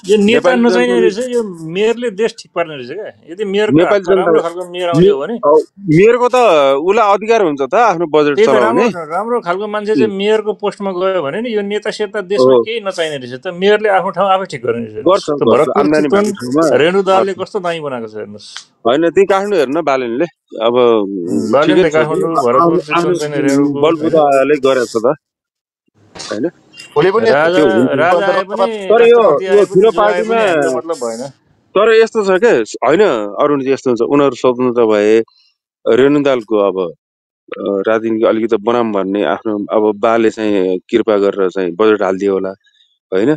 यो नेता नचाहिने रहेछ। यो मेयरले देश ठिक पार्ने रहेछ क्या। यदि मेयरको हातमा राम्रो खालको मेयर आउने हो भने मेयरको त उसलाई अधिकार हुन्छ त आफ्नो बजेट चलाउने। राम्रो खालको मान्छे चाहिँ मेयरको पोस्टमा गयो भने नि यो नेता सेता देशमा केही नचाहिने रहेछ त। मेयरले आफ्नो ठाउँ आफै ठिक गर्ने रहेछ। भरतपुर चितवन रेणु दाहालले कस्तो दामी बनाएको छ हेर्नुहोस्। होइन त्यही काठमाडौँ हेर्न बालेनले अब बालेनले काठमाडौँ भरतपुर चितवन चाहिँ रेणुको बलबुताले गरेछ त हैन। तर यो ठुलो पार्टीमा मतलब भएन। तर यस्तो छ के होइन अरुण यस्तो हुन्छ उनीहरू स्वतन्त्र भए रेणुदालको अब राजनीति अलिकति बनाम भन्ने आफ्नो अब बाले चाहिँ कृपा गरेर चाहिँ बजेट हालिदियो होला होइन।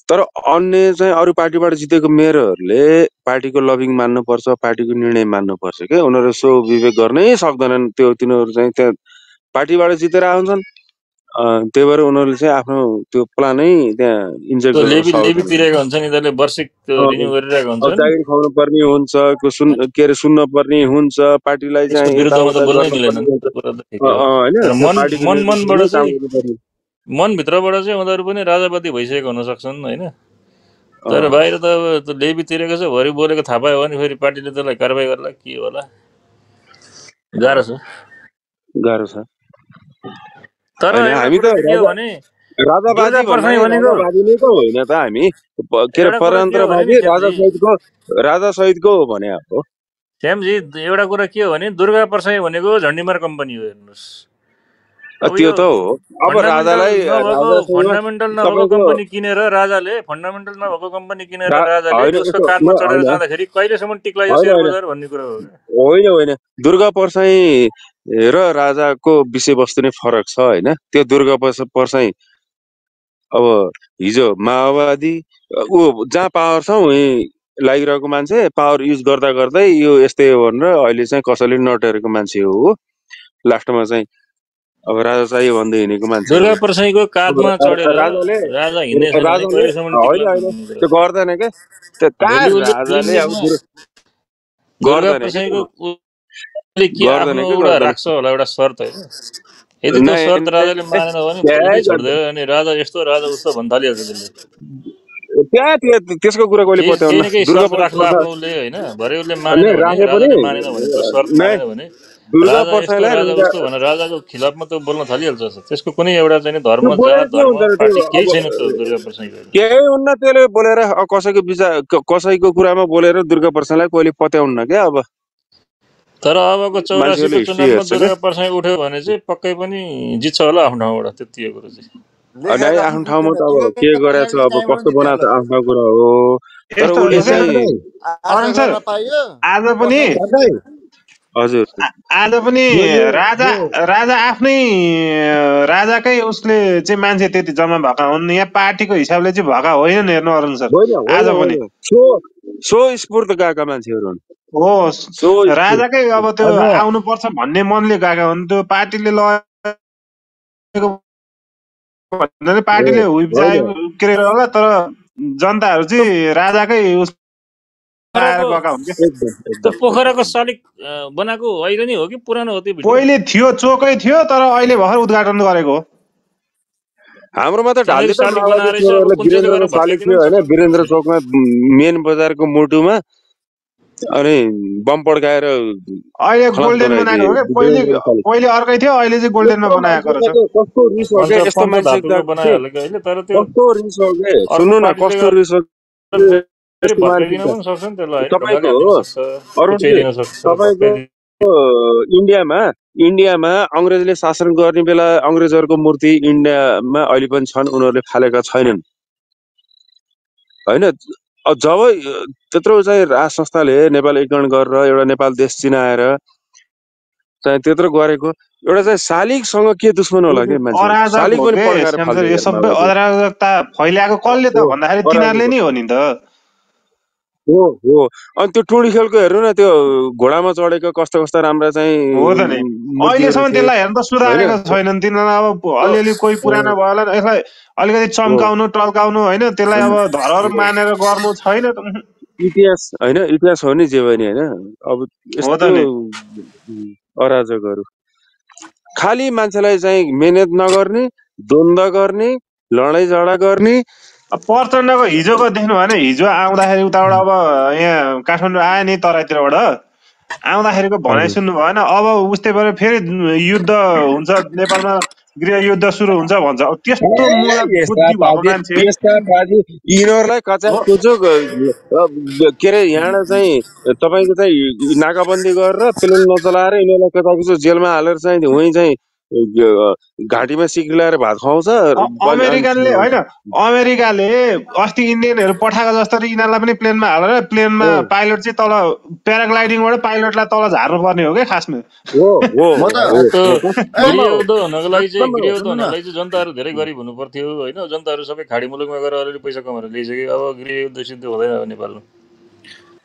तर अन्य चाहिँ अरू पार्टीबाट जितेको मेयरहरूले पार्टीको लबिङ मान्नुपर्छ पार्टीको निर्णय मान्नुपर्छ क्या। उनीहरू सो विवेक गर्नै सक्दैनन्। त्यो तिनीहरू चाहिँ त्यहाँ पार्टीबाट जितेर आउँछन् त्यही भएर उनीहरूले चाहिँ आफ्नो त्यो प्लानै त्यहाँ इन्जेक्ट तिरेको हुन्छ नि त्यसले वार्षिक रिन्यु गरिरहेको हुन्छ। जागिर खुवाउनु पर्ने हुन्छ के अरे सुन्न पर्ने हुन्छ पार्टीलाई चाहिँ मनभित्रबाट चाहिँ उनीहरू पनि राजावादी भइसकेको हुन सक्छन् होइन। तर बाहिर त लेबी तिरेको छ भरि बोलेको थाहा पायो भने फेरि पार्टीले त्यसलाई कारवाही गर्ला के होला गाह्रो छ। तर हामी त राजावादी नै त होइन त हामी के अरे परतन्त्रवादी राजा सहितको हो भने अब श्यामजी एउटा कुरा के हो भने दुर्गा प्रसाई भनेको झन्डीमार कम्पनी हो हेर्नुहोस्। त्यो त हो। अब राजालाई फन्डामेन्टल नभएको कम्पनी किनेर राजाले फन्डामेन्टल नभएको कम्पनी किनेर राजाले उसको काँधमा चढेर जाँदाखेरि कहिलेसम्म टिक्ला यो शेयर बजार भन्ने कुरा हो। होइन दुर्गा प्रसाई र राजाको विषयवस्तु नै फरक छ होइन। त्यो दुर्गा प्रसाई अब हिजो माओवादी ऊ जहाँ पावर छ उहीँ लागिरहेको मान्छे पावर युज गर्दा गर्दै यो यस्तै हो भनेर अहिले चाहिँ कसैले नटेरेको मान्छे हो। लास्टमा चाहिँ अब राजा चाहियो भन्दै हिँडेको मान्छे दुर्गा प्रसाईको काँधमा चढेर राजा हिँड्ने त्यो गर्दैन क्या। राजाले अब दुर्गा प्रसाईको के आफ्नो एउटा राख्छ होला एउटा शर्त होइन। यदि त्यो शर्त राजाले मानेन भने छोड्दियो अनि राजा यस्तो राजा उस्तो भन्न थालिहाल्छ त्यसले। त्यसको कुरा कहिले पत्याउनु राख्ला आफ्नोले होइन भरे उसले मानेन भने शर्त मानेन भने राजाको खिलाफमा त बोल्न थालिहाल्छ। त्यसको कुनै एउटा चाहिँ धर्म पार्टी केही छैन त्यो दुर्गा प्रसाईको केही हुन्न। त्यसले बोलेर कसैको कुरामा बोलेर दुर्गा प्रसाईलाई कहिले पत्याउन्न क्या। अब तर अबको 84को चुनावमा दुर्गा प्रसाई उठ्यो भने चाहिँ पक्कै पनि जित्छ होला आफ्नो ठाउँबाट। त्यति कुरो चाहिँ आफ्नो ठाउँमा त अब के गरेछ अब कस्तो बनाएको आफ्नो कुरा हो। तर आज पनि हजुर आज पनि राजा राजा आफ्नै राजाकै उसले चाहिँ मान्छे त्यति जम्मा भएका हुन्। यहाँ पार्टीको हिसाबले चाहिँ भएका होइनन् हेर्नु अरुण सर। आज पनि सो स्फूर्त गएका मान्छेहरू हुन्। हो राजाकै अब त्यो आउनुपर्छ भन्ने मनले गएका हुन्। त्यो पार्टीले लगेको भन्नाले पार्टीले हुइप जाए के अरे होला, तर जनताहरू चाहिँ राजाकै त्यो पोखराको शालिग बनाएको अहिले नै हो कि पुरानो हो? त्यो पहिले थियो, चोकै थियो, तर अहिले भर्खर उद्घाटन गरेको हो। हाम्रोमा त ढाल्ने वीरेन्द्र शालिग थियो होइन, वीरेन्द्र चोकमा मेन बजारको मुटुमा, अनि बम पड्काएर अहिले गोल्डन बनाएको हो। पहिले अर्कै थियो, अहिले चाहिँ गोल्डनमा बनाएको रहेछ। कस्तो रिस हो के यस्तो मान्छे बनायो हैन, तर त्यो कस्तो रिस हो के सुन्नु न, कस्तो रिस हो इन्डियामा अंग्रेजले शासन गर्ने बेला अंग्रेजहरूको मूर्ति इन्डियामा अहिले पनि छन्, उनीहरूले फालेका छैनन् होइन। जब त्यत्रो चाहिँ राज संस्थाले नेपाल एकीकरण गरेर एउटा नेपाल देश चिनाएर चाहिँ त्यत्रो गरेको एउटा चाहिँ शालिगसँग के दुश्मन होला के मान्छे? शालिग पनि पड्काएर फाल्छ। यो सबै अराजकता फैल्याएको कसले त भन्दाखेरि तिनीहरूले नै हो नि त। हो अनि त्यो टुडी खेलको हेर्नु न, त्यो घोडामा चढेको कस्ता कस्ता राम्रा चाहिँ हो त नि। अहिलेसम्म त्यसलाई हेर्न त सुधारेको छैनन् तिनीहरूलाई। अब अलिअलि कोही पुरानो भयो होला, यसलाई अलिकति चम्काउनु टल्काउनु होइन, त्यसलाई अब धरोहर मानेर गर्नु छैन। इतिहास होइन, इतिहास हो नि जे पनि होइन। अब यस्तो अराजकहरू खालि मान्छेलाई चाहिँ मेहनत नगर्ने, द्वन्द्व गर्ने, लडाइँ झगडा गर्ने। प्रचण्डको हिजोको देख्नु भने हिजो आउँदाखेरि उताबाट अब यहाँ काठमाडौँ आयो नि तराईतिरबाट, आउँदाखेरिको भनाइ सुन्नु भएन। अब उस्तै भएर फेरि युद्ध हुन्छ नेपालमा, गृह युद्ध सुरु हुन्छ भन्छ। अब त्यस्तो यिनीहरूलाई कच्चा कुचुक के अरे यहाँ चाहिँ तपाईँको चाहिँ नाकाबन्दी गरेर प्लेन नचलाएर यिनीहरूलाई कच्चा कुचुक जेलमा हालेर चाहिँ उहीँ चाहिँ घाँटीमा सिक्री लगाएर भात खुवाउँछ। अमेरिकाले होइन, अमेरिकाले अस्ति इन्डियनहरू पठाएको जस्तै यिनीहरूलाई पनि प्लेनमा हालेर प्लेनमा पाइलट चाहिँ तल प्याराग्लाइडिङबाट पाइलटलाई तल झार्नु पर्ने हो क्या खासमा। हुनको लागि चाहिँ जनताहरू धेरै गरिब हुनु पर्थ्यो होइन। जनताहरू सबै खाडी मुलुकमा गएर अलिअलि पैसा कमाएर ल्याइसक्यो। अब गृह युद्ध सिद्ध हुँदैन नेपालमा।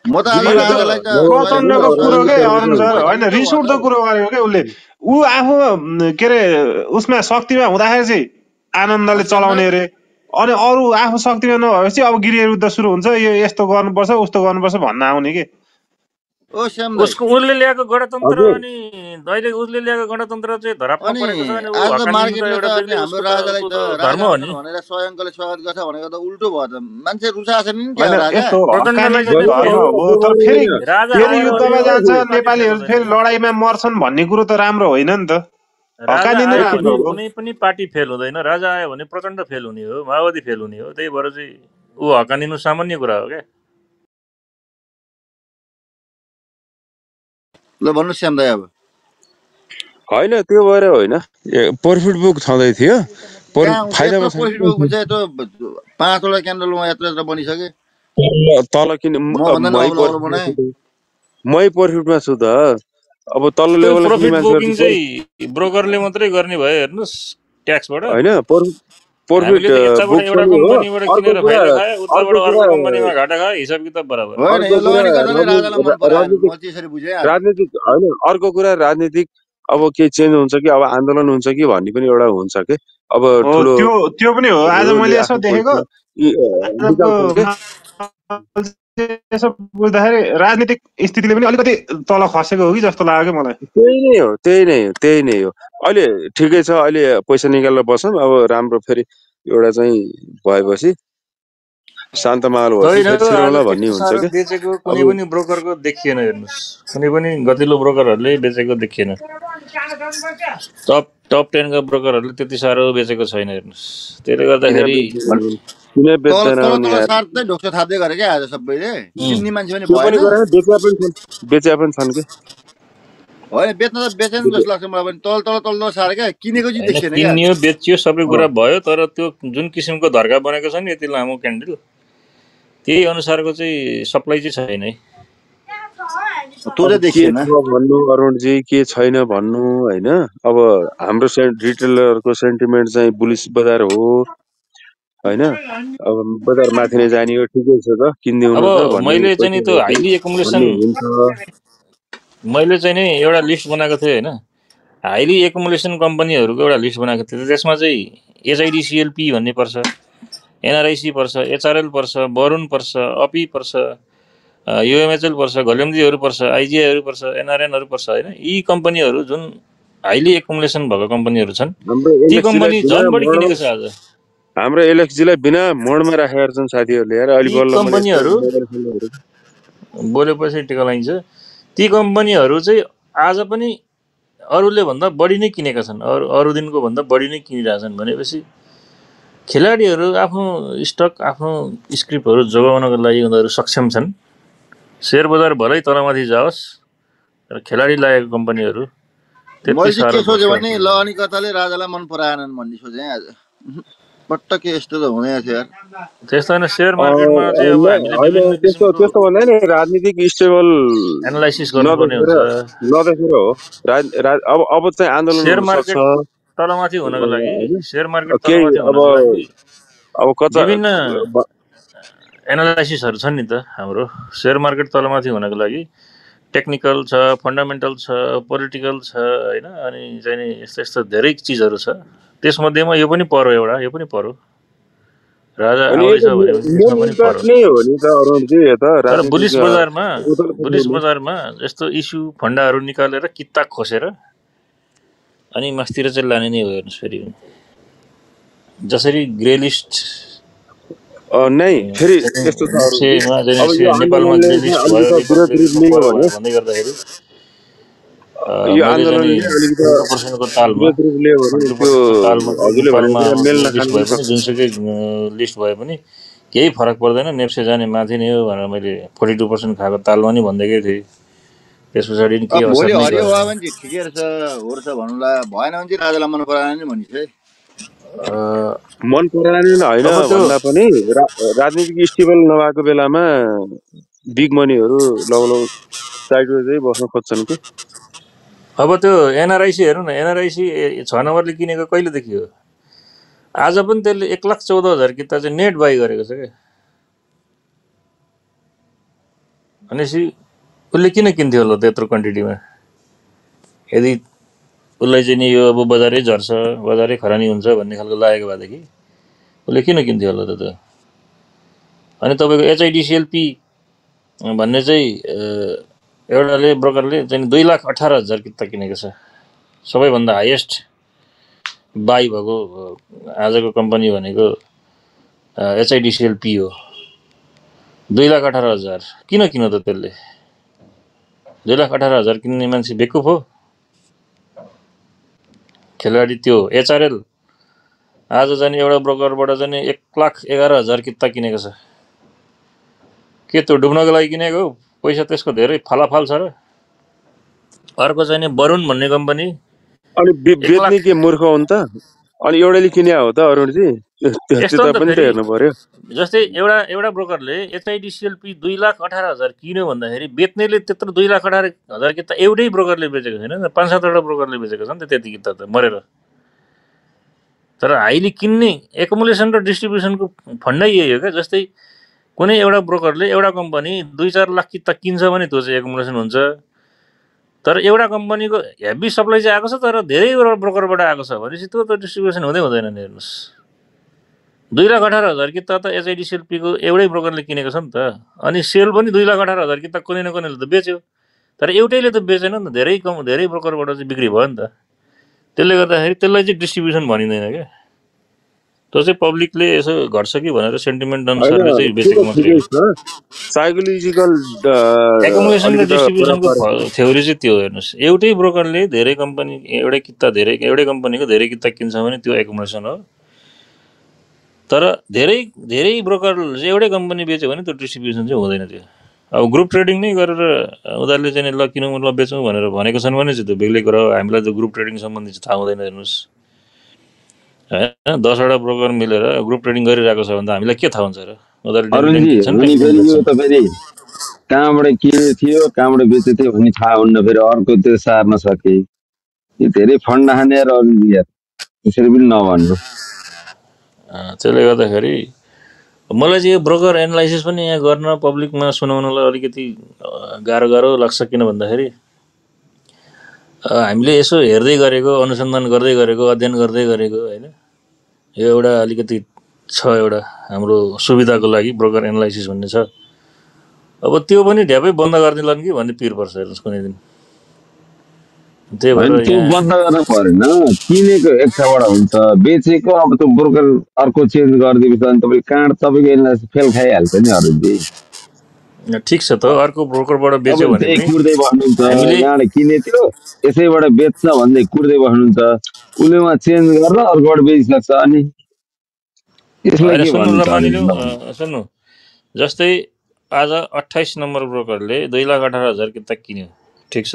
प्रचण्डको कुरो के अरुण सर होइन, रिस उठ्दो कुरो गरेको क्या उसले। ऊ आफू के अरे उसमा शक्तिमा हुँदाखेरि चाहिँ आनन्दले चलाउने अरे, अनि अरू आफू शक्तिमा नभएपछि अब गृह युद्ध सुरु हुन्छ, यो यस्तो गर्नुपर्छ उस्तो गर्नुपर्छ भन्न आउने के। उसको उसले ल्याएको गणतन्त्र अनि अहिले उसले ल्याएको गणतन्त्र चाहिँ धरापमा परेको छ। अनि आज मार्केटमा त अनि हाम्रो राजालाई त राजा भनेर स्वयंले स्वागत गर्छ भनेको त उल्टो भयो त। मान्छे रुचा छ नि क्या राजा। फेरि युद्धमा जान्छ नेपालीहरू, फेरि लडाइँमा मर्छन् भन्ने कुरो त राम्रो होइन नि त। कुनै पनि पार्टी फेल हुँदैन। राजा आयो भने प्रचण्ड फेल हुने हो, माओवादी फेल हुने हो। त्यही भएर चाहिँ ऊ हकानिनु सामान्य कुरा हो क्या। ल भन्नु श्याम दाइ। अब होइन त्यो भएर होइन, प्रफिट बुक छँदै थियो, फाइदामा प्रफिट बुक चाहिँ त्यो 5वटा क्यान्डलमा यात्रा बनिसके तल किन मै प्रफिटमा छु त। अब तल्लो लेभलमा प्रफिट बुकिङ चाहिँ ब्रोकरले मात्रै गर्ने भयो हेर्नुस् ट्याक्सबाट होइन। प्रफिट एउटा कम्पनीबाट किनेर फाइदा खायो, उताबाट अर्को कम्पनीमा घाटा खायो, हिसाब किताब बराबर। राजनीतिक होइन, अर्को कुरा राजनीतिक अब के चेन्ज हुन्छ कि अब आन्दोलन हुन्छ कि भन्ने पनि एउटा हुन्छ कि। अब ठुलो त्यो पनि हो। आज मैले यसो देखेको यसो बुझ्दाखेरि राजनीतिक स्थितिले पनि अलिकति तल खसेको हो कि जस्तो लाग्यो मलाई। त्यही नै हो। अहिले ठिकै छ, अहिले पैसा निकालेर बसौँ। अब राम्रो फेरि एउटा चाहिँ भएपछि शान्त माहौल होला भन्ने हुन्छ कि। बेचेको कुनै पनि ब्रोकरको देखिएन हेर्नुहोस्, कुनै पनि गतिलो ब्रोकरहरूले बेचेको देखिएन। टप 10 का ब्रोकरहरूले त्यति साह्रो बेचेको छैन हेर्नुहोस्। त्यसले गर्दाखेरि ढोक्छ थाप्दै गरे क्या आज सबैले। किन्ने मान्छे पनि बेचे पनि छन् कि होइन, बेच्न त बेचेन जस्तो लाग्छ मलाई पनि। तल सारे क्या, किनेको चाहिँ देखिएन। किनियो बेचियो सबै कुरा भयो, तर त्यो जुन किसिमको धर्का बनेको छ नि यति लामो क्यान्डल, त्यही अनुसारको चाहिँ सप्लाई चाहिँ छैन है। त्यो अब चाहिँ के देखिएन। छ भन्नु अरुणजी, के छैन भन्नु होइन। अब हाम्रो रिटेलरको सेन्टिमेन्ट चाहिँ बुलिस बजार हो होइन। अब बजार माथि नै जाने हो, ठिकै छ त, किनिदिउन अब त भन्ने मैले चाहिँ नि त्यो पैसा हाइली एकुमुलेसन भन्ने हुन्छ। मैले चाहिँ नि एउटा लिस्ट बनाएको थिएँ होइन, हाइली एकुमुलेसन कम्पनीहरूको एउटा लिस्ट बनाएको थिएँ। त्यसमा चाहिँ एचआइडिसिएलपी भन्ने पर्छ, एनआरआइसी पर्छ, एचआरएल पर्छ, वरुण पर्छ, अपी पर्छ, युएमएचएल पर्छ, घोलेम्जीहरू पर्छ, आइजिआईहरू पर्छ, एनआरएनहरू पर्छ होइन। यी कम्पनीहरू जुन हाइली एकुमुलेसन भएको कम्पनीहरू छन्, हाम्रो ती एलएक्सजीलाई कम्पनी बिना झन् बढी मोडमा, किनेको छ आज। हाम्रो एलएक्सजीलाई बिना मोडमा राखेका छन् साथीहरूले यार। अलि ती बल्ल मैले यस्तो कम्पनीहरू मोबाइल खोल्दाखेरि बोलेपछि टिका लगाइन्छ। ती कम्पनीहरू चाहिँ आज पनि अरूले भन्दा बढी नै किनेका छन्, अरू दिनको भन्दा बढी नै किनिरहेछन्। भनेपछि खेलाडीहरू आफ्नो स्टक, आफ्नो स्क्रिप्टहरू जोगाउनको लागि उनीहरू सक्षम छन्। सेयर बजार भलै तलमाथि जाओस् र खेलाडी लागेको कम्पनीहरू त्यति मैले चाहिँ साह्रो के सोचेँ भने भ्रष्ट लगानीकर्ताले राजालाई मन पराएनन् भन्ने सोचेँ आज। पटक्क यस्तो त हुँदैन थियो यार। त्यस्तो होइन। सेयर मार्केटमा चाहिँ अब हामीले होइन, विभिन्न त्यस्तो किसिमको त्यस्तो भन्दा नि राजनीतिक स्टेबल एनालाइसिस गर्नुपर्ने नदेखेर हुन्छ। हो। अब चाहिँ आन्दोलन सेयर हुन सक्छ मार्केट तलमाथि हुनको लागि, होइन। सेयर मार्केट केही तलमाथि अब हुनको लागि अब कच्चा विभिन्न एनालाइसिसहरू छन् नि त। हाम्रो सेयर मार्केट तलमाथि हुनको लागि टेक्निकल छ, फन्डामेन्टल छ, पोलिटिकल छ होइन। अनि चाहिँ नि यस्तो यस्तो धेरै चिजहरू छ। त्यसमध्येमा यो पनि पर्यो, एउटा यो पनि पर्यो। राजा आउँदैछ भने त्यसमा पनि पर्यो। नै हो नि त अरुणजी, यो त तर बुलिस राजनीतिक बजारमा यस्तो इस्यु फन्डाहरू निकालेर किताब खोसेर अनि मास्तिर चाहिँ लाने नै हो। हेर्नुहोस् फेरि जसरी ग्रे लिस्ट नै फेरि यस्तो छ अरुणजी। अब यो नेपालमा आन्दोलनले ग्रे चाहिँ लिस्ट अलिकति भयो, विरोध लियो भने भन्दै गर्दाखेरि यो मैले चाहिँ आन्दोलनले अलिकति 100%को तालमा विरोध लियो भने त्यो हजुरले भनेको नेपालमा कुरा मेल नखान लिस्ट पनि भए पनि, सक्छ। जुनसुकै लिस्ट भए पनि केही फरक पर्दैन, नेप्से जाने माथि नै हो भनेर मैले 42% खाएको तालमा नि भन्दैकै थिएँ। त्यस पछाडि नि के असर भोलि नै हरियो गर्यो। भयो भने चाहिँ ठिकै रहेछ, हो रहेछ भन्नुला, भएन भने चाहिँ राजालाई मन पराएन नि भनिन्छ है। मन पराएन होइन भन्दा पनि राजनीतिक स्टेबल नभएको बेलामा बिग मनीहरू लगलग साइडमा चाहिँ बस्न खोज्छन् कि। अब त्यो एनआरआइसी हेर्नु न, एनआरआइसी 6 नम्बरले किनेको कहिलेदेखि हो? आज पनि त्यसले 1,14,000 किता चाहिँ नेट बाई गरेको छ क्या। भनेपछि उसले किन किन्थ्यो होला त्यत्रो क्वान्टिटीमा? यदि उसलाई चाहिँ नि यो अब बजारै झर्छ, बजारै खरानी हुन्छ भन्ने खालको लागेको भएदेखि उसले किन किन्थ्यो होला त? अनि तपाईँको एचआइडिसिएलपी भन्ने चाहिँ एउटाले ब्रोकरले चाहिँ 2,18,000 किता किनेको छ। सबैभन्दा हाइएस्ट बाई भएको आजको कम्पनी भनेको एचआइडिसिएलपी हो। 2,18,000 किन किन त त्यसले? 2,18,000 किन्ने मान्छे बेकुफ हो? खेलाडी त्यो एचआरएल आज जाने एउटा ब्रोकरबाट चाहिँ 1,11,000 किता किनेको छ। के त्यो डुब्नको लागि किनेको हो? पैसा त्यसको धेरै फालाफाल छ र? अर्को चाहिँ नि वरुण भन्ने कम्पनी। अनि बेच्ने के मूर्ख हुन् त? अनि एउटाले किने हो त अरुणजी? यस्तो त्यो पनि त हेर्नु पर्यो। जस्तै एउटा ब्रोकरले एचआइडिसिएलपी 2,18,000 किन्यो भन्दाखेरि बेच्नेले त्यत्रो 2,18,000 किता एउटै ब्रोकरले बेचेको छैन, 5-7वटा ब्रोकरले बेचेको छ नि त त्यति किता त मरेर। तर हाइली किन्ने एकुमुलेसन र डिस्ट्रिब्युसनको फन्डै यही हो क्या। जस्तै कुनै एउटा ब्रोकरले एउटा कम्पनी 2-4 लाख किता किन्छ भने त्यो चाहिँ एकुमुलेसन हुन्छ। तर एउटा कम्पनीको हेभी सप्लाई चाहिँ आएको छ तर धेरैवटा ब्रोकरबाट आएको छ भनेपछि त्यो त डिस्ट्रिब्युसन हुँदै हुँदैन नि। हेर्नुहोस् 2,18,000 किता त एचआइडिसिएलपीको एउटै ब्रोकरले किनेको छ नि त। अनि सेल पनि 2,18,000 किता कुनै न कुनैले त बेच्यो। तर एउटैले त बेचेन नि त, धेरै ब्रोकरबाट चाहिँ बिक्री भयो नि त। त्यसले गर्दाखेरि त्यसलाई चाहिँ डिस्ट्रिब्युसन भनिँदैन क्या। त्यो चाहिँ पब्लिकले यसो घट्छ कि भनेर सेन्टिमेन्ट अनुसारले चाहिँ बेचेको मात्रै हो। साइकोलोजिकल एकुमुलेसन र डिस्ट्रिब्युसनको थ्योरी चाहिँ त्यो हेर्नुहोस्, एउटै ब्रोकरले धेरै कम्पनी एउटै कम्पनीको धेरै किता किन्छ भने त्यो एकुमुलेसन हो। तर धेरै ब्रोकर चाहिँ एउटै कम्पनी बेच्यो भने त्यो डिस्ट्रिब्युसन चाहिँ हुँदैन। त्यो अब ग्रुप ट्रेडिङ नै गरेर उनीहरूले चाहिँ ल किनौँ ल बेचौँ भनेर भनेको छन् भने चाहिँ त्यो बेग्लै कुरा हो। हामीलाई त ग्रुप ट्रेडिङ सम्बन्धी चाहिँ थाहा हुँदैन। हेर्नुहोस् होइन, 10वटा ब्रोकर मिलेर ग्रुप ट्रेडिङ गरिरहेको छ भने त हामीलाई के थाहा हुन्छ र? उनीहरूले कहाँबाट किने थियो कहाँबाट बेचे थियो भन्ने थाहा हुन्न फेरि अर्को त्यो सार्न सके यो धेरै फन्ड हाने यार त्यसरी पनि नभन्नु त्यसले गर्दाखेरि मलाई चाहिँ यो ब्रोकर एनालाइसिस पनि यहाँ गर्न पब्लिकमा सुनाउनलाई अलिकति गाह्रो लाग्छ किन भन्दाखेरि हामीले यसो हेर्दै गरेको अनुसन्धान गर्दै गरेको अध्ययन गर्दै गरेको हैन यो एउटा अलिकति छ एउटा हाम्रो सुविधाको लागि ब्रोकर एनालाइसिस भन्ने छ अब त्यो पनि ढ्यापै बन्द गरिदिलान् कि भन्ने पिर पर्छ हेर्नुहोस् कुनै दिन त्यही भएर त्यो बन्द गर्न परेन किनेको एक ठाउँबाट हुन्छ बेचेको अब त्यो ब्रोकर अर्को चेन्ज गरिदिएपछि अनि तपाईँले काँड तपाईँको एनालाइसिस फेल खाइहाल्छ नि अरूजी ठिक छ त अर्को ब्रोकरबाट बेच्यो भने पनि कुर्दै बस्नुहुन्छ यहाँबाट किने थियो यसैबाट बेच्छ भन्दै कुर्दै बस्नुहुन्छ उसले उहाँ चेन्ज गरेर अर्कोबाट बेचिसक्छ अनि यसलाई के भन्नु सुन्नु जस्तै आज 28 नम्बर ब्रोकरले 2,18,000 किता किन्यो ठिक छ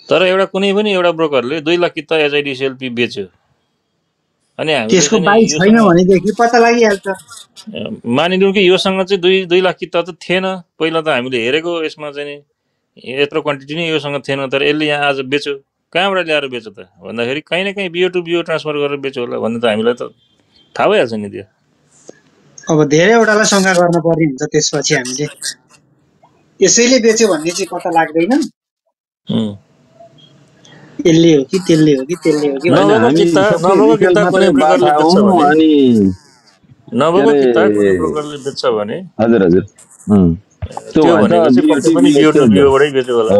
तर एउटा कुनै पनि एउटा ब्रोकरले 2 लाख किता एचआइडिसिएलपी बेच्यो अनि हामी त्यसको बाइ छैन भनेदेखि पत्ता लागिहाल्छ मानिदिउँ कि योसँग चाहिँ 2 लाख किता त थिएन पहिला त हामीले हेरेको यसमा चाहिँ यत्रो क्वान्टिटी नै योसँग थिएन तर यसले यहाँ आज बेच्यो कहाँबाट ल्याएर बेच्यो त भन्दाखेरि कहीँ न कहीँ बिओ टु बिओ ट्रान्सफर गरेर बेच्यो होला भन्ने त हामीलाई त थाहा भइहाल्छ नि त्यो अब धेरैवटालाई शङ्का गर्न पर्ने हुन्छ त्यसपछि हामीले यसैले बेच्यो भन्ने चाहिँ पत्ता लाग्दैन यसले हो कि त्यसले हो कि त्यसले हो कि नभएको किता कुनै ब्रोकरले बेच्छ भने हजुर हजुर त्यो भनेको चाहिँ पक्कै पनि बिओ टु बिओबाटै बेच्यो होला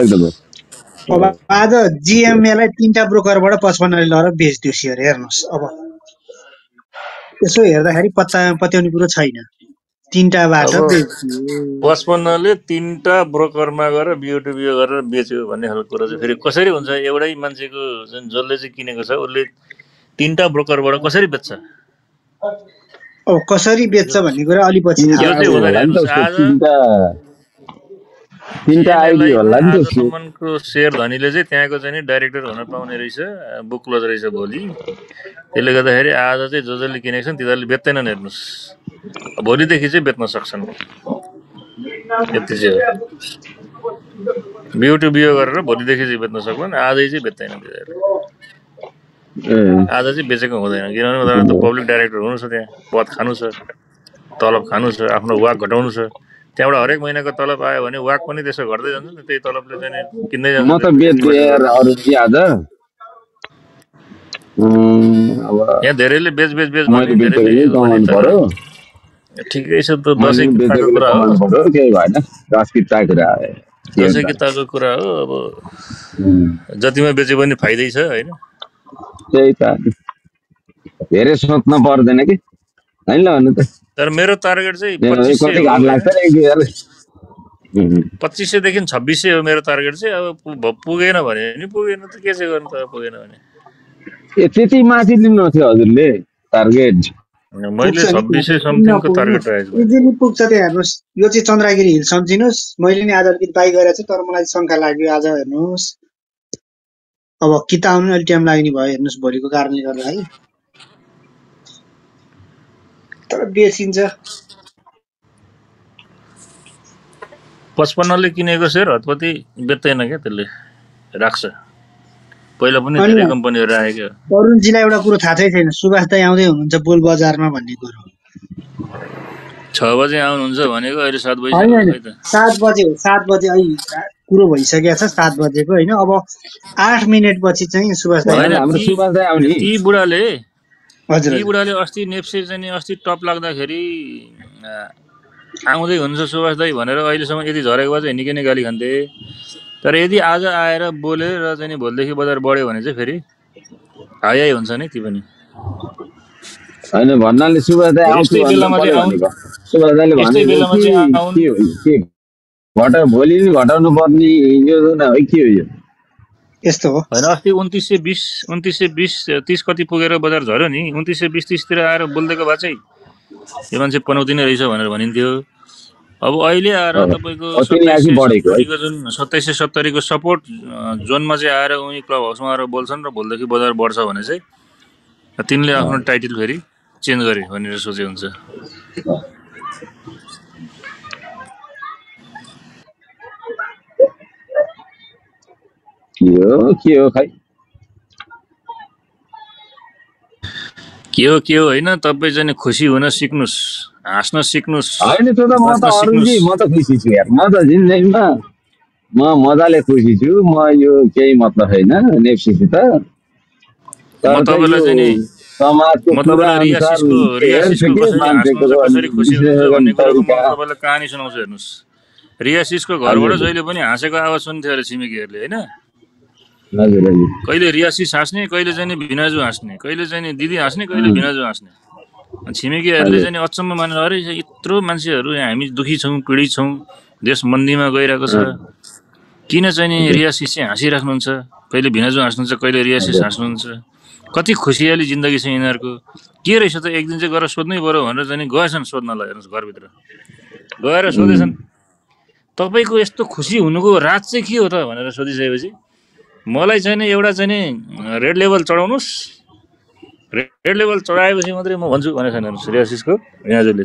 एकदम अब आज जिएमएलाई 3टा ब्रोकरबाट 55 लएर बेच्दियो सेयर हेर्नुहोस् अब यसो हेर्दाखेरि पत्याउने कुरो छैन 3टाबाट 55 ले 3टा ब्रोकरमा गएर बिओ टु बिओ गरेर बेच्यो भन्ने खालको कुरा चाहिँ फेरि कसरी हुन्छ एउटै मान्छेको जुन जसले चाहिँ किनेको छ उसले 3टा ब्रोकरबाट कसरी बेच्छ अब कसरी बेच्छ भन्ने कुरा अलि पछि सम्मको शेयर धनीले चाहिँ त्यहाँको चाहिँ डाइरेक्टर हुन पाउने रहेछ बुक क्लोज रहेछ भोलि त्यसले गर्दाखेरि आज चाहिँ जसले किनेको छन् तिनीहरूले बेच्दैनन् हेर्नुहोस् भोलिदेखि चाहिँ बेच्न सक्छन् यति चाहिँ हो बिओ टु बिओ गरेर भोलिदेखि चाहिँ बेच्न सक्छन् आजै चाहिँ बेच्दैनन् तिनीहरूले आज चाहिँ बेचेको हुँदैन किनभने उनीहरू त पब्लिक डाइरेक्टर हुनु छ त्यहाँ पद खानु छ तलब खानु छ आफ्नो वाक घटाउनु छ त्यहाँबाट हरेक महिनाको तलब आयो भने वाक पनि त्यसो घट्दै जान्छ नि त्यही तलबले चाहिँ किन्दै जान्छ म त यहाँ धेरैले बेच ठिकै छ त दसैँ किताको कुरा हो दसैँ किताको कुरा हो अब जतिमा बेचे पनि फाइदै छ होइन त्यही त धेरै सोच्न पर्दैन कि हैन ल भन्नु त तर मेरो टार्गेट चाहिँ 2500 देखि 2600 हो मेरो टार्गेट चाहिँ अब पुगेन भने नि पुगेन त के चाहिँ गर्नु त पुगेन भने त्यति माथि लिनु थियो हजुरले टार्गेट मैले 2600 समथिङको टार्गेट राखेको इजिली पुग्छ त्यो हेर्नुस् यो चाहिँ चन्द्रगिरी हिल सम्झिनुस् मैले नि आज अलिकति बाइ गरेको छु तर मलाई शंका लाग्यो आज हेर्नुस् अब किता आउनु अलि टाइम लाग्ने भयो हेर्नुस् भोलिको कारणले गर्दा है तर बेचिन्छ 55 ले किनेको शेयर हतपति बेच्दैन के त्यसले राख्छ पहिला पनि धेरै कम्पनीहरु राखेको तरुणजीलाई एउटा कुरो थाहा छैन सुभाष दाइ आउँदै हुनुहुन्छ बोल बजारमा भन्ने कुरो 6 बजे आउनुहुन्छ भनेको अहिले 7 बजे होइन 7 बजे हो 7 बजे अहिले कुरो भइसकेको छ 7 बजेको हैन अब 8 मिनेट पछि चाहिँ सुभाष दाइ हाम्रो सुभाष दाइ आउने ती बुढाले अस्ति नेप्से चाहिँ अस्ति टप लाग्दाखेरि आउँदै हुन्छ सुभाष दाइ भनेर अहिलेसम्म यदि झरेको भए चाहिँ निकै नै गाली खान्थे तर यदि आज आएर बोले र चाहिँ भोलिदेखि बजार बढ्यो भने चाहिँ फेरि हाई हुन्छ नि ती पनि हैन भन्नाले सुभाष दाइ आउँछ बेलामा चाहिँ सुभाष दाइले भने के भोलि नि घटाउनु पर्ने योजना हो के हो यो यस्तो हो हैन अस्ति 2920 30 कति पुगेर बजार झर्यो नि 2920 30 तिर आएर बोल्देको भए चाहिँ यो मान्छे पनौती नै रहेछ भनेर भनिन्थ्यो अब अहिले आएर तपाईको 2770 को सपोर्ट जोनमा चाहिँ आएर उनी क्लब हाउसमा आएर बोल्छन् र भोलिदेखि बजार बढ्छ भने चाहिँ तिनले आफ्नो टाइटल फेरि चेन्ज गरे भनेर सोचे हुन्छ के हो खै के हो होइन तपाईँ चाहिँ खुसी हुन सिक्नुस् हाँस्न सिक्नुस् होइन त्यो त म त अरुणजी म त खुसी छु यार म त जिन्दगीमा म मजाले खुसी छु म यो केही मतलब छैन नेप्सीसित तर चाहिँ यो समाजको कुरा अनुसार हेर्छु के मान्छेको विश्लेषण तरिका तपाईँलाई कहानी सुनाउँछु हेर्नुहोस् रियासिसको घरबाट जहिले पनि हाँसेको आवाज सुन्थ्यो अरे छिमेकीहरूले होइन कहिले रियासिस हाँस्ने कहिले चाहिँ भिनाजु हाँस्ने कहिले चाहिँ दिदी हाँस्ने कहिले भिनाजु हाँस्ने छिमेकीहरूले चाहिँ अचम्म मानेर अरे यत्रो मान्छेहरू हामी दुखी छौँ पीडित छौँ देश मन्दीमा गइरहेको छ किन चाहिँ रियासिस चाहिँ हाँसिराख्नुहुन्छ कहिले भिनाजु हाँस्नुहुन्छ कहिले रियासिस हाँस्नुहुन्छ कति खुसियाली जिन्दगी छ यिनीहरूको के रहेछ त एक दिन चाहिँ गएर सोध्नै पर्यो भनेर चाहिँ गएछन् सोध्नलाई हेर्नुहोस् घरभित्र गएर सोधेछन् तपाईँको यस्तो खुसी हुनुको राज चाहिँ के हो त भनेर सोधिसकेपछि मलाई चाहिँ एउटा चाहिँ रेड लेभल चढाउनुहोस् रेड लेभल चढाएपछि मात्रै म भन्छु भनेछन् हेर्नुहोस् रियासिसको भिनाजुले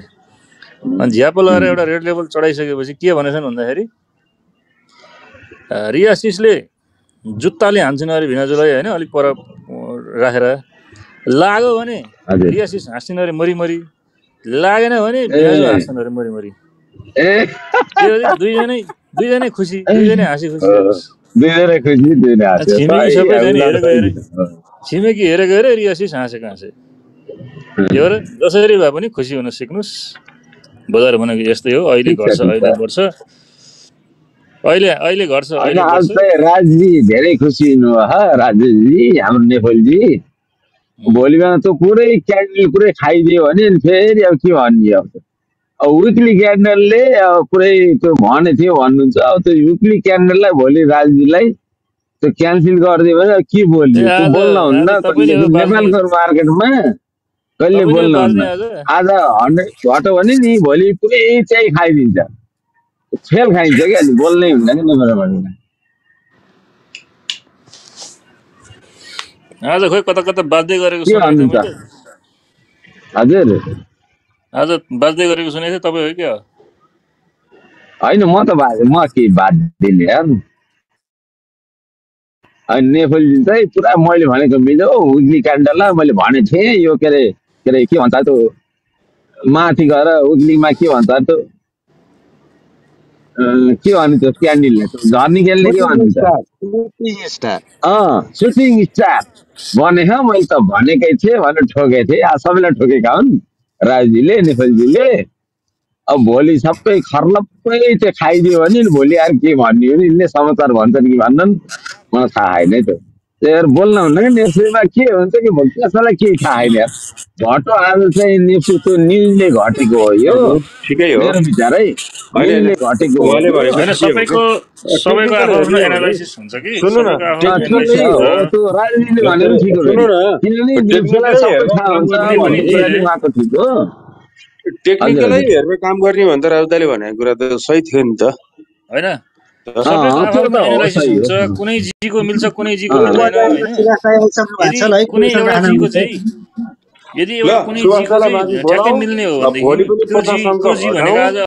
अनि झ्याप लगाएर एउटा रेड लेभल चढाइसकेपछि के भनेछन् भन्दाखेरि रियासिसले जुत्ताले हान्छन् अरे भिनाजुलाई होइन अलिक पर राखेर लाग्यो भने रियासिस हाँस्छन् अरे मरिमरि लागेन भने भिनाजु हाँस्छन् अरे मरिमरि दुईजनै खुसी दुईजनै हाँसी खुसी छिमेकी हेरेको हेरे रियासिस हाँसेको हाँसे यो जसरी भए पनि खुसी हुन सिक्नुहोस् बजार भनेको यस्तै हो अहिले घट्छ अहिले बढ्छ अहिले घट्छ अहिले राजजी धेरै खुसी हुनुभयो राजेशजी हाम्रो नेपालजी भोलि बिहान त पुरै क्यान्डल पुरै खाइदियो भने फेरि अब के भन्ने अब विकली क्यान्डलले पुरै त्यो भने थियो भन्नुहुन्छ अब त्यो विकली क्यान्डललाई भोलि राजजीलाई त्यो क्यान्सल गरिदियो भने के बोल्ने बोल्न हुन्न नेपालको मार्केटमा कहिले बोल्न हुन्न आज 100 घट्यो भने नि भोलि पुरै चाहिँ खाइदिन्छ फेल खाइन्छ क्या अनि बोल्नै हुन्न कि नेपालबाट आज खोइ कता कता बाध्य गरेको हजुर आज बाध्य गरेको सुनेको थिएँ तपाईँ हो क्या होइन म त म के बाध्य यार अनि नेपाली चाहिँ पुरा मैले भनेको मिल्यो विकली क्यान्डललाई मैले भनेको थिएँ यो के अरे के भन्छ त्यो माथि गएर विकलीमा के भन्छ त्यो के भन्नु त्यो क्यान्डलले झर्नी खेल्ने के भन्नुहुन्छ सुटिङ स्टार भनेको मैले त भनेकै थिएँ भनेर ठोकेको थिएँ सबैलाई ठोकेका हुन् राजजीले नेपालजीले अब भोलि सबै खर्लप्पै चाहिँ खाइदियो भने भोलि आएर के भन्ने हो यिनले समाचार भन्छन् कि भन्दैनन् मलाई थाहा छैन है त यार बोल्न हुन्न कि नेप्सीमा के हुन्छ कि कसैलाई केही थाहा छैन यार घट्यो आज चाहिँ नेप्सी त्यो न्युजले घटेको हो यो ठिकै हो मेरो विचार है न्युजले घटेको हो सबैको आफ्नो एनालाइसिस हुन्छ कि सुन्नु न त्यो राजनीतिले भनेको ठिक हो किनभने नेप्सीलाई सबै थाहा हुन्छ भन्ने कुरा चाहिँ उहाँको ठिक हो टेक्निकलै हेरेर काम गर्ने भन्दा राजदाले भनेको कुरा त सही थियो नि त हैन कुनै जीको मिल्छ कुनै जीको मिल्दैन कुनै एउटा जीको चाहिँ यदि एउटा कुनै जीको चाहिँ ठ्याक्कै मिल्ने हो भने त्यो जी भनेको आज